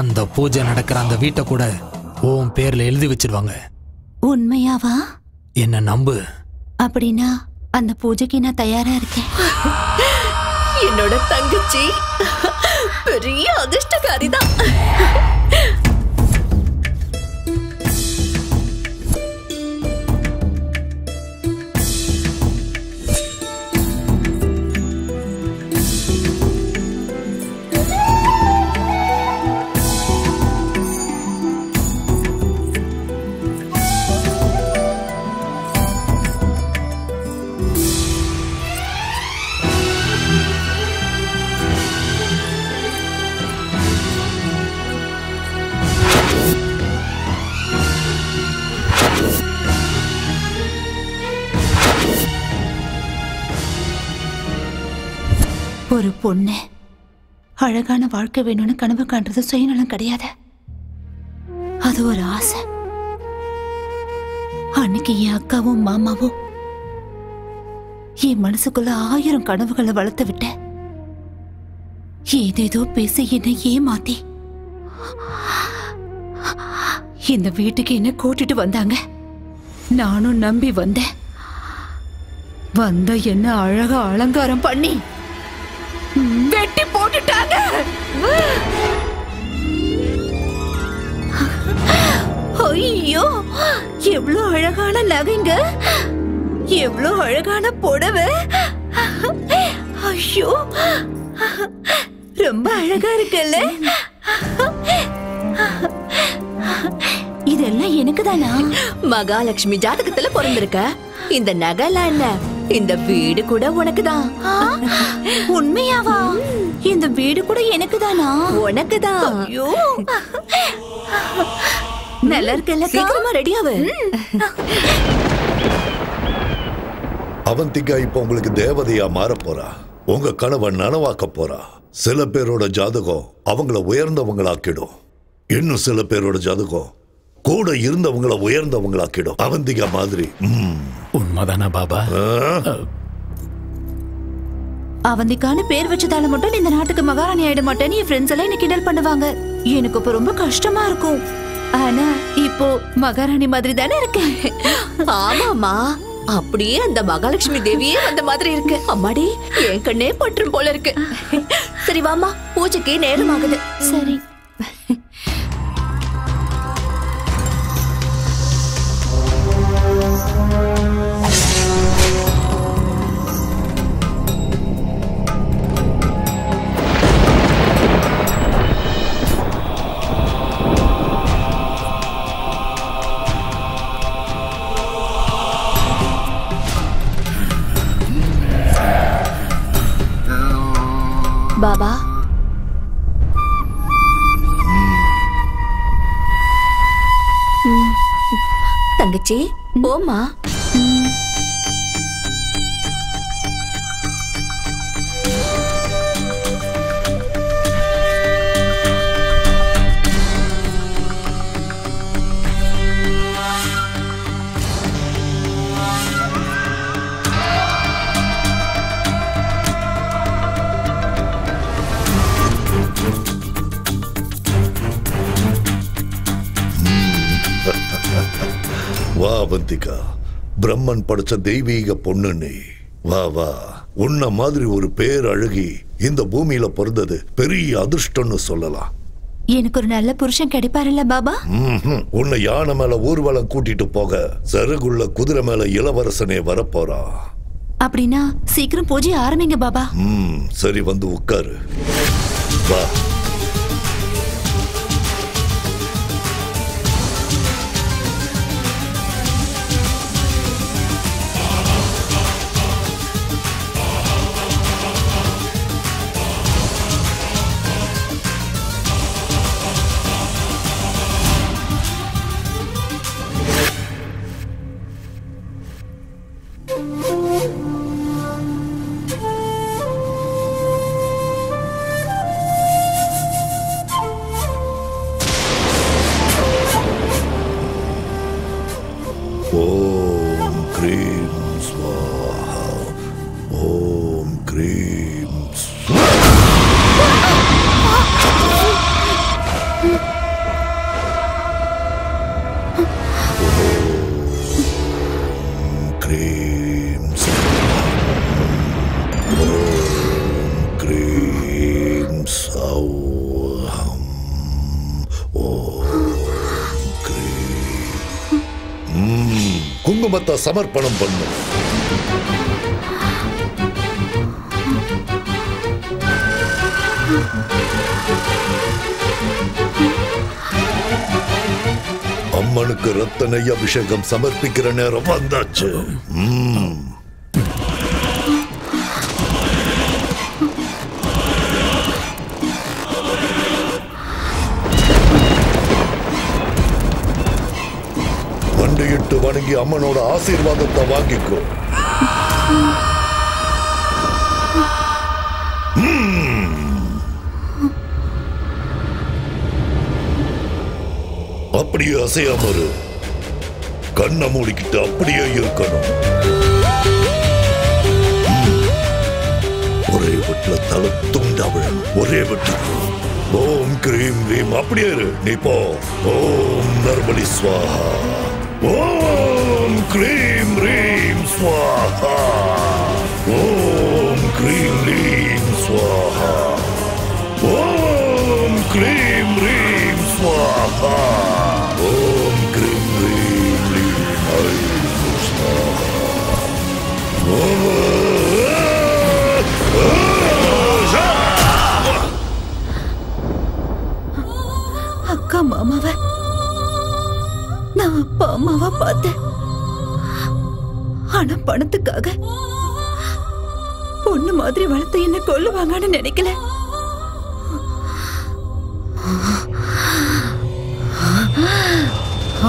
E: அந்த பூஜை நடக்கிற அந்த வீட்டை கூட உன் பேர்ல எழுதி வச்சிருவாங்க.
O: உண்மையாவா?
E: என்ன நம்பு.
O: அப்படின்னா அந்த பூஜைக்கு நான் தயாரா இருக்கேன்.
L: என்னோட தங்கச்சி பெரிய அதிர்ஷ்டக்காரிதான்.
O: ஒரு பொண்ணு அழகான வாழ்க்கை வேணும்னு கனவு காண்றது சுயநலம் கிடையாது, அது ஒரு ஆசை. அன்னைக்கு என் அக்காவும் மாமாவும் என் மனசுக்குள்ள 1000 கனவுகளை வளர்த்து விட்ட. ஏதேதோ பேசி என்னை ஏமாத்தி இந்த வீட்டுக்கு என்ன கூட்டிட்டு வந்தாங்க. நானும் நம்பி வந்தேன். வந்த என்ன அழகா அலங்காரம் பண்ணி வெட்டி போட்டுட்டாங்க. ஐயோ, எவ்வளவு அழகான நகைங்க, எவ்வளவு அழகான புடவை. ஐயோ, ரொம்ப அழகா இருக்குல்ல. இதெல்லாம் எனக்கு தானா?
L: மகாலட்சுமி ஜாதகத்துல பிறந்திருக்க. இந்த நகைலாம் என்ன, இந்த வீடு கூட உனக்கு தான்.
O: உண்மையாவா? இந்த வீடு கூட எனக்கு தானா?
L: உனக்கு தான்.
O: ஐயோ, நல்லா இருக்குல்ல?
L: சீக்கிரமா ரெடியாவு.
C: அவந்திகா இப்ப உங்களுக்கு தேவதையா மாற போறா. உங்க கனவை நனவாக்க போறா. சில பேரோட ஜாதகம் அவங்கள உயர்ந்தவங்களாக்கிடும். இன்னும் சில பேரோட ஜாதகம் கூட இருந்தவங்கள உயர்ந்தவங்களாக்கிடும். அவந்திகா மாதிரி.
D: உண்மைதானா பாபா?
O: அவந்திக்கான பேர் வச்சதால மட்டும் இந்த நாட்டுக்கு மகாராணி ஆயிட மாட்டேன்னு என் ஃப்ரெண்ட்ஸ் எல்லாம் என்ன கிண்டல் பண்ணுவாங்க. எனக்கு இப்ப ரொம்ப கஷ்டமா இருக்கும். ஆனா இப்போ மகாராணி மாதிரி தானே இருக்கேன்.
L: ஆமாமா, அப்படியே அந்த மகாலட்சுமி தேவியே அந்த மாதிரி இருக்கு. அம்மாடி, என் கண்ணே பற்றும் போல இருக்கு. சரி வாமா, பூஜைக்கு நேரம் ஆகுது.
O: சரி.
L: பாபா, தங்கச்சி போமா.
C: வா அவந்திகா, பிரம்மன் படைச்ச தெய்வீக பொண்ணு நீ. வா வா, உன்ன மாதிரி ஒரு பேர் அழகி இந்த பூமியில பிறந்தது பெரிய அதிர்ஷ்டம்னு சொல்லலாம்.
O: எனக்கு ஒரு நல்ல புருஷன் கிடைப்பாருல்ல பாபா?
C: உன்னை யானை மேல ஊர்வலம் கூட்டிட்டு போக சருகுள்ள குதிரை மேல இளவரசனே வரப்போறா.
O: அப்படின்னா சீக்கிரம் பூஜை ஆரம்பிங்க பாபா.
C: சரி, வந்து உட்காரு. வா. ஓம் க்ரீம் ஸ்வாஹா. ஓம் க்ரீம் க்ரீம் ஓம் க்ரீம் சௌஹம். ஓம் குங்குமத்தை சமர்ப்பணம் பண்ணு. அம்மனுக்கு ரத்த நெய் அபிஷேகம் சமர்ப்பிக்கிற நேரம் வந்தாச்சு. மண்டையிட்டு வணங்கி அம்மனோட ஆசீர்வாதத்தை வாங்கிக்கோ. அப்படியே அசையாம இரு. கண்ணை மூடிக்கிட்டு அப்படியே இருக்கணும். ஒரே வீட்டுல தலை துண்டாவிழன். ஒரே வீட்டு. ஓம் கிரீம் ரீம். அப்படியே இரு. நீ போ. ஓம் நர்மலி ஸ்வாஹா. ஓம் கிரீம் ரீம் ஸ்வாஹா. ஓம் கிரீம் ரீம் ஸ்வாஹா. ஓம் கிரீம் ரீம் ஸ்வாஹா. ஓம் கிரீம் ரீம் ரீம் ஐம் ஸ்வாஹா.
O: அக்கா மாமாவ நான் அப்பா அம்மாவா பார்த்தேன். ஆனா பணத்துக்காக பொண்ணு மாதிரி வளர்த்து என்ன கொல்லுவாங்கன்னு நினைக்கல.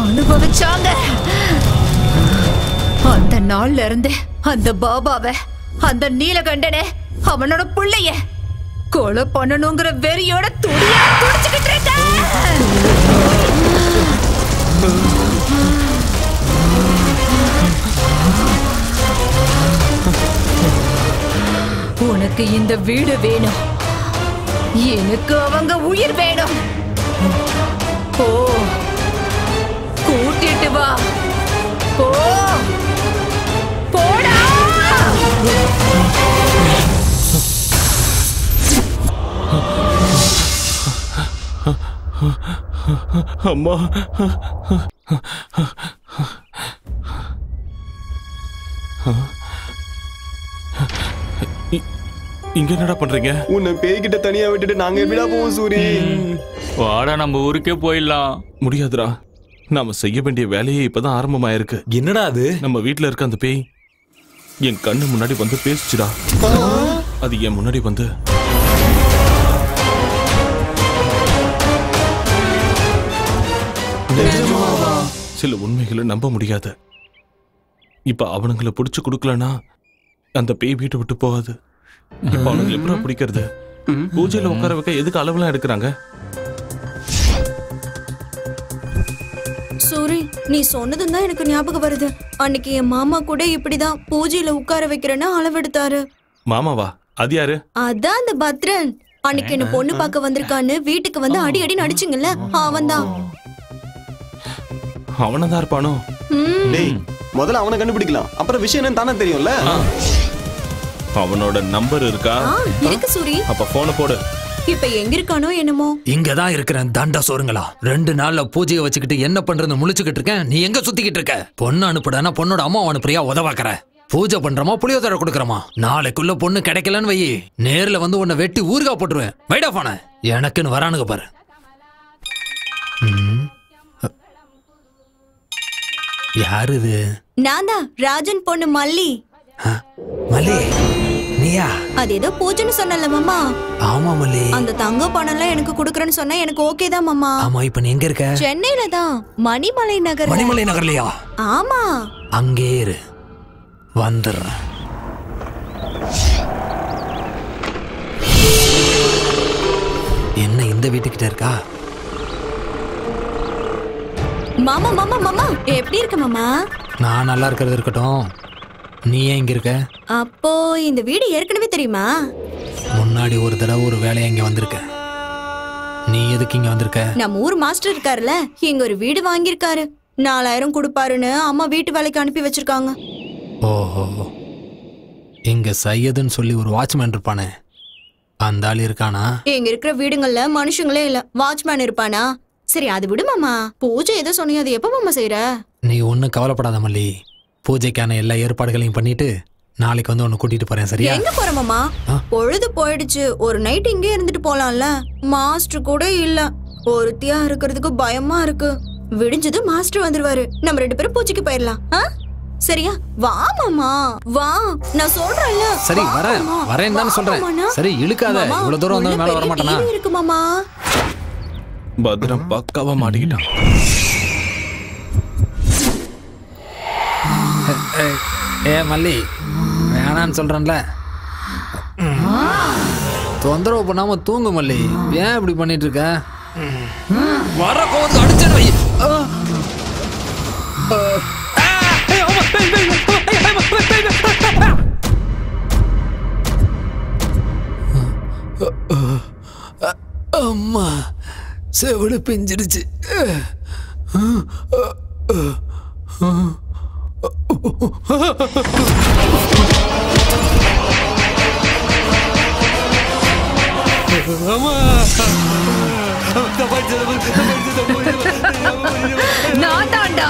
O: அனுபவிச்சாங்க. அந்த நாள்ல இருந்து அந்த பாபாவை, அந்த நீலகண்டனை, அவனோட பிள்ளைய கொலை பண்ணணுங்கிற வெறியோட துடிச்சுக்கிட்டு இருக்க. உனக்கு இந்த வீடு வேணும், எனக்கு அவங்க உயிர் வேணும். போ, கூட்டிட்டு வா. போ, போடா.
M: அம்மா, இங்க என்னடா பண்றீங்க?
H: உன்னை பேய்கிட்ட தனியா விட்டுட்டு நாங்க எப்படிடா போவோம் சூரி?
I: வாடா நம்ம ஊருக்கே போயிடலாம்.
M: முடியாதுடா, நாம செய்ய வேண்டிய வேலையே இப்பதான் ஆரம்பமாயிருக்கு.
G: என்னடா அது?
M: நம்ம வீட்டுல இருக்க அந்த பேய் என் கண்ணு முன்னாடி வந்து பேசிச்சுடா. அது என் முன்னாடி வந்து சில உண்மைகளை நம்ப முடியாது. இப்ப அவனுங்களை பிடிச்சு கொடுக்கலனா அந்த பேய் வீட்டை விட்டு போகாது. இப்ப அவனுங்களை எப்படி பிடிக்கிறது? பூஜையில உட்கார வைக்க எதுக்கு அளவுலாம் எடுக்கிறாங்க?
Q: சூரி, நீ சொன்னதும் தான் எனக்கு ஞாபகம் வருது. அன்னைக்கு என் மாமா கூட இப்படிதான் பூஜையில உட்கார வைக்கிறேன்னு அளவெடுத்தாரு.
M: மாமாவா? அது யாரு?
Q: அதான் அந்த பத்ரன். அன்னைக்கு என்ன பொண்ணு பார்க்க வந்திருக்கான்னு வீட்டுக்கு வந்து அடி அடி நடிச்சுங்கல்ல, அவன்தான்.
M: அவனதான் இருப்பானோ?
H: டேய், முதல்ல அவனை கண்டுபிடிக்கலாம், அப்புறம் விஷயம் என்னன்னு தானே தெரியும்ல.
M: அவனோட நம்பர் இருக்கா?
Q: இருக்கு சூரி.
M: அப்ப போன போடு.
Q: இப்ப எங்க இருக்கானோ என்னமோ.
E: இங்கதான் இருக்கிறேன் தண்ட சோறுங்களா. 2 நாள்ல பூஜையை வச்சுக்கிட்டு என்ன பண்றது முழிச்சுக்கிட்டு இருக்கேன். நீ எங்க சுத்திக்கிட்டு இருக்க? பொண்ணு அனுப்புடனா பொண்ணோட அம்மா அனுப்புறியா? உதவாக்குற. பூஜை பண்றமா புளியோதரை கொடுக்கறமா? நாளைக்குள்ள பொண்ணு கிடைக்கலன்னு வை, நேர்ல வந்து உன்னை வெட்டி ஊறுகா போட்டுருவேன். வைடா போன. எனக்குன்னு வரானுங்க பாரு. யாரு இது?
Q: நான் தான் ராஜன் பொண்ணு மல்லி.
E: மல்லி, நீயா?
Q: அது ஏதோ பூஜைன்னு சொன்னல மாமா.
E: ஆமா மல்லி.
Q: அந்த தங்க பணம் எல்லாம் எனக்கு குடுக்கறேன்னு சொன்னா எனக்கு ஓகே தான் மாமா.
E: ஆமா, இப்ப நீ எங்க இருக்க?
Q: சென்னையில தான், மணிமலை நகர்.
E: மணிமலை நகர்லயா?
Q: ஆமா.
E: அங்கே இரு, வந்துடுறேன். என்ன இந்த வீட்டுக்கிட்ட இருக்கா?
Q: மாமா மாமா மாமா, எப்படி இருக்க மாமா?
E: நான் நல்லா இருக்கிறது இருக்கட்டும், நீ ஏன் இங்க இருக்க?
Q: அப்போ இந்த வீடு ஏற்கனவே தெரியுமா?
E: முன்னாடி ஒரு தடவை ஒரு வேலையா இங்க வந்திருக்க. நீ எதுக்கு இங்க வந்திருக்க?
Q: நம்ம ஊர் மாஸ்டர் இருக்காருல்ல, இங்க ஒரு வீடு வாங்கியிருக்காரு. 4000 கொடுப்பாருன்னு அம்மா வீட்டு வேலைக்கு அனுப்பி வச்சிருக்காங்க.
E: ஓஹோ, இங்க சையதுன்னு சொல்லி ஒரு வாட்ச்மேன் இருப்பானே, அந்த ஆள் இருக்கானா?
Q: இங்க இருக்கிற வீடுங்கள்ல மனுஷங்களே இல்ல, வாட்ச்மேன் இருப்பானா? சரி அது விடு மாமா. பூஜை ஏதோ சொன்னீங்க, அது எப்ப மாமா செய்யற?
E: நீ ஒன்னும் கவலைப்படாத மல்லி. பூஜைக்கான எல்லா ஏற்பாடுகளையும் பண்ணிட்டு நாளைக்கு வந்து உன்னை கூட்டிட்டு போறேன், சரியா?
Q: எங்க போற மாமா? பொழுது போயிடுச்சு, ஒரு நைட் இங்கே இருந்துட்டு போலாம்ல. மாஸ்டர் கூட இல்ல, ஒருத்தியா இருக்கிறதுக்கு பயமா இருக்கு. விடிஞ்சது மாஸ்டர் வந்துருவாரு, நம்ம 2 பேரும் பூஜைக்கு போயிடலாம். சரியா? வா மாமா வா, நான் சொல்றேன்ல.
E: சரி வரேன் தானே சொல்றேன். சரி இழுக்காத, இவ்வளவு தூரம் வந்தா மேல வர மாட்டானா?
Q: இருக்கு மாமா.
M: பத்ரம் பக்காவா மாட்டிக்கிட்டான்.
E: ஏ மல்லி, வேணான்னு சொல்றேன்ல. தொந்தரவு பண்ணாம தூங்கு மல்லி. ஏன் இப்படி பண்ணிட்டு இருக்க? வர கோவத்துக்கு அடிச்சேன்னு வை. அம்மா, செவிடு பிஞ்சிருச்சு.
O: நான் தாண்டா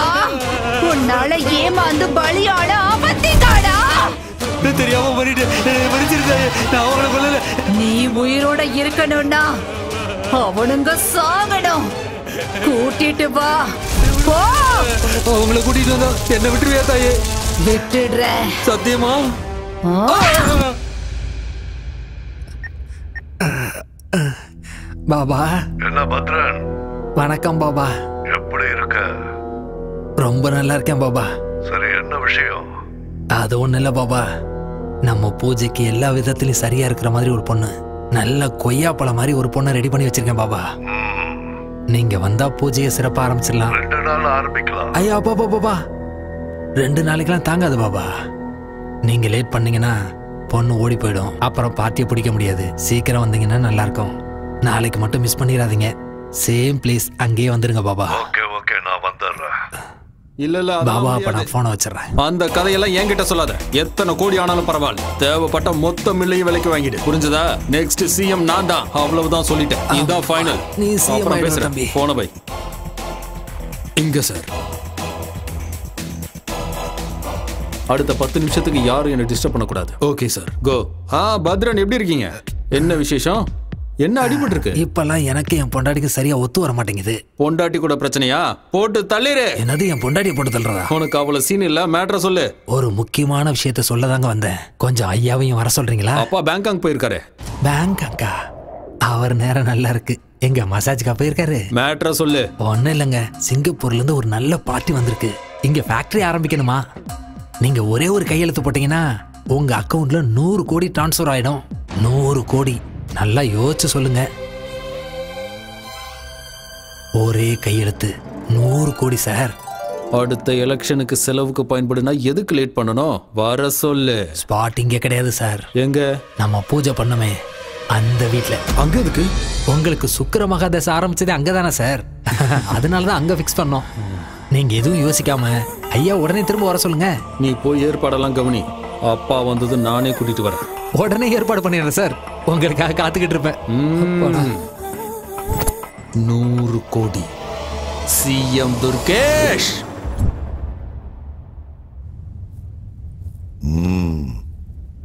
O: உன்னால ஏமாந்து பலியாட ஆபத்திக்காடா.
K: தெரியாம
O: நீ உயிரோட இருக்கணும்னா அவனுங்க சாகணும். கூட்டிட்டு வா, போ.
E: அவங்கள கூட்டிட்டு வந்தா என்ன விட்டுருவியா தாயே?
O: விட்டுடுற.
E: சத்தியமா? பாபா.
C: என்ன பத்ரன்?
E: வணக்கம் பாபா.
C: எப்படி இருக்க?
E: ரொம்ப நல்லா இருக்கேன் பாபா.
C: சரி, என்ன விஷயம்?
E: அது ஒண்ணு இல்ல பாபா, நம்ம பூஜைக்கு எல்லா விதத்திலும் சரியா இருக்கிற மாதிரி ஒரு பொண்ணு, நல்ல கொய்யா பழம் மாதிரி ஒரு பொண்ணை ரெடி பண்ணி வச்சிருக்கேன் பாபா. நீங்க வந்தா பூஜையை சிறப்பா ஆரம்பிச்சிடலாம்.
C: 2 நாள் ஆரம்பிக்கலாம்.
E: ஐயா பாபா பாபா, 2 நாளைக்கெல்லாம் தாங்காது பாபா. நீங்க லேட் பண்ணீங்கன்னா பொண்ணு ஓடி போயிடும், அப்புறம் பார்ட்டியை பிடிக்க முடியாது. சீக்கிரம் வந்தீங்கன்னா நல்லா இருக்கும். நாளைக்கு மட்டும் மிஸ் பண்ணிடாதீங்க. சேம் பிளேஸ், அங்கேயே வந்துருங்க பாபா.
C: ஓகே ஓகே, நான் வந்துடுறேன்.
P: இல்ல
E: பாபா, அப்ப நான் போனை வச்சிடறேன்.
P: அந்த கதையெல்லாம் என்கிட்ட சொல்லாத. எத்தனை கோடி ஆனாலும் பரவாயில்ல, தேவைப்பட்ட மொத்த மில்லையும் விலைக்கு வாங்கிடு. புரிஞ்சதா? நெக்ஸ்ட் சிஎம் நான் தான், அவ்வளவுதான் சொல்லிட்டேன். இதுதான் ஃபைனல்.
E: நீ சிஎம்
P: பேசுற
E: தம்பி.
P: போன பை
E: இங்க சார்.
P: அடுத்த 10 நிமிஷத்துக்கு யாரும் என்ன டிஸ்டர்ப் பண்ணக்கூடாது.
E: Okay sir.
P: கோ. பத்ரன் எப்படி இருக்கீங்க? என்ன விசேஷம்? என்ன அடிபட்டு இருக்கு?
E: இப்பெல்லாம் எனக்கு என் பொண்டாட்டிக்கு சரியா ஒத்து வர மாட்டேங்குது.
P: பொண்டாட்டி கூட பிரச்சனையா? போட்டு தள்ளிரு.
E: என்னது என் பொண்டாட்டியை போட்டு தள்ளுறதா?
P: உனக்கு அவ்வளவு சீன் இல்ல, மேட்டரை சொல்லு.
E: ஒரு முக்கியமான விஷயத்த சொல்லதாங்க வந்தேன். கொஞ்சம் ஐயாவையும் வர சொல்றீங்களா?
P: அப்பா பேங்காங் போயிருக்காரு.
E: பேங்காங்கா? அவர் நேரம் நல்லா இருக்கு. எங்க மசாஜ்க்கா போயிருக்காரு?
P: மேட்டரை சொல்லு.
E: ஒன்னும் இல்லைங்க, சிங்கப்பூர்ல இருந்து ஒரு நல்ல பார்ட்டி வந்திருக்கு. இங்க ஃபேக்டரி ஆரம்பிக்கணுமா? நீங்க ஒரே ஒரு கையெழுத்து போட்டீங்கன்னா உங்க அக்கவுண்ட்ல 100 கோடி டிரான்ஸ்ஃபர் ஆயிடும். 100 கோடி. நல்லா யோசிச்சு சொல்லுங்க. ஒரே கையெழுத்து 100 கோடி சார்.
P: அடுத்த எலெக்ஷனுக்கு செலவுக்கு பயன்படுனா எதுக்கு லேட் பண்ணணும்? வர சொல்லு.
E: ஸ்பாட் இங்க கிடையாது சார்.
P: எங்க?
E: நம்ம பூஜை பண்ணமே அந்த வீட்ல.
P: அங்க எதுக்கு?
E: உங்களுக்கு சுக்கிர மகாதசை ஆரம்பிச்சதே அங்கதானே சார். அதனாலதான் அங்க ஃபிக்ஸ் பண்ணோம். நீங்க எதுவும் யோசிக்காம ஐயா உடனே திரும்ப வர சொல்லுங்க.
P: நீ போய் ஏற்பாடெல்லாம் கவனி. அப்பா வந்தது நானே கூட்டிட்டு வரேன்.
E: உடனே ஏற்பாடு பண்ணிடுறேன் சார். உங்களுக்காக காத்துக்கிட்டு இருப்பேன்.
P: 100 கோடி. சிஎம் துர்கேஷ்.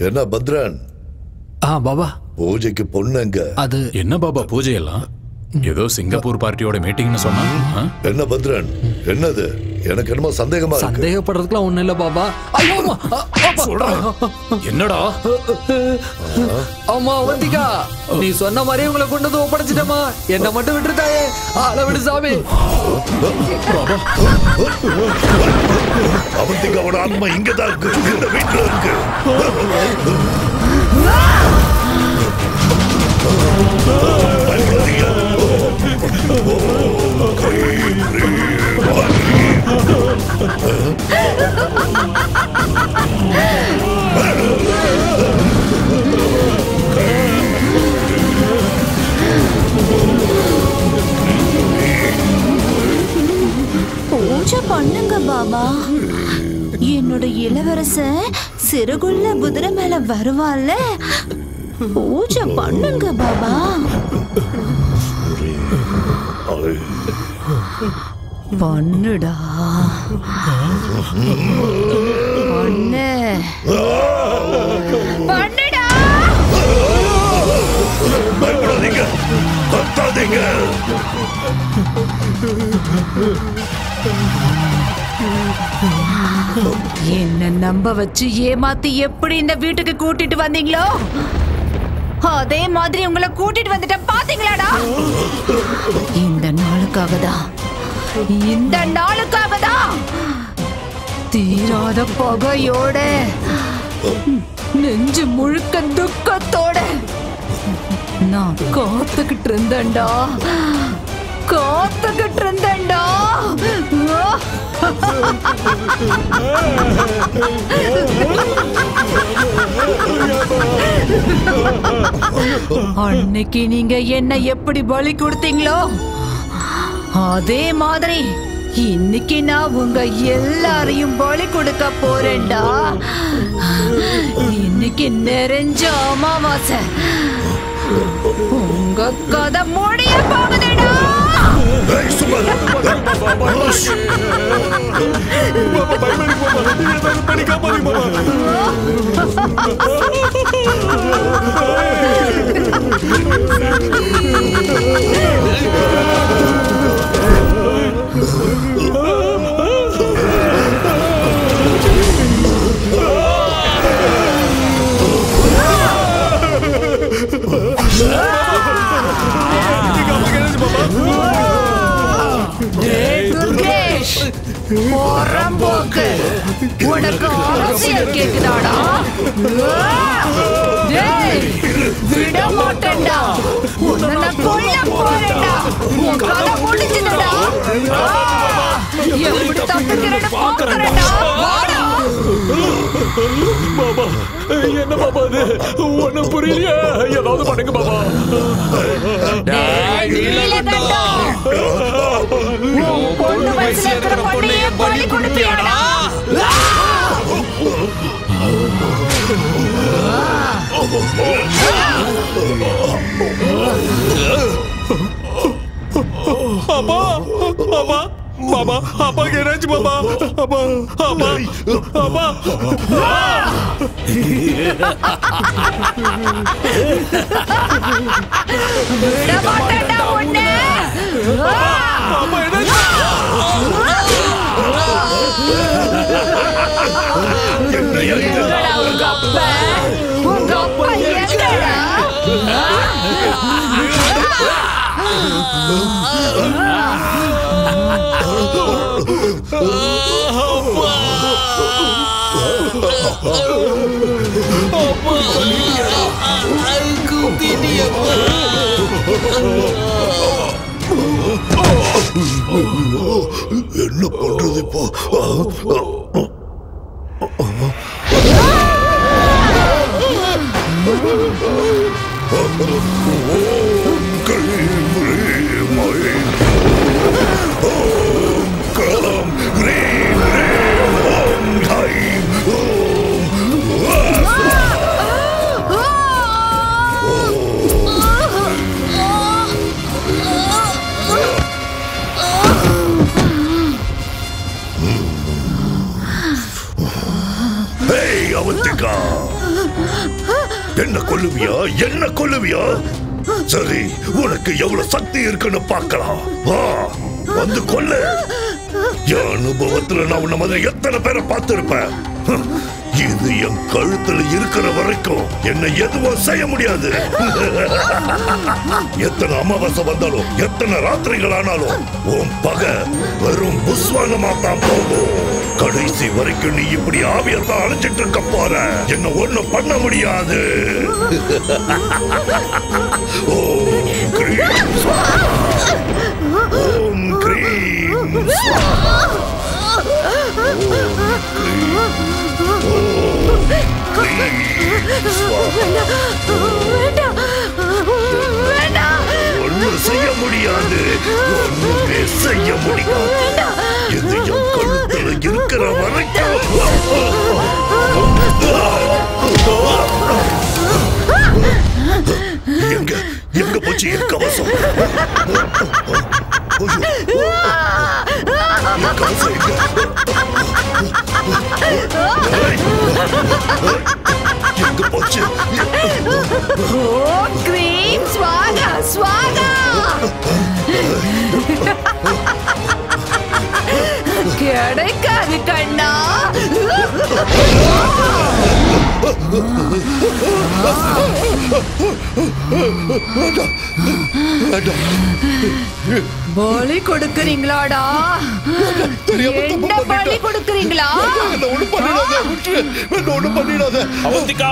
C: என்ன பத்ரன்?
E: பாபா,
C: பூஜைக்கு பொண்ணுங்க.
E: அது
D: என்ன பாபா பூஜை எல்லாம்? ஏதோ சிங்கப்பூர் பார்ட்டியோட மீட்டிங்னு சொன்னா.
C: என்ன பத்ரன், என்னது? எனக்கு என்னமோ சந்தேகமா இருக்கு.
E: சந்தேகப்படுறதுக்குலாம் ஒண்ணு இல்ல பாபா.
D: என்னடா?
E: அம்மா அவந்திகா, நீ சொன்ன மாதிரி உங்களை கொண்டு வந்து ஒப்படைச்சிட்டமா. என்ன மட்டும் விட்டுருத்தாயே. ஆள விடு சாமி.
C: அவந்திகாவோட ஆத்மா இங்கதான் இருக்கு, இந்த வீட்டுல இருக்கு.
O: பூஜை பண்ணுங்க பாபா. என்னோட இளவரசன் சிறுகுள்ள குதிரை மேல வருவாள்ல, பூஜை பண்ணுங்க பாபா. பண்ணுடா பண்ணு. பண்ணுடா.
C: பயப்படாதீங்க, கத்தாதீங்க.
O: என்ன நம்ப வச்சு ஏமாத்தி எப்படி இந்த வீட்டுக்கு கூட்டிட்டு வந்தீங்களோ அதே மாதிரி உங்களை கூட்டிட்டு வந்துட்டேன். பாத்தீங்களாடா? இந்த நாளுக்காக தான், இந்த நாளுக்காக தான் தீராத பகையோட, நெஞ்சு முழுக்க துக்கத்தோட நான் காத்துக்கிட்டு இருந்தேன்டா, காத்துக்கிட்டு இருந்தேன்டா. அன்னைக்கு நீங்க என்ன எப்படி பலி கொடுத்தீங்களோ அதே மாதிரி இன்னைக்கு நான் உங்க எல்லாரையும் பலி கொடுக்க போறேன்டா. இன்னைக்கு நிறைஞ்ச அமாவாசை. உங்க கதை முடிய போகுதுடா. போக்கு உனக்கு அரசியல் கேக்குதாடா? டேய், விட மாட்டேன்டா. உன்னை நான் கொல்ல போறேன்டா. உன் கதை முடிஞ்சுதுடா. எப்படி தப்பிக்கிறேன்னு பார்க்கறேன்டா. வாடா.
G: பாபா என்ன பாபா அது ஒண்ணும் புரியலையே ஏதாவது பண்ணுங்க பாபா.
O: பொண்ணு வயசுல இருக்கிற பொண்ணையே பலி கொடுப்பியாடா?
G: அப்பா அப்பா பாபா அப்பா என்னாச்சு பாபா? அப்பா அப்பா அப்பா
O: விட மாட்டேன்டா உன்னை.
G: அப்பா என்னாச்சு?
O: எங்கடா உங்க அப்பா? உங்க அப்பா எங்கடா?
C: என்ன பண்றது இப்போ? அவந்திகா, என்ன கொல்லுவியா? என்ன கொல்லுவியா? சரி, உனக்கு எவ்வளவு சக்தி இருக்குன்னு பார்க்கலாம். வா, வந்து கொல்லு. என் அனுபவத்துல நான் உன்ன மாதிரி எத்தனை பேரை பார்த்திருப்பேன். இது என் கழுத்துல இருக்கிற வரைக்கும் என்ன எதுவும் செய்ய முடியாது. எத்தனை அமாவாசை வந்தாலும் எத்தனை ராத்திரிகள் ஆனாலும் உன் பகை வெறும் புஸ்வானமா தான் போகும். கடைசி வரைக்கும் நீ இப்படி ஆவியத்தான் அழைச்சிட்டு இருக்க போற. என்ன ஒண்ணும் பண்ண முடியாது. ஓம் கிரீம் ஸ்வாஹா. ஓம் கிரீம் ஸ்வாஹா. ஒன்னும் செய்ய முடியாது. ஒண்ணுமே செய்ய முடியாது. இது என் கழுத்துல இருக்கிற வரைக்கும். எங்க எங்க போச்சு என் கவசம்? கவசம் எங்க போச்சு?
O: ஓம் கிரீம் ஸ்வாகா ஸ்வாகா. கிடைக்காது கண்ணா. பலி கொடுக்கறீங்களாடா? என்ன பலி கொடுக்கறீங்களா?
C: ஒண்ணு பண்ணிடாத.
M: அவந்திகா,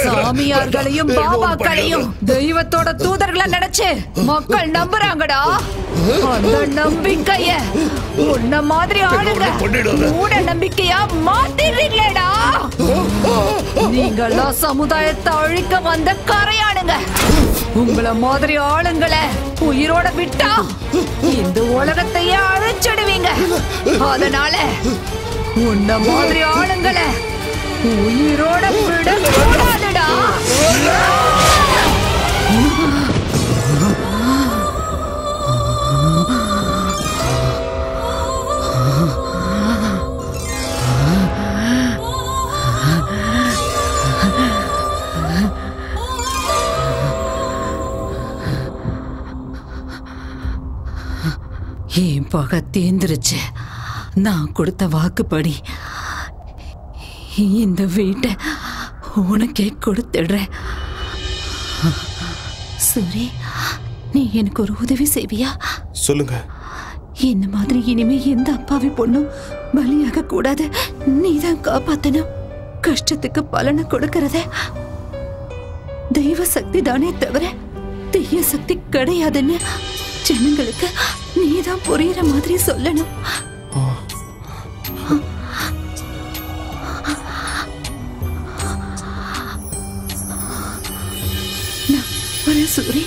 O: சாமியார்களையும் பாபாக்களையும் தெய்வத்தோட தூதர்களை நினைச்சு மக்கள் நம்புறாங்கடா. அந்த நம்பிக்கைய உன்ன மாதிரி ஆளுங்க மூட நம்பிக்கையா மாத்திடுறீங்களேடா. நீங்கெல்லாம் சமுதாயத்தை அழிக்க வந்த கரையானுங்க. உங்களை மாதிரி ஆளுங்களை உயிரோட விட்டா இந்த உலகத்தையே அழிச்சிடுவீங்க. அதனால உன்ன மாதிரி ஆளுங்களை உயிரோட விட கூடாதுடா. என் பகை தேர்ந்துருச்சு. நான் கொடுத்த வாக்குப்படி இந்த வீட்டை உனக்கே கொடுத்துடுறேன். சூரி, நீ எனக்கு ஒரு உதவி செய்வியா?
M: சொல்லுங்க.
O: என்ன மாதிரி இனிமே எந்த அப்பாவி பொண்ணும் பலியாக கூடாது. நீதான் காப்பாத்தணும். கஷ்டத்துக்கு பலனை கொடுக்கறத தெய்வ சக்தி தானே தவிர தீய சக்தி கிடையாதுன்னு ஜனங்களுக்கு நீதான் புரியுற மாதிரி சொல்லணும். சூரி,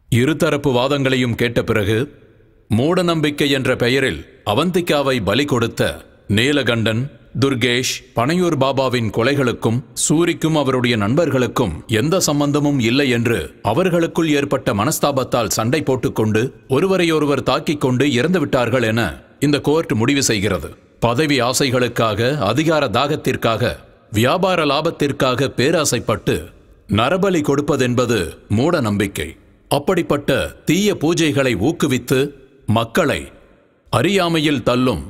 D: இருதரப்பு வாதங்களையும் கேட்ட பிறகு மூடநம்பிக்கை என்ற பெயரில் அவந்திகாவை பலி கொடுத்த நீலகண்டன், துர்கேஷ், பனையூர் பாபாவின் கொலைகளுக்கும் சூரிக்கும் அவருடைய நண்பர்களுக்கும் எந்த சம்பந்தமும் இல்லை என்று அவர்களுக்குள் ஏற்பட்ட மனஸ்தாபத்தால் சண்டை போட்டுக்கொண்டு ஒருவரையொருவர் தாக்கிக் கொண்டு இறந்து விட்டார்கள் என இந்த கோர்ட் முடிவு செய்கிறது. பதவி ஆசைகளுக்காக, அதிகார தாகத்திற்காக, வியாபார லாபத்திற்காக பேராசைப்பட்டு நரபலி கொடுப்பதென்பது மூட நம்பிக்கை. அப்படிப்பட்ட தீய பூஜைகளை ஊக்குவித்து மக்களை அறியாமையில் தள்ளும்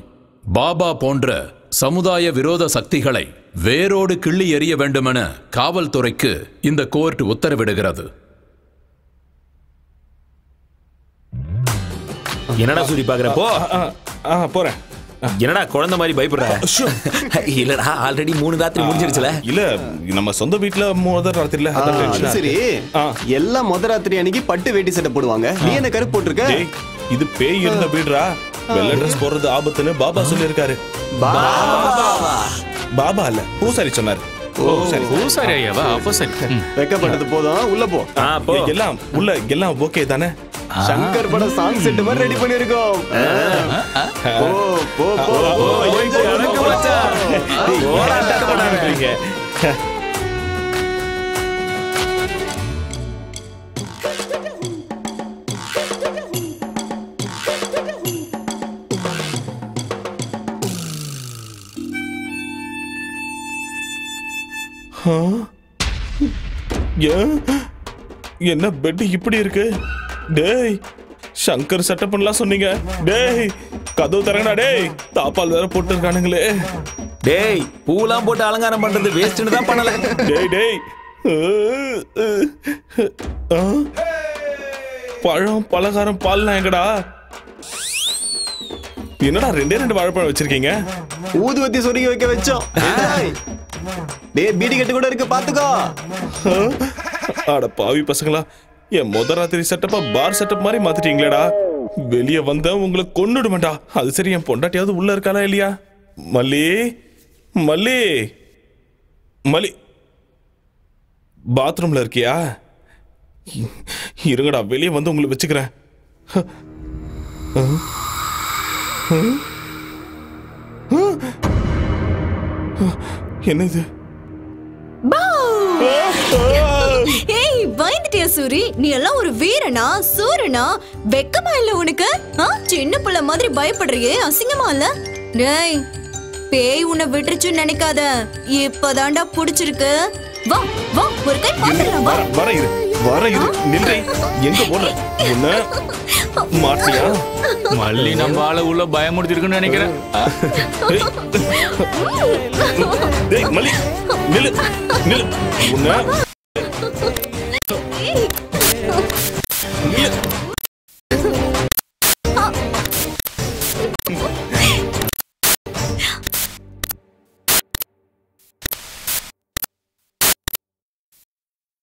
D: பாபா போன்ற சமுதாய விரோத சக்திகளை வேரோடு கிள்ளி எறிய வேண்டுமென காவல்துறைக்கு இந்த கோர்ட் உத்தரவிடுகிறது.
G: என்னடா சூரி பாக்குற? போ.
M: போறேன்.
G: என்னடா குழந்தை மாதிரி பயப்படுற? இல்லடா, ஆல்ரெடி 3 ராத்திரி முடிஞ்சிருச்சுல.
M: இல்ல, நம்ம சொந்த வீட்ல முதல் ராத்திரில.
H: சரி, எல்லாம் முதல் ராத்திரி அன்னைக்கு பட்டு வேட்டி சட்டை போடுவாங்க. நீ என்ன கருப்பு போட்டிருக்க?
M: இது பேய் இருந்த வீடுடா. வெள்ளை ட்ரெஸ் போடுறது ஆபத்துன்னு பாபா சொல்லியிருக்காரு. பாபா இல்ல, பூசாரி சொன்னாரு.
I: பூசாரி ஐயாவா? அப்போ சரி.
H: வெக்கப்பட்டது போதும், உள்ள போ.
M: எல்லாம் உள்ள, எல்லாம் ஓகே தானே?
H: சங்கர் பட சாங் செட் மாதிரி ரெடி பண்ணிருக்கோம். போ போ போ போ. எனக்கு மச்சான். ஓடாத பண்ணாதீங்க.
M: என்ன பெட் இப்படி இருக்கு? டேய், சங்கர் செட்டப் பண்ணலாம் சொன்னீங்க. டேய், கதவு தரங்கடா. டேய், தாப்பால் வேற போட்டு இருக்கானுங்களே.
G: டேய், பூலாம் போட்டு அலங்காரம் பண்றது வேஸ்ட்னு தான் பண்ணல.
M: டேய் டேய், பழம், பலகாரம், பால்லாம் எங்கடா? என்னடா 2 வாழைப்பழம் வச்சிருக்கீங்க?
H: ஊதுவத்தி சொருகி வைக்க வச்சோம். டேய், பீடி கட்டு கூட இருக்கு, பாத்துக்கோ.
M: அட பாவி பசங்களா, என் முதல் ராத்திரி செட்டப்பா பார் செட்டப் மாதிரி மாத்திட்டீங்களேடா. வெளியே வந்த உங்களை கொன்னுடுமாண்டா. அது சரி, என் பொண்டாட்டியாவது உள்ள இருக்காளா இல்லையா? மல்லி, மல்லி, மல்லி, பாத்ரூம்ல இருக்கியா? இருங்கடா, வெளியே வந்து உங்களை வச்சுக்கிறேன். என்ன இது?
Q: ஏய், பயந்துட்டியா சூரி? நீ எல்லாம் ஒரு வீரனா, சூரனா? வெக்கமா இல்ல உனக்கு? சின்ன புள்ள மாதிரி பயப்படுறியே, அசிங்கமா இல்ல? டேய், பேய் உன்னை விட்டுருச்சுன்னு நினைக்காத. இப்பதான்டா புடிச்சிருக்கு. வா வா, ஒரு கை பாத்துடலாம். வா.
M: வர இரு, வர இரு. நில்லை, எங்க போற? உன்ன மாட்டியா?
I: மல்லி நம்ம ஆள உள்ள பயமுறுத்திருக்குன்னு நினைக்கிறேன்.
M: டேய் மல்லி, நில்லு நில்லு. உன்ன